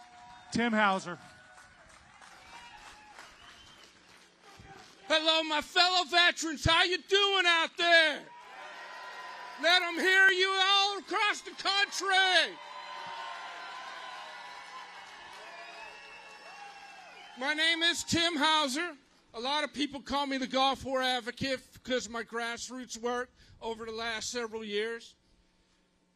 Tim Hauser. Hello, my fellow veterans. How you doing out there? Let them hear you all across the country. My name is Tim Hauser. A lot of people call me the Gulf War advocate because of my grassroots work over the last several years.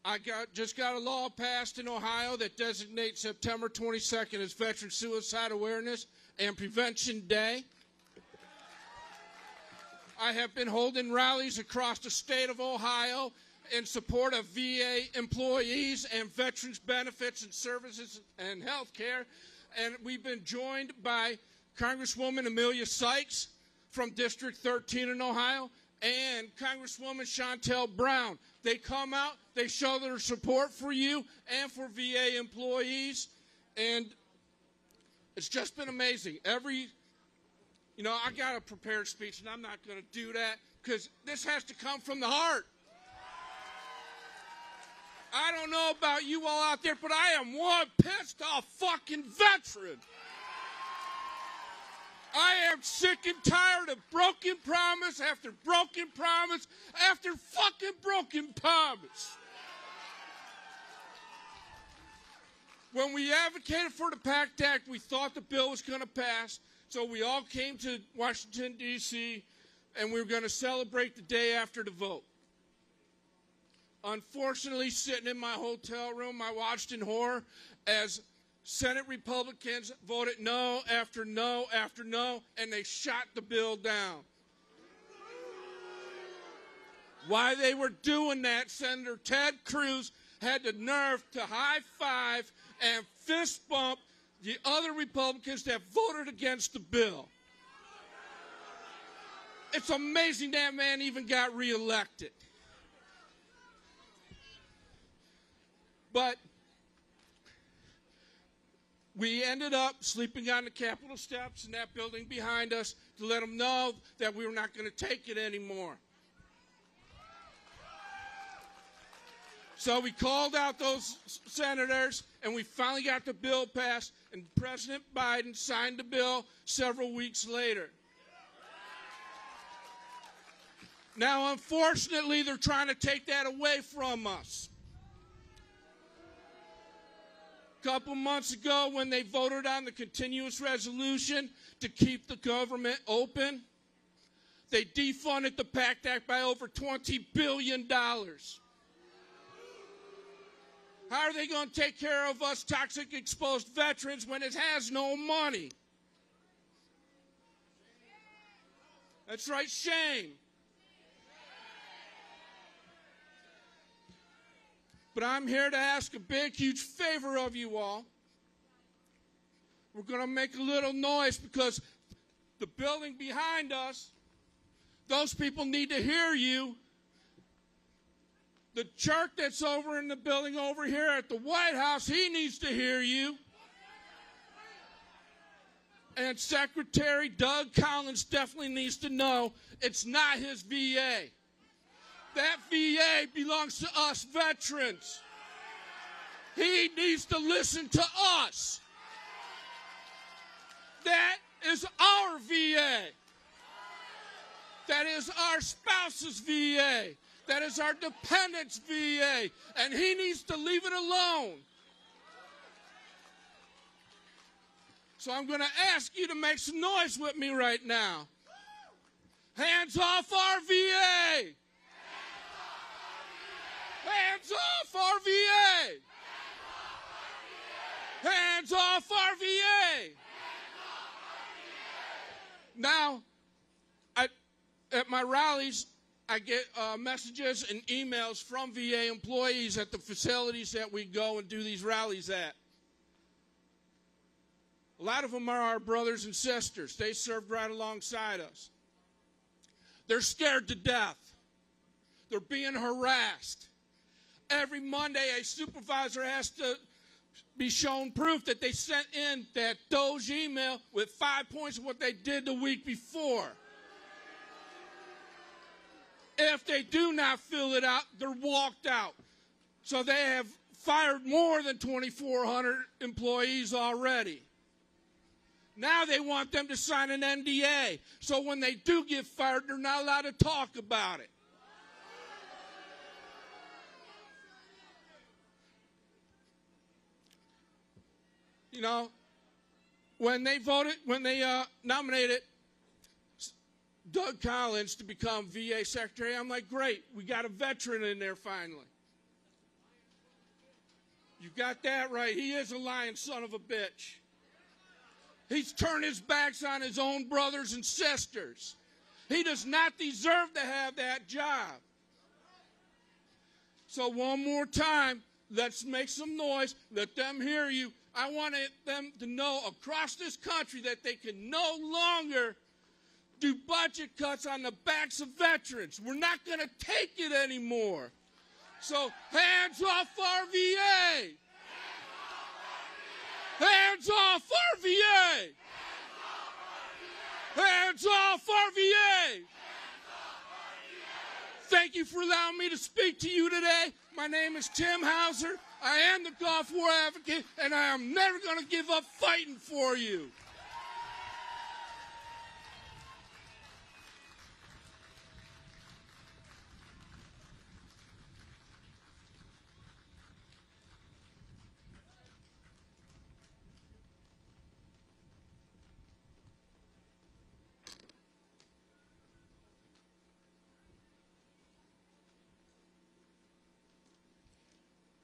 I just got a law passed in Ohio that designates September 22nd as Veteran Suicide Awareness and Prevention Day. I have been holding rallies across the state of Ohio in support of VA employees and veterans benefits and services and health care. And we've been joined by Congresswoman Amelia Sykes from District 13 in Ohio and Congresswoman Chantel Brown. They come out, they show their support for you and for VA employees. And it's just been amazing. You know, I got a prepared speech, and I'm not going to do that because this has to come from the heart. I don't know about you all out there, but I am one pissed off fucking veteran. I am sick and tired of broken promise after broken promise after fucking broken promise. When we advocated for the PACT Act, we thought the bill was going to pass, so we all came to Washington, D.C., and we were going to celebrate the day after the vote. Unfortunately, sitting in my hotel room, I watched in horror as Senate Republicans voted no after no after no, and they shot the bill down. While they were doing that, Senator Ted Cruz had the nerve to high-five and fist bump the other Republicans that voted against the bill. It's amazing that man even got reelected. But we ended up sleeping on the Capitol steps in that building behind us to let them know that we were not going to take it anymore. So we called out those senators, and we finally got the bill passed, and President Biden signed the bill several weeks later. Now, unfortunately, they're trying to take that away from us. A couple months ago, when they voted on the continuous resolution to keep the government open, they defunded the PACT Act by over $20 billion. How are they going to take care of us toxic exposed veterans when it has no money? That's right, shame. But I'm here to ask a big, huge favor of you all. We're going to make a little noise because the building behind us, those people need to hear you. The jerk that's over in the building over here at the White House, he needs to hear you. And Secretary Doug Collins definitely needs to know it's not his VA. That VA belongs to us veterans. He needs to listen to us. That is our VA. That is our spouse's VA. That is our dependent's VA. And he needs to leave it alone. So I'm going to ask you to make some noise with me right now. Hands off our VA. Hands off our VA. Hands off our VA. Now, at my rallies, I get messages and emails from VA employees at the facilities that we go and do these rallies at. A lot of them are our brothers and sisters. They served right alongside us. They're scared to death. They're being harassed. Every Monday, a supervisor has to be shown proof that they sent in that Doge email with 5 points of what they did the week before. If they do not fill it out, they're walked out. So they have fired more than 2,400 employees already. Now they want them to sign an NDA. So when they do get fired, they're not allowed to talk about it. You know, when they nominated Doug Collins to become VA Secretary, I'm like, great, we got a veteran in there finally. You got that right. He is a lying son of a bitch. He's turned his backs on his own brothers and sisters. He does not deserve to have that job. So one more time, let's make some noise. Let them hear you. I want them to know across this country that they can no longer do budget cuts on the backs of veterans. We're not going to take it anymore. So hands off our VA. Hands off our VA. Hands off our VA. Thank you for allowing me to speak to you today. My name is Tim Hauser. I am the Gulf War advocate, and I am never going to give up fighting for you.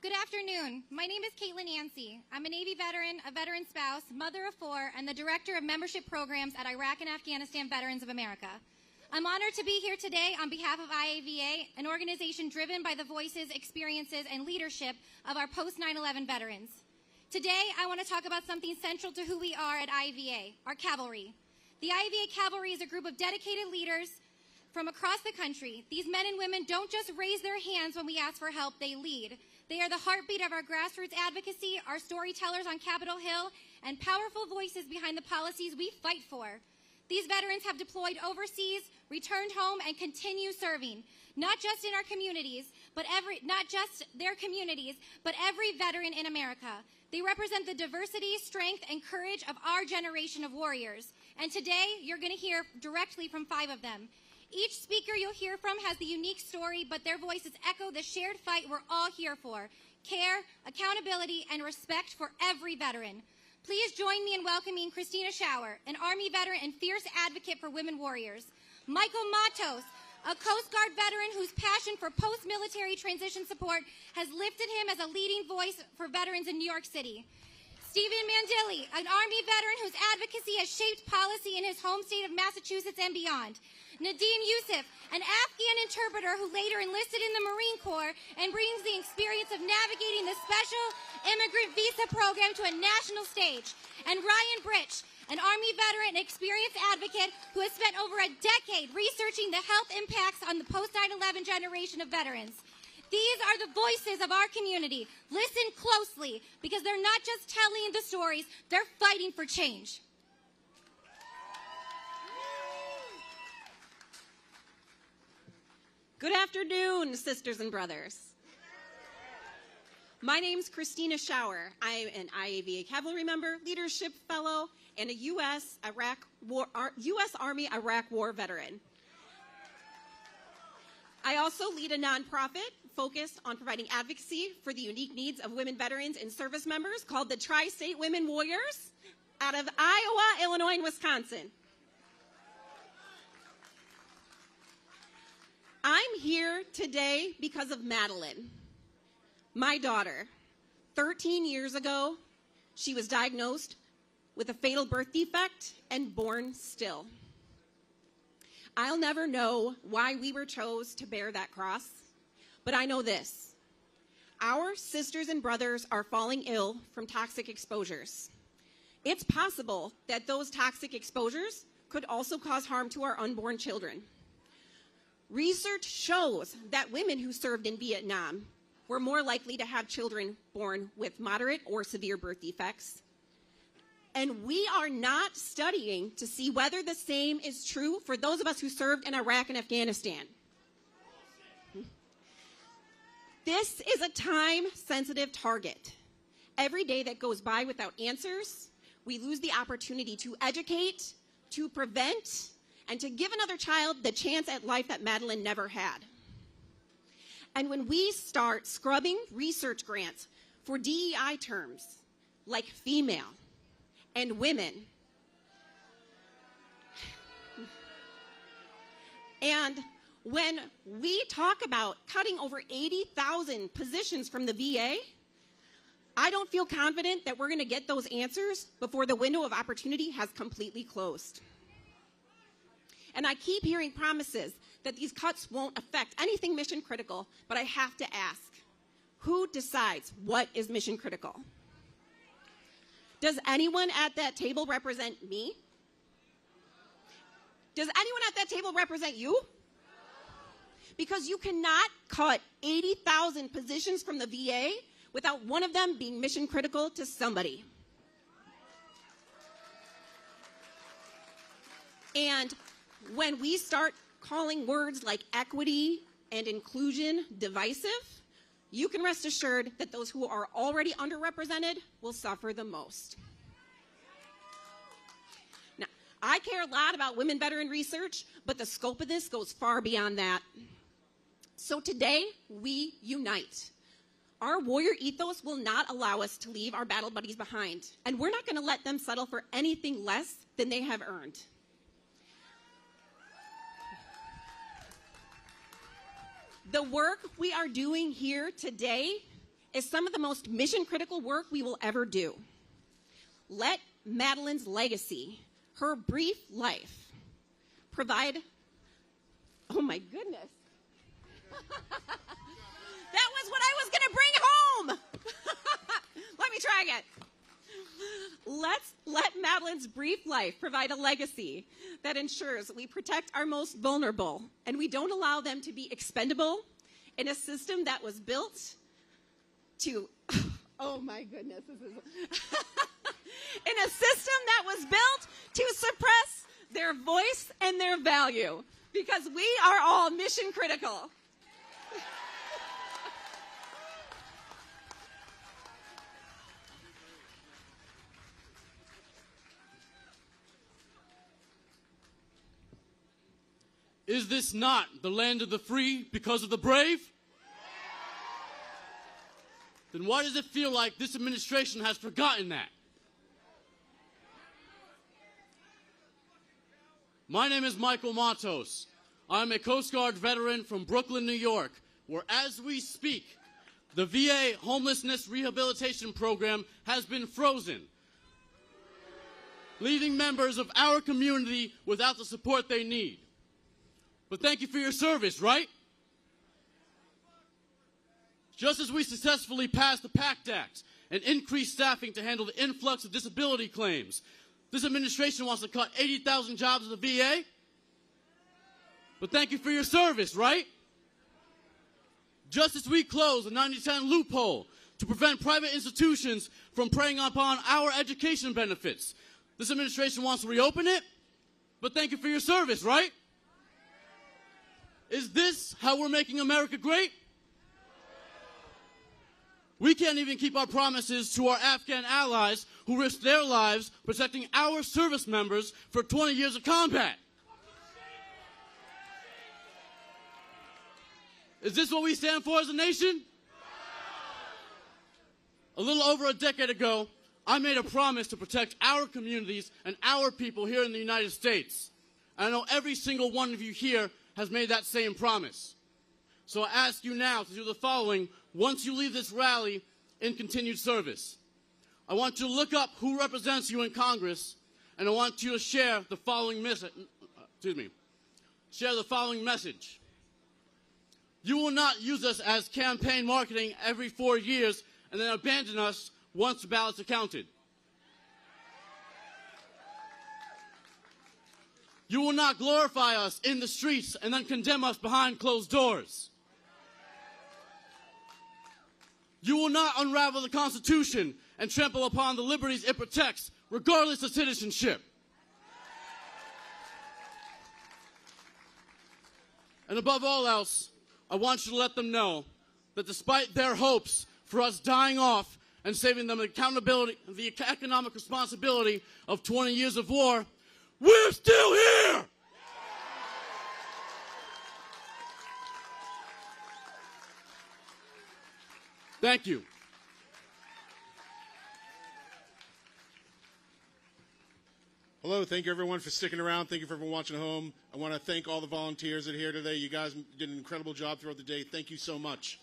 Good afternoon. My name is Caitlin Yancey. I'm a Navy veteran, a veteran spouse, mother of 4, and the Director of Membership Programs at Iraq and Afghanistan Veterans of America. I'm honored to be here today on behalf of IAVA, an organization driven by the voices, experiences, and leadership of our post-9/11 veterans. Today, I want to talk about something central to who we are at IAVA, our cavalry. The IAVA Cavalry is a group of dedicated leaders from across the country. These men and women don't just raise their hands when we ask for help, they lead. They are the heartbeat of our grassroots advocacy, our storytellers on Capitol Hill, and powerful voices behind the policies we fight for. These veterans have deployed overseas, returned home, and continue serving, not just in our communities, but not just their communities, but every veteran in America. They represent the diversity, strength, and courage of our generation of warriors. And today, you're going to hear directly from 5 of them. Each speaker you'll hear from has the unique story, but their voices echo the shared fight we're all here for: care, accountability, and respect for every veteran. Please join me in welcoming Christina Schauer, an Army veteran and fierce advocate for women warriors; Michael Matos, a Coast Guard veteran whose passion for post-military transition support has lifted him as a leading voice for veterans in New York City; Stephen Mandilli, an Army veteran whose advocacy has shaped policy in his home state of Massachusetts and beyond; Nadeem Yusuf, an Afghan interpreter who later enlisted in the Marine Corps and brings the experience of navigating the special immigrant visa program to a national stage; and Ryan Britch, an Army veteran and experienced advocate who has spent over a decade researching the health impacts on the post-9/11 generation of veterans. These are the voices of our community. Listen closely, because they're not just telling the stories, they're fighting for change. Good afternoon, sisters and brothers. My name's Christina Schauer. I'm an IAVA Cavalry member, leadership fellow, and a U.S. Army Iraq War veteran. I also lead a nonprofit focused on providing advocacy for the unique needs of women veterans and service members called the Tri-State Women Warriors out of Iowa, Illinois, and Wisconsin. I'm here today because of Madeline, my daughter. 13 years ago, she was diagnosed with a fatal birth defect and born still. I'll never know why we were chose to bear that cross, but I know this: our sisters and brothers are falling ill from toxic exposures. It's possible that those toxic exposures could also cause harm to our unborn children. Research shows that women who served in Vietnam were more likely to have children born with moderate or severe birth defects. And we are not studying to see whether the same is true for those of us who served in Iraq and Afghanistan. This is a time-sensitive target. Every day that goes by without answers, we lose the opportunity to educate, to prevent, and to give another child the chance at life that Madeline never had. And when we start scrubbing research grants for DEI terms like female and women, and when we talk about cutting over 80,000 positions from the VA, I don't feel confident that we're going to get those answers before the window of opportunity has completely closed. And I keep hearing promises that these cuts won't affect anything mission critical, but I have to ask, who decides what is mission critical? Does anyone at that table represent me? Does anyone at that table represent you? Because you cannot cut 80,000 positions from the VA without one of them being mission critical to somebody. And when we start calling words like equity and inclusion divisive, you can rest assured that those who are already underrepresented will suffer the most. Now, I care a lot about women veteran research, but the scope of this goes far beyond that. So today, we unite. Our warrior ethos will not allow us to leave our battle buddies behind, and we're not going to let them settle for anything less than they have earned. The work we are doing here today is some of the most mission-critical work we will ever do. Let Madeline's legacy, her brief life, provide, oh my goodness. That was what I was going to bring home. Let me try again. Let Madeline's brief life provide a legacy that ensures we protect our most vulnerable and we don't allow them to be expendable in a system that was built to, oh my goodness, this is, in a system that was built to suppress their voice and their value, because we are all mission critical. Is this not the land of the free because of the brave? Then why does it feel like this administration has forgotten that? My name is Michael Matos. I'm a Coast Guard veteran from Brooklyn, New York, where as we speak, the VA homelessness rehabilitation program has been frozen, leaving members of our community without the support they need. But thank you for your service, right? Just as we successfully passed the PACT Act and increased staffing to handle the influx of disability claims, this administration wants to cut 80,000 jobs at the VA. But thank you for your service, right? Just as we close the 90-10 loophole to prevent private institutions from preying upon our education benefits, this administration wants to reopen it. But thank you for your service, right? Is this how we're making America great? We can't even keep our promises to our Afghan allies who risked their lives protecting our service members for 20 years of combat. Is this what we stand for as a nation? A little over a decade ago, I made a promise to protect our communities and our people here in the United States. And I know every single one of you here has made that same promise. So I ask you now to do the following once you leave this rally in continued service. I want you to look up who represents you in Congress, and I want you to share the following message. Share the following message. You will not use us as campaign marketing every 4 years and then abandon us once the ballots are counted. You will not glorify us in the streets and then condemn us behind closed doors. You will not unravel the Constitution and trample upon the liberties it protects, regardless of citizenship. And above all else, I want you to let them know that despite their hopes for us dying off and saving them the economic responsibility of 20 years of war, we're still here! Thank you. Hello, thank you everyone for sticking around. Thank you for everyone watching at home. I want to thank all the volunteers that are here today. You guys did an incredible job throughout the day. Thank you so much.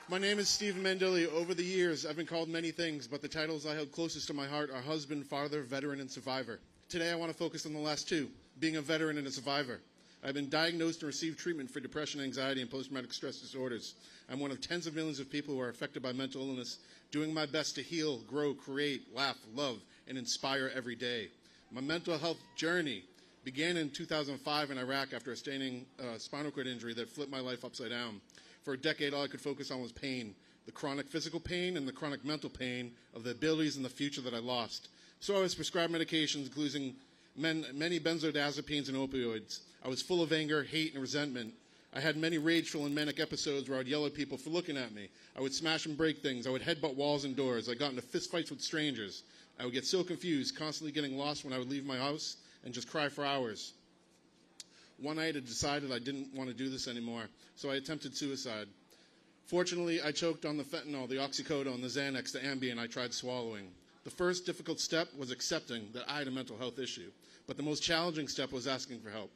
My name is Stephen Mandilli. Over the years, I've been called many things, but the titles I held closest to my heart are husband, father, veteran, and survivor. Today, I want to focus on the last two, being a veteran and a survivor. I've been diagnosed and received treatment for depression, anxiety, and post-traumatic stress disorders. I'm one of tens of millions of people who are affected by mental illness, doing my best to heal, grow, create, laugh, love, and inspire every day. My mental health journey began in 2005 in Iraq after a sustaining spinal cord injury that flipped my life upside down. For a decade, all I could focus on was pain, the chronic physical pain and the chronic mental pain of the abilities and the future that I lost. So I was prescribed medications, including many benzodiazepines and opioids. I was full of anger, hate, and resentment. I had many rageful and manic episodes where I'd yell at people for looking at me. I would smash and break things. I would headbutt walls and doors. I got into fistfights with strangers. I would get so confused, constantly getting lost when I would leave my house and just cry for hours. One night I decided I didn't want to do this anymore, so I attempted suicide. Fortunately, I choked on the fentanyl, the oxycodone, the Xanax, the Ambien I tried swallowing. The first difficult step was accepting that I had a mental health issue, but the most challenging step was asking for help.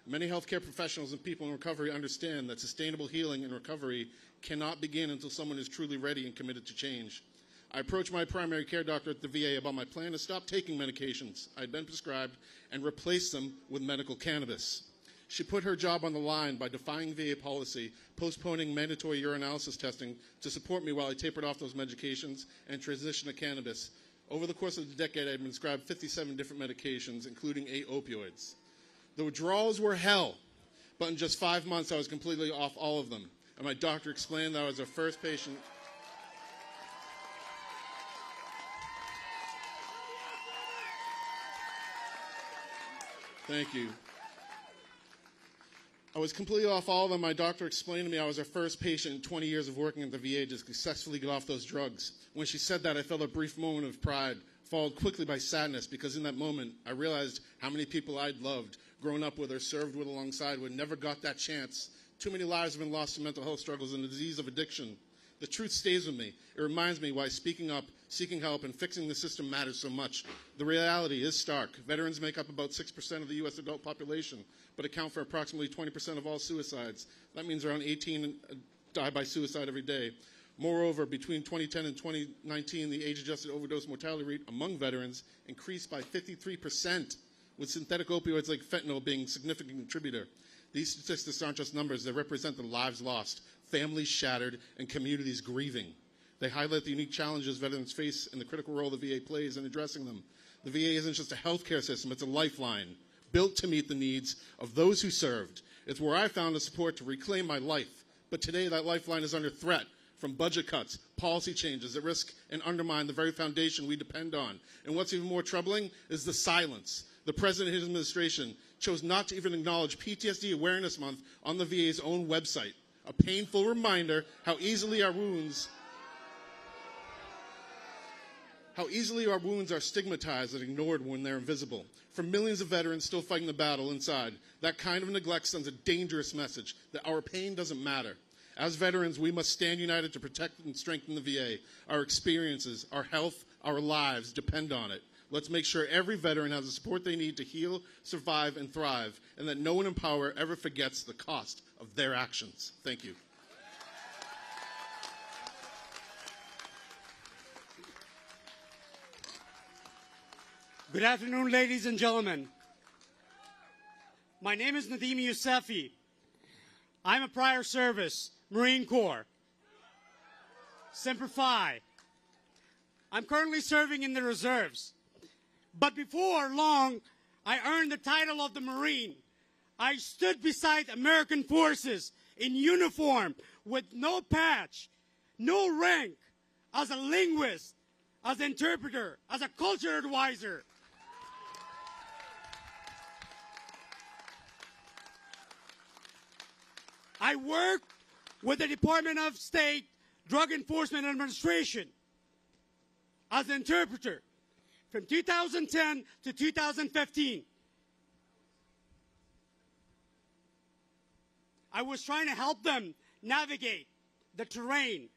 Many healthcare professionals and people in recovery understand that sustainable healing and recovery cannot begin until someone is truly ready and committed to change. I approached my primary care doctor at the VA about my plan to stop taking medications I had been prescribed and replace them with medical cannabis. She put her job on the line by defying VA policy, postponing mandatory urinalysis testing to support me while I tapered off those medications and transitioned to cannabis. Over the course of the decade, I had been prescribed 57 different medications, including 8 opioids. The withdrawals were hell, but in just 5 months, I was completely off all of them. And my doctor explained that I was her first patient. Thank you. I was completely off all of them. My doctor explained to me I was her first patient in 20 years of working at the VA to successfully get off those drugs. When she said that, I felt a brief moment of pride, followed quickly by sadness, because in that moment, I realized how many people I'd loved, grown up with, or served with alongside would never got that chance. Too many lives have been lost to mental health struggles and the disease of addiction. The truth stays with me. It reminds me why speaking up, seeking help, and fixing the system matters so much. The reality is stark. Veterans make up about 6% of the U.S. adult population, but account for approximately 20% of all suicides. That means around 18 die by suicide every day. Moreover, between 2010 and 2019, the age-adjusted overdose mortality rate among veterans increased by 53%, with synthetic opioids like fentanyl being a significant contributor. These statistics aren't just numbers. They represent the lives lost, families shattered, and communities grieving. They highlight the unique challenges veterans face and the critical role the VA plays in addressing them. The VA isn't just a healthcare system, it's a lifeline, built to meet the needs of those who served. It's where I found the support to reclaim my life. But today, that lifeline is under threat from budget cuts, policy changes that risk and undermine the very foundation we depend on. And what's even more troubling is the silence. The President and his administration chose not to even acknowledge PTSD Awareness Month on the VA's own website, a painful reminder how easily our wounds are stigmatized and ignored when they're invisible. For millions of veterans still fighting the battle inside, that kind of neglect sends a dangerous message that our pain doesn't matter. As veterans, we must stand united to protect and strengthen the VA. Our experiences, our health, our lives depend on it. Let's make sure every veteran has the support they need to heal, survive, and thrive, and that no one in power ever forgets the cost of their actions. Thank you. Good afternoon, ladies and gentlemen. My name is Nadim Yousefi. I'm a prior service, Marine Corps. Semper Fi. I'm currently serving in the reserves. But before long, I earned the title of the Marine. I stood beside American forces in uniform with no patch, no rank, as a linguist, as an interpreter, as a culture advisor. I worked with the Department of State Drug Enforcement Administration as an interpreter from 2010 to 2015. I was trying to help them navigate the terrain,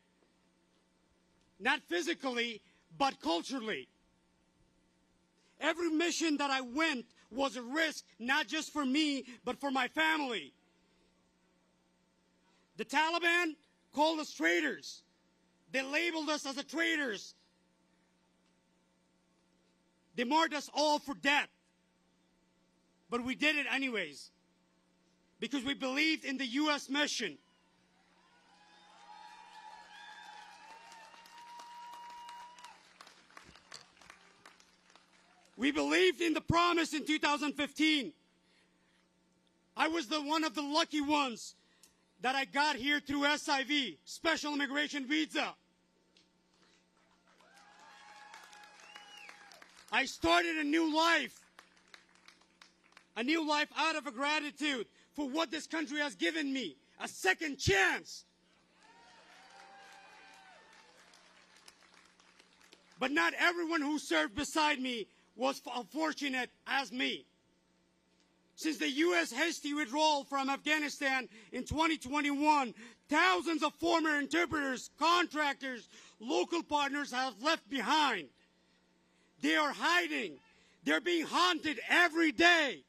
not physically, but culturally. Every mission that I went was a risk, not just for me, but for my family. The Taliban called us traitors. They labeled us as traitors. They marked us all for death. But we did it anyways, because we believed in the U.S. mission. We believed in the promise in 2015. I was one of the lucky ones that I got here through SIV, Special Immigration Visa. I started a new life out of a gratitude for what this country has given me, a second chance. But not everyone who served beside me was fortunate as me. Since the U.S. hasty withdrawal from Afghanistan in 2021, thousands of former interpreters, contractors, local partners have left behind. They are hiding. They're being haunted every day.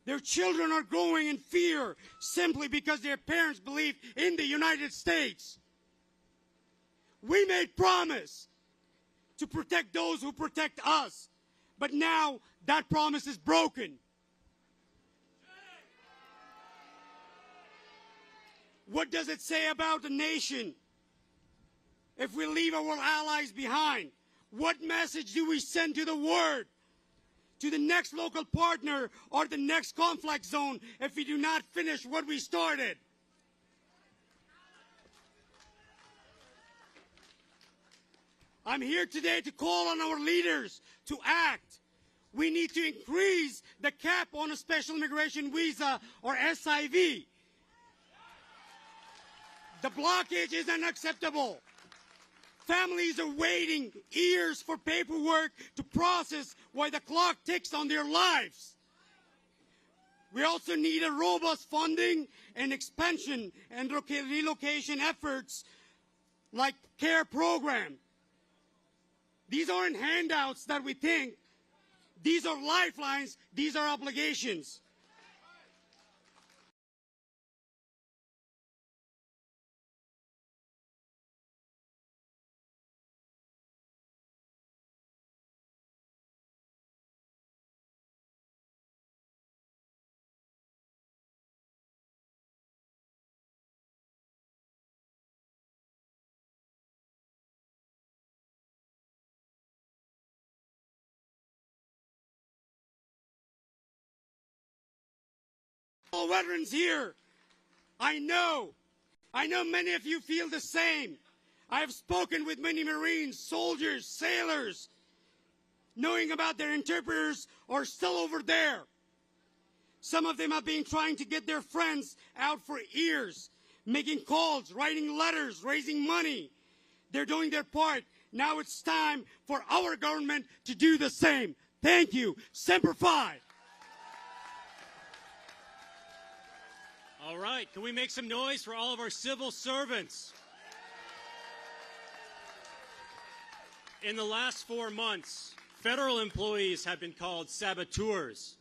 Their children are growing in fear simply because their parents believe in the United States. We made promise to protect those who protect us, but now that promise is broken. What does it say about the nation if we leave our allies behind? What message do we send to the world, to the next local partner or the next conflict zone if we do not finish what we started? I'm here today to call on our leaders to act. We need to increase the cap on a special immigration visa or SIV. The blockage is unacceptable. Families are waiting years for paperwork to process while the clock ticks on their lives. We also need a robust funding and expansion and relocation efforts like CARE program. These aren't handouts that we think. These are lifelines. These are obligations. All veterans here, I know many of you feel the same. I have spoken with many Marines, soldiers, sailors, knowing about their interpreters are still over there. Some of them have been trying to get their friends out for years, making calls, writing letters, raising money. They're doing their part. Now it's time for our government to do the same. Thank you. Semper Fi. All right, can we make some noise for all of our civil servants? In the last 4 months, federal employees have been called saboteurs,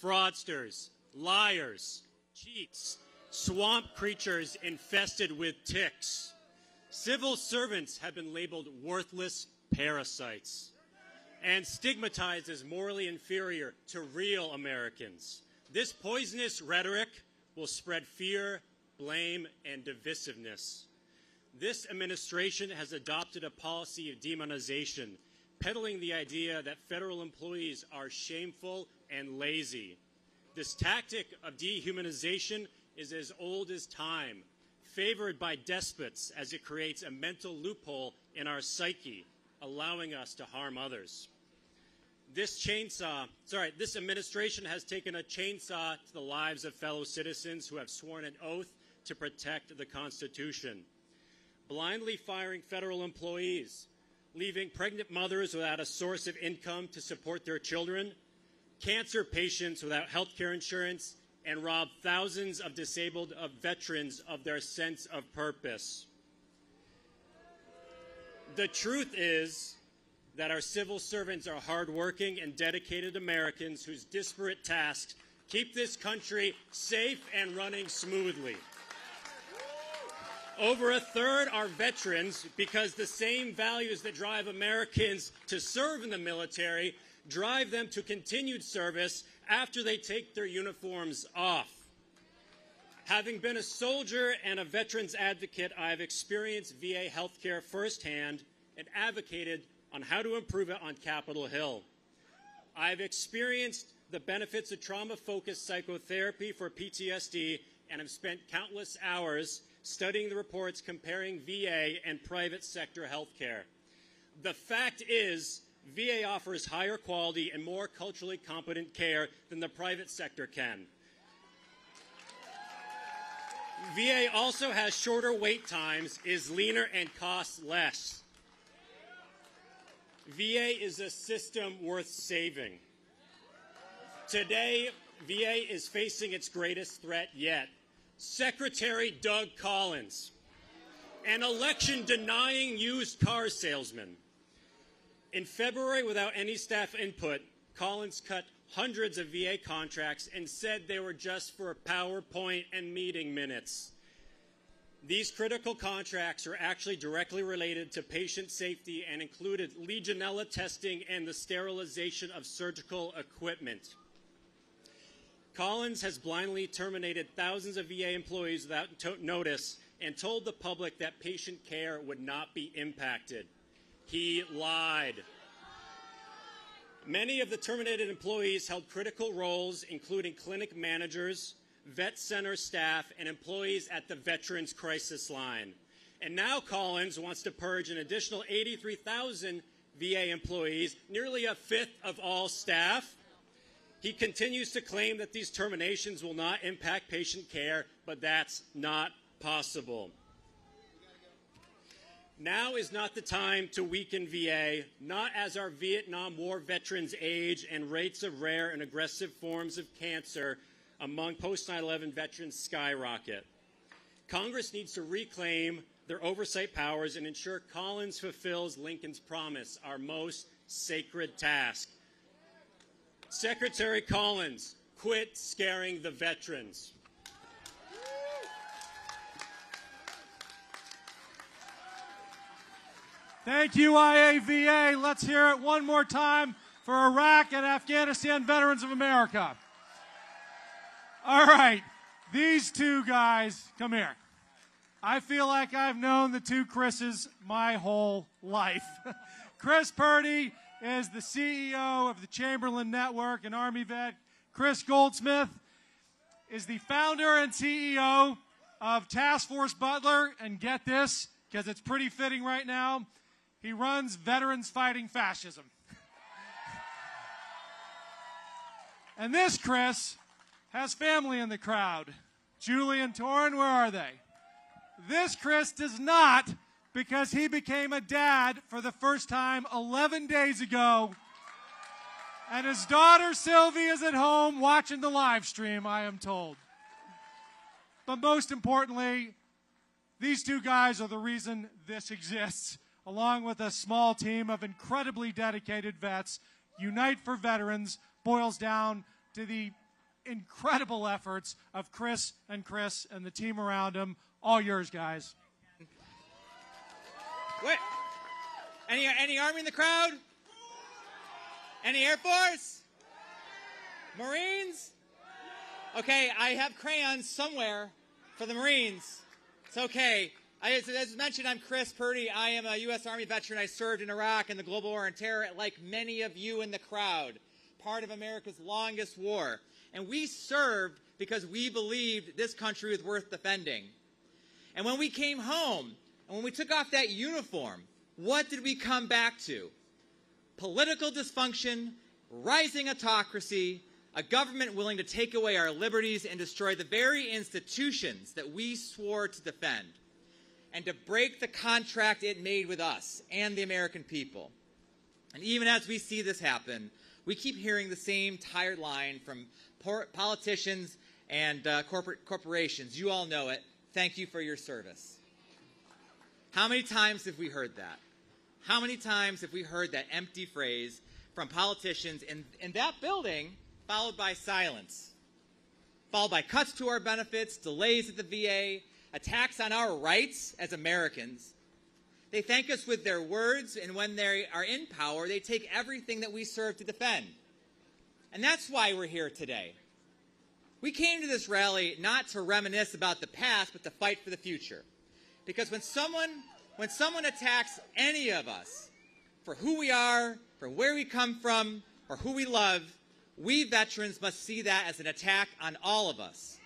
fraudsters, liars, cheats, swamp creatures infested with ticks. Civil servants have been labeled worthless parasites and stigmatized as morally inferior to real Americans. This poisonous rhetoric will spread fear, blame, and divisiveness. This administration has adopted a policy of demonization, peddling the idea that federal employees are shameful and lazy. This tactic of dehumanization is as old as time, favored by despots as it creates a mental loophole in our psyche, allowing us to harm others. This administration has taken a chainsaw to the lives of fellow citizens who have sworn an oath to protect the Constitution, blindly firing federal employees, leaving pregnant mothers without a source of income to support their children, cancer patients without health care insurance, and robbed thousands of disabled veterans of their sense of purpose. The truth is that our civil servants are hardworking and dedicated Americans whose disparate tasks keep this country safe and running smoothly. Over a third are veterans because the same values that drive Americans to serve in the military drive them to continued service after they take their uniforms off. Having been a soldier and a veterans advocate, I have experienced VA healthcare firsthand and advocated on how to improve it on Capitol Hill. I've experienced the benefits of trauma-focused psychotherapy for PTSD and have spent countless hours studying the reports comparing VA and private sector health care. The fact is, VA offers higher quality and more culturally competent care than the private sector can. VA also has shorter wait times, is leaner, and costs less. VA is a system worth saving. Today, VA is facing its greatest threat yet. Secretary Doug Collins, an election-denying used car salesman. In February, without any staff input, Collins cut hundreds of VA contracts and said they were just for PowerPoint and meeting minutes. These critical contracts are actually directly related to patient safety and included Legionella testing and the sterilization of surgical equipment. Collins has blindly terminated thousands of VA employees without notice and told the public that patient care would not be impacted. He lied. Many of the terminated employees held critical roles, including clinic managers, vet center staff, and employees at the Veterans Crisis Line. And now Collins wants to purge an additional 83,000 VA employees, nearly a fifth of all staff. He continues to claim that these terminations will not impact patient care, but that's not possible. Now is not the time to weaken VA, not as our Vietnam War veterans age and rates of rare and aggressive forms of cancer among post-9/11 veterans skyrocket. Congress needs to reclaim their oversight powers and ensure Collins fulfills Lincoln's promise, our most sacred task. Secretary Collins, quit scaring the veterans. Thank you, IAVA. Let's hear it one more time for Iraq and Afghanistan Veterans of America. All right, these two guys, come here. I feel like I've known the two Chris's my whole life. Chris Purdy is the CEO of the Chamberlain Network, an Army vet. Chris Goldsmith is the founder and CEO of Task Force Butler, and get this, because it's pretty fitting right now, he runs Veterans Fighting Fascism. And this Chris has family in the crowd. Julie and Torrin, where are they? This Chris does not, because he became a dad for the first time 11 days ago. And his daughter Sylvie is at home watching the live stream, I am told. But most importantly, these two guys are the reason this exists. Along with a small team of incredibly dedicated vets, Unite for Veterans boils down to the incredible efforts of Chris and the team around him. All yours, guys. What? Any Army in the crowd? Any Air Force? Marines? Okay, I have crayons somewhere for the Marines. It's okay. As mentioned, I'm Chris Purdy. I am a U.S. Army veteran. I served in Iraq in the global war on terror, like many of you in the crowd, part of America's longest war. And we served because we believed this country was worth defending. And when we came home, and when we took off that uniform, what did we come back to? Political dysfunction, rising autocracy, a government willing to take away our liberties and destroy the very institutions that we swore to defend, and to break the contract it made with us and the American people. And even as we see this happen, we keep hearing the same tired line from politicians and corporations. You all know it. Thank you for your service. How many times have we heard that? How many times have we heard that empty phrase from politicians in that building, followed by silence, followed by cuts to our benefits, delays at the VA, attacks on our rights as Americans? They thank us with their words, and when they are in power, they take everything that we serve to defend. And that's why we're here today. We came to this rally not to reminisce about the past, but to fight for the future. Because when someone attacks any of us for who we are, for where we come from, or who we love, we veterans must see that as an attack on all of us.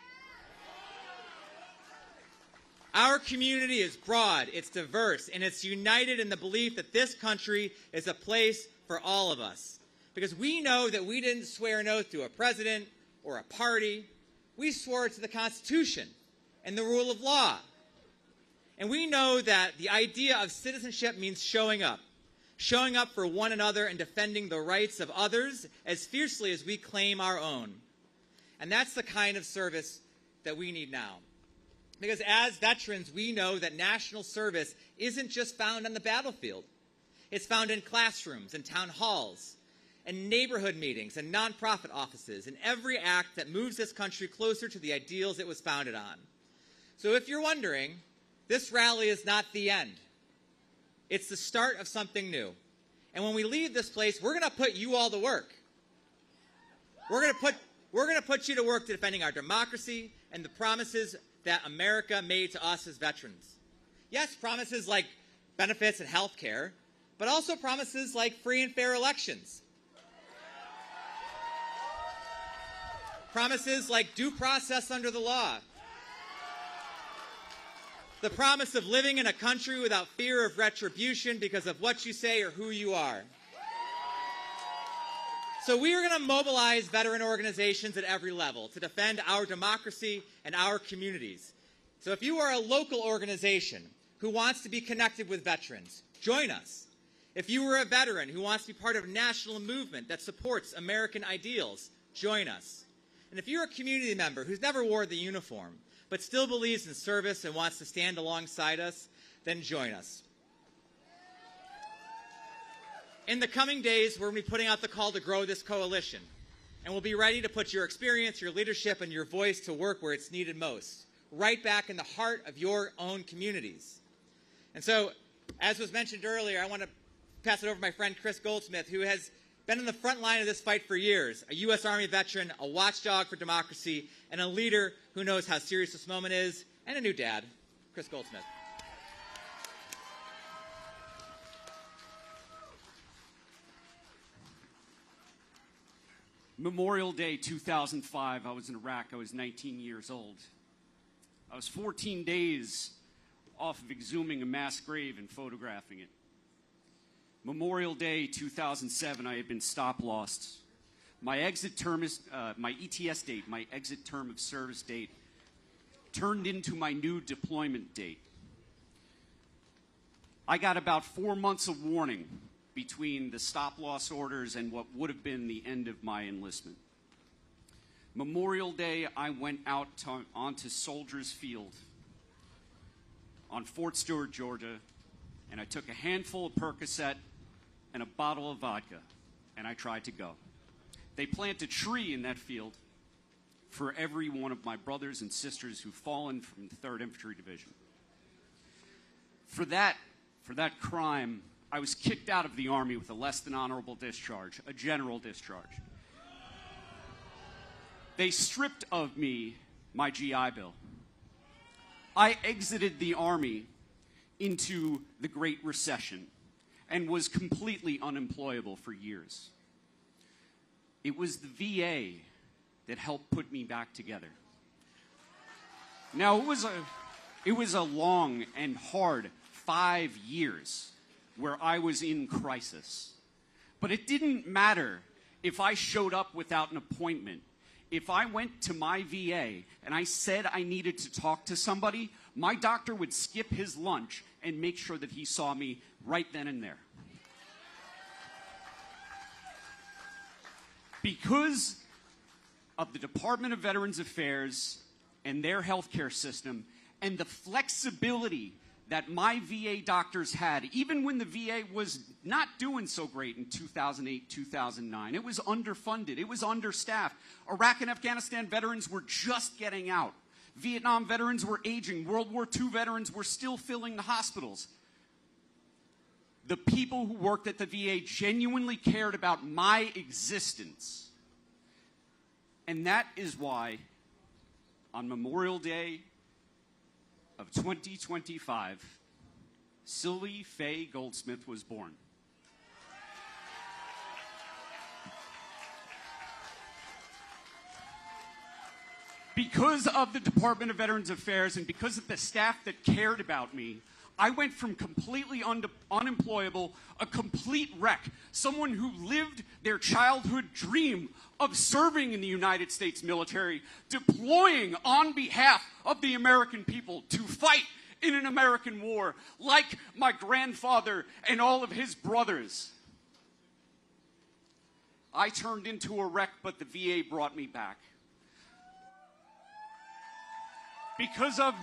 Our community is broad, it's diverse, and it's united in the belief that this country is a place for all of us. Because we know that we didn't swear an oath to a president or a party. We swore to the Constitution and the rule of law. And we know that the idea of citizenship means showing up for one another and defending the rights of others as fiercely as we claim our own. And that's the kind of service that we need now. Because as veterans, we know that national service isn't just found on the battlefield. It's found in classrooms and town halls, and neighborhood meetings and nonprofit offices, in every act that moves this country closer to the ideals it was founded on. So if you're wondering, this rally is not the end. It's the start of something new. And when we leave this place, we're going to put you all to work. We're going to put you to work defending our democracy and the promises that America made to us as veterans. Yes, promises like benefits and health care, but also promises like free and fair elections. Promises like due process under the law. The promise of living in a country without fear of retribution because of what you say or who you are. So we are going to mobilize veteran organizations at every level to defend our democracy and our communities. So if you are a local organization who wants to be connected with veterans, join us. If you are a veteran who wants to be part of a national movement that supports American ideals, join us. And if you're a community member who's never wore the uniform, but still believes in service and wants to stand alongside us, then join us. In the coming days, we're going to be putting out the call to grow this coalition, and we'll be ready to put your experience, your leadership, and your voice to work where it's needed most, right back in the heart of your own communities. And so, as was mentioned earlier, I want to pass it over to my friend Chris Goldsmith, who has been in the front line of this fight for years, a U.S. Army veteran, a watchdog for democracy, and a leader who knows how serious this moment is, and a new dad, Chris Goldsmith. Memorial Day 2005, I was in Iraq. I was 19 years old. I was 14 days off of exhuming a mass grave and photographing it. Memorial Day 2007, I had been stop-lost. My exit term is, my ETS date, my exit term of service date, turned into my new deployment date. I got about 4 months of warning between the stop-loss orders and what would have been the end of my enlistment. Memorial Day, I went out onto Soldiers Field on Fort Stewart, Georgia, and I took a handful of Percocet and a bottle of vodka, and I tried to go. They plant a tree in that field for every one of my brothers and sisters who've fallen from the 3rd Infantry Division. For that crime, I was kicked out of the Army with a less than honorable discharge, a general discharge. They stripped of me my GI Bill. I exited the Army into the Great Recession and was completely unemployable for years. It was the VA that helped put me back together. Now, it was a long and hard 5 years where I was in crisis. But it didn't matter if I showed up without an appointment. If I went to my VA and I said I needed to talk to somebody, my doctor would skip his lunch and make sure that he saw me right then and there. Because of the Department of Veterans Affairs and their healthcare system and the flexibility that my VA doctors had, even when the VA was not doing so great in 2008, 2009. It was underfunded. It was understaffed. Iraq and Afghanistan veterans were just getting out. Vietnam veterans were aging. World War II veterans were still filling the hospitals. The people who worked at the VA genuinely cared about my existence. And that is why, on Memorial Day of 2025, Sylvie Faye Goldsmith was born. Because of the Department of Veterans Affairs and because of the staff that cared about me, I went from completely unemployable, a complete wreck, someone who lived their childhood dream of serving in the United States military, deploying on behalf of the American people to fight in an American war, like my grandfather and all of his brothers. I turned into a wreck, but the VA brought me back. Because of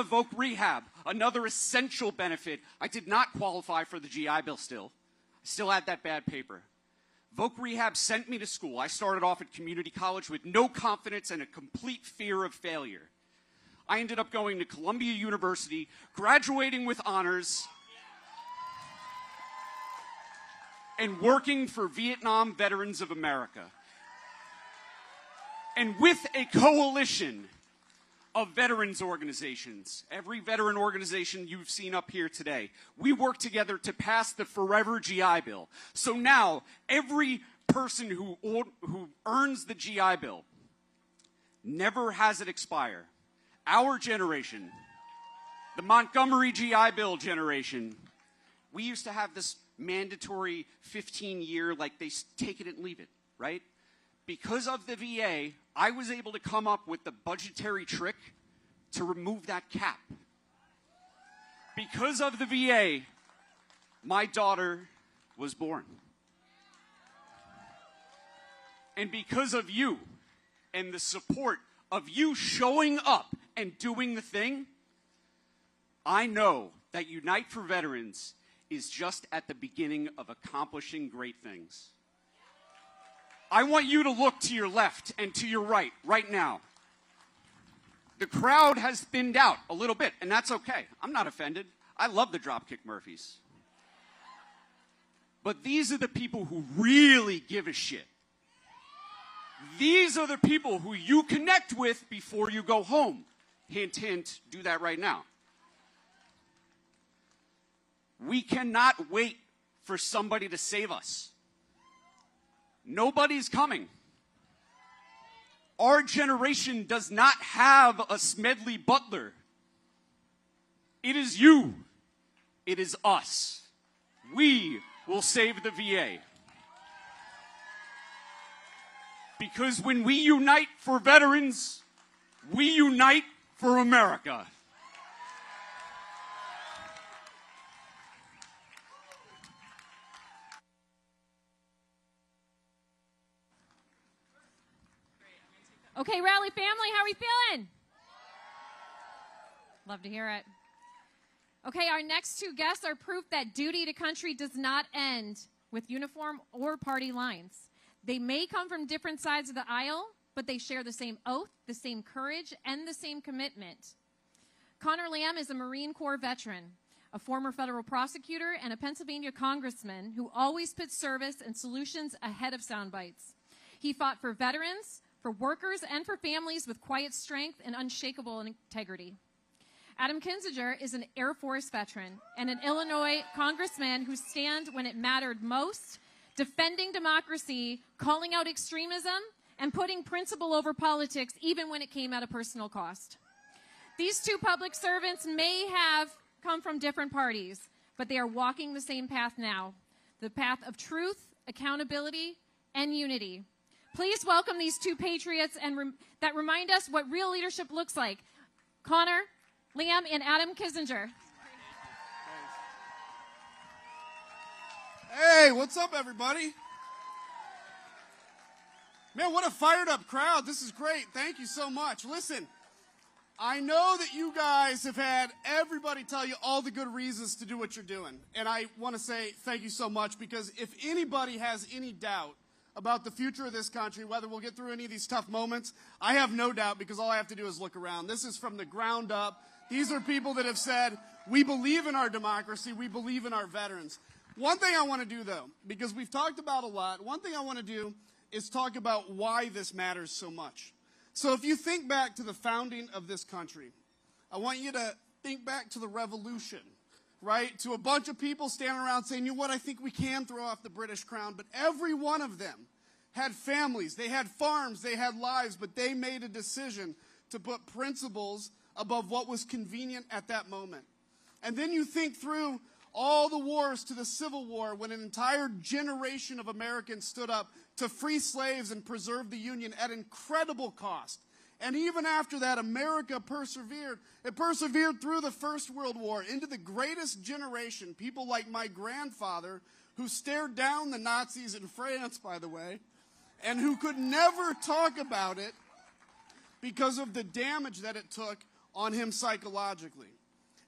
Voc Rehab, another essential benefit, I did not qualify for the GI Bill still. I still had that bad paper. Voc Rehab sent me to school. I started off at community college with no confidence and a complete fear of failure. I ended up going to Columbia University, graduating with honors, and working for Vietnam Veterans of America. And with a coalition of veterans organizations, every veteran organization you've seen up here today, we work together to pass the Forever GI Bill. So now, every person who earns the GI Bill never has it expire. Our generation, the Montgomery GI Bill generation, we used to have this mandatory 15-year, like they take it and leave it, right? Because of the VA, I was able to come up with the budgetary trick to remove that cap. Because of the VA, my daughter was born. And because of you and the support of you showing up and doing the thing, I know that Unite for Veterans is just at the beginning of accomplishing great things. I want you to look to your left and to your right now. The crowd has thinned out a little bit, and that's okay. I'm not offended. I love the Dropkick Murphys. But these are the people who really give a shit. These are the people who you connect with before you go home. Hint, hint, do that right now. We cannot wait for somebody to save us. Nobody's coming. Our generation does not have a Smedley Butler. It is you. It is us. We will save the VA. Because when we unite for veterans, we unite for America. Okay, Rally family, how are we feeling? Love to hear it. Okay, our next two guests are proof that duty to country does not end with uniform or party lines. They may come from different sides of the aisle, but they share the same oath, the same courage, and the same commitment. Connor Lamb is a Marine Corps veteran, a former federal prosecutor, and a Pennsylvania congressman who always puts service and solutions ahead of sound bites. He fought for veterans, for workers, and for families with quiet strength and unshakable integrity. Adam Kinzinger is an Air Force veteran and an Illinois congressman who stand when it mattered most, defending democracy, calling out extremism, and putting principle over politics even when it came at a personal cost. These two public servants may have come from different parties, but they are walking the same path now, the path of truth, accountability, and unity. Please welcome these two patriots that remind us what real leadership looks like. Connor Lamb and Adam Kinzinger. Hey, what's up, everybody? Man, what a fired up crowd. This is great. Thank you so much. Listen, I know that you guys have had everybody tell you all the good reasons to do what you're doing. And I want to say thank you so much, because if anybody has any doubt about the future of this country, whether we'll get through any of these tough moments, I have no doubt, because all I have to do is look around. This is from the ground up. These are people that have said, we believe in our democracy, we believe in our veterans. One thing I want to do, though, because we've talked about a lot, one thing I want to do is talk about why this matters so much. So if you think back to the founding of this country, I want you to think back to the Revolution, right? To a bunch of people standing around saying, you know what, I think we can throw off the British crown. But every one of them had families, they had farms, they had lives, but they made a decision to put principles above what was convenient at that moment. And then you think through all the wars to the Civil War, when an entire generation of Americans stood up to free slaves and preserve the Union at incredible cost. And even after that, America persevered. It persevered through the First World War into the greatest generation, people like my grandfather, who stared down the Nazis in France, by the way, and who could never talk about it because of the damage that it took on him psychologically.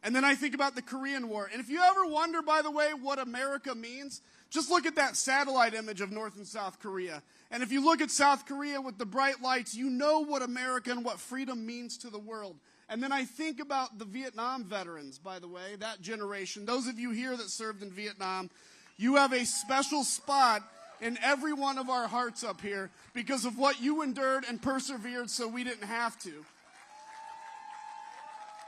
And then I think about the Korean War. And if you ever wonder, by the way, what America means, just look at that satellite image of North and South Korea. And if you look at South Korea with the bright lights, you know what America and what freedom means to the world. And then I think about the Vietnam veterans, by the way, that generation. Those of you here that served in Vietnam, you have a special spot in every one of our hearts up here because of what you endured and persevered so we didn't have to.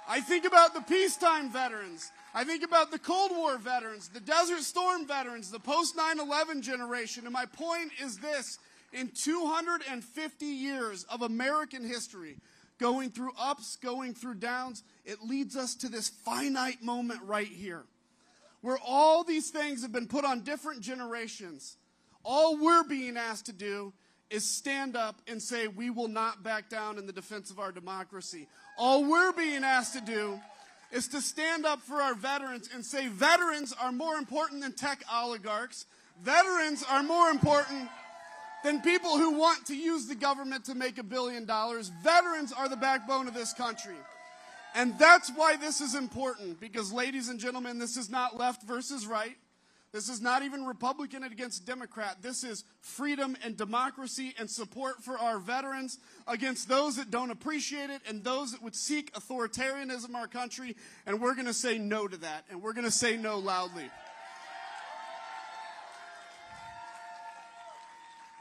I think about the peacetime veterans. I think about the Cold War veterans, the Desert Storm veterans, the post 9/11 generation. And my point is this: in 250 years of American history, going through ups, going through downs, it leads us to this finite moment right here, where all these things have been put on different generations. All we're being asked to do is stand up and say we will not back down in the defense of our democracy. All we're being asked to do is to stand up for our veterans and say veterans are more important than tech oligarchs. Veterans are more important than people who want to use the government to make $1 billion. Veterans are the backbone of this country. And that's why this is important, because, ladies and gentlemen, this is not left versus right. This is not even Republican against Democrat. This is freedom and democracy and support for our veterans against those that don't appreciate it and those that would seek authoritarianism in our country. And we're going to say no to that, and we're going to say no loudly.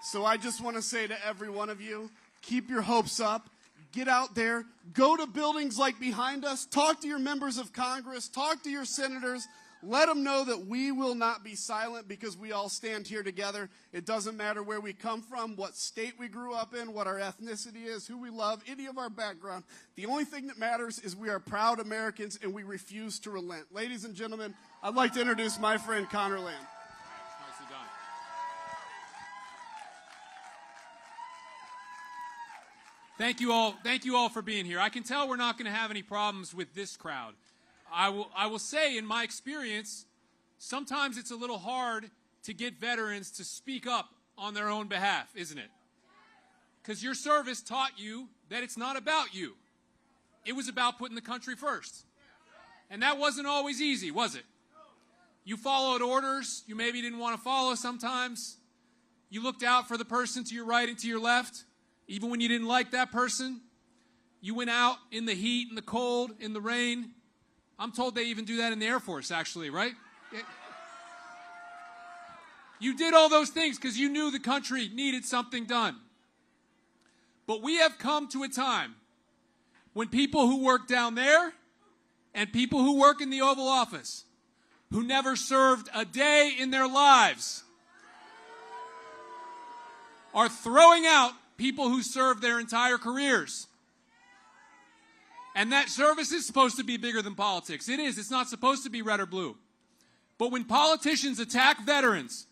So I just want to say to every one of you, keep your hopes up. Get out there. Go to buildings like behind us. Talk to your members of Congress. Talk to your senators. Let them know that we will not be silent because we all stand here together. It doesn't matter where we come from, what state we grew up in, what our ethnicity is, who we love, any of our background. The only thing that matters is we are proud Americans and we refuse to relent. Ladies and gentlemen, I'd like to introduce my friend Connor Lamb. Nicely done. Thank you all for being here. I can tell we're not going to have any problems with this crowd. I will say, in my experience, sometimes it's a little hard to get veterans to speak up on their own behalf, isn't it? Because your service taught you that it's not about you. It was about putting the country first. And that wasn't always easy, was it? You followed orders you maybe didn't want to follow sometimes. You looked out for the person to your right and to your left, even when you didn't like that person. You went out in the heat, in the cold, in the rain. I'm told they even do that in the Air Force, actually, right? You did all those things because you knew the country needed something done. But we have come to a time when people who work down there and people who work in the Oval Office, who never served a day in their lives, are throwing out people who served their entire careers. And that service is supposed to be bigger than politics. It is. It's not supposed to be red or blue. But when politicians attack veterans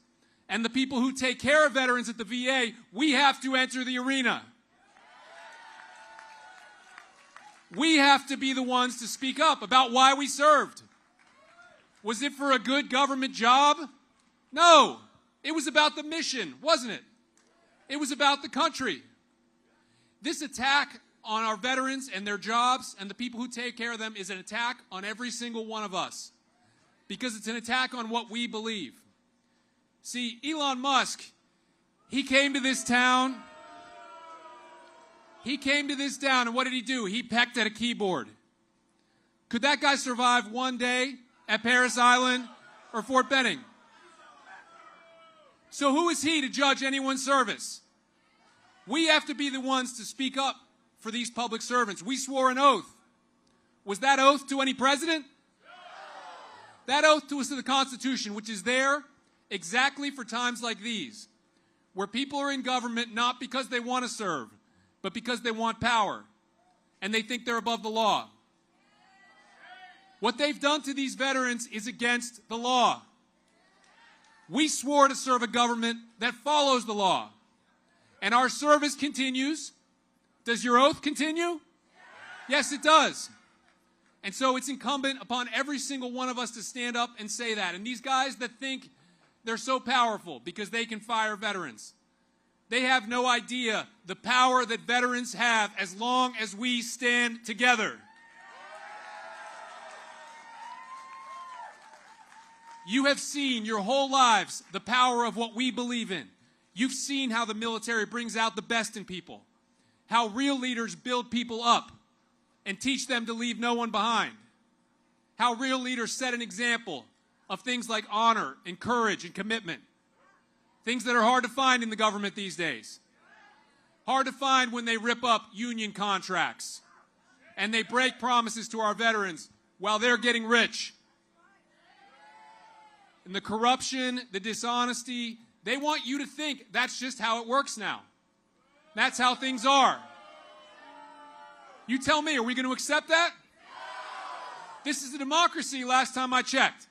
and the people who take care of veterans at the VA, we have to enter the arena. We have to be the ones to speak up about why we served. Was it for a good government job? No. It was about the mission, wasn't it? It was about the country. This attack on our veterans and their jobs and the people who take care of them is an attack on every single one of us, because it's an attack on what we believe. See, Elon Musk, he came to this town, and what did he do? He pecked at a keyboard. Could that guy survive one day at Parris Island or Fort Benning? So who is he to judge anyone's service? We have to be the ones to speak up for these public servants. We swore an oath. Was that oath to any president? No. That oath was to the Constitution, which is there exactly for times like these, where people are in government not because they want to serve, but because they want power, and they think they're above the law. What they've done to these veterans is against the law. We swore to serve a government that follows the law, and our service continues. Does your oath continue? Yes, it does. And so it's incumbent upon every single one of us to stand up and say that. And these guys that think they're so powerful because they can fire veterans, they have no idea the power that veterans have as long as we stand together. You have seen your whole lives the power of what we believe in. You've seen how the military brings out the best in people, how real leaders build people up and teach them to leave no one behind, how real leaders set an example of things like honor and courage and commitment, things that are hard to find in the government these days. Hard to find when they rip up union contracts and they break promises to our veterans while they're getting rich. And the corruption, the dishonesty, they want you to think that's just how it works now. That's how things are. You tell me, are we going to accept that? This is a democracy last time I checked.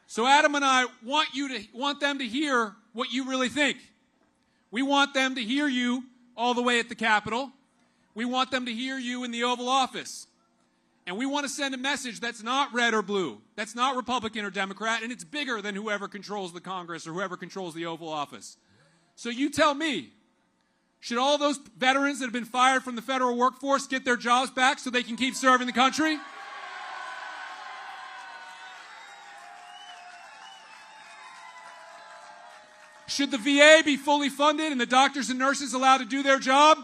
So Adam and I want them to hear what you really think. We want them to hear you all the way at the Capitol. We want them to hear you in the Oval Office. And we want to send a message that's not red or blue, that's not Republican or Democrat, and it's bigger than whoever controls the Congress or whoever controls the Oval Office. So you tell me, should all those veterans that have been fired from the federal workforce get their jobs back so they can keep serving the country? Should the VA be fully funded and the doctors and nurses allowed to do their job?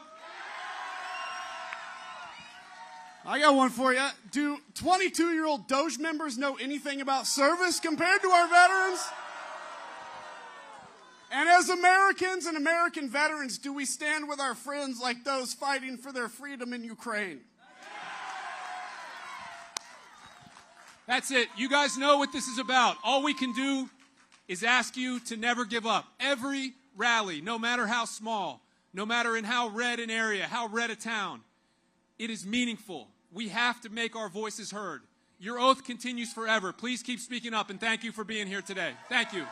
I got one for you. Do 22-year-old Doge members know anything about service compared to our veterans? And as Americans and American veterans, do we stand with our friends like those fighting for their freedom in Ukraine? That's it. You guys know what this is about. All we can do is ask you to never give up. Every rally, no matter how small, no matter in how red an area, how red a town, it is meaningful. We have to make our voices heard. Your oath continues forever. Please keep speaking up, and thank you for being here today. Thank you.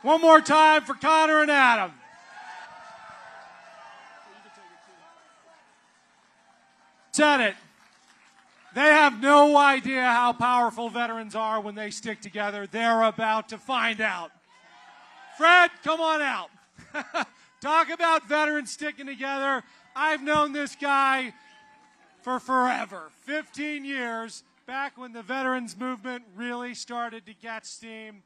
One more time for Connor and Adam. Said it. They have no idea how powerful veterans are when they stick together. They're about to find out. Fred, come on out. Talk about veterans sticking together. I've known this guy for forever, 15 years, back when the veterans movement really started to get steam.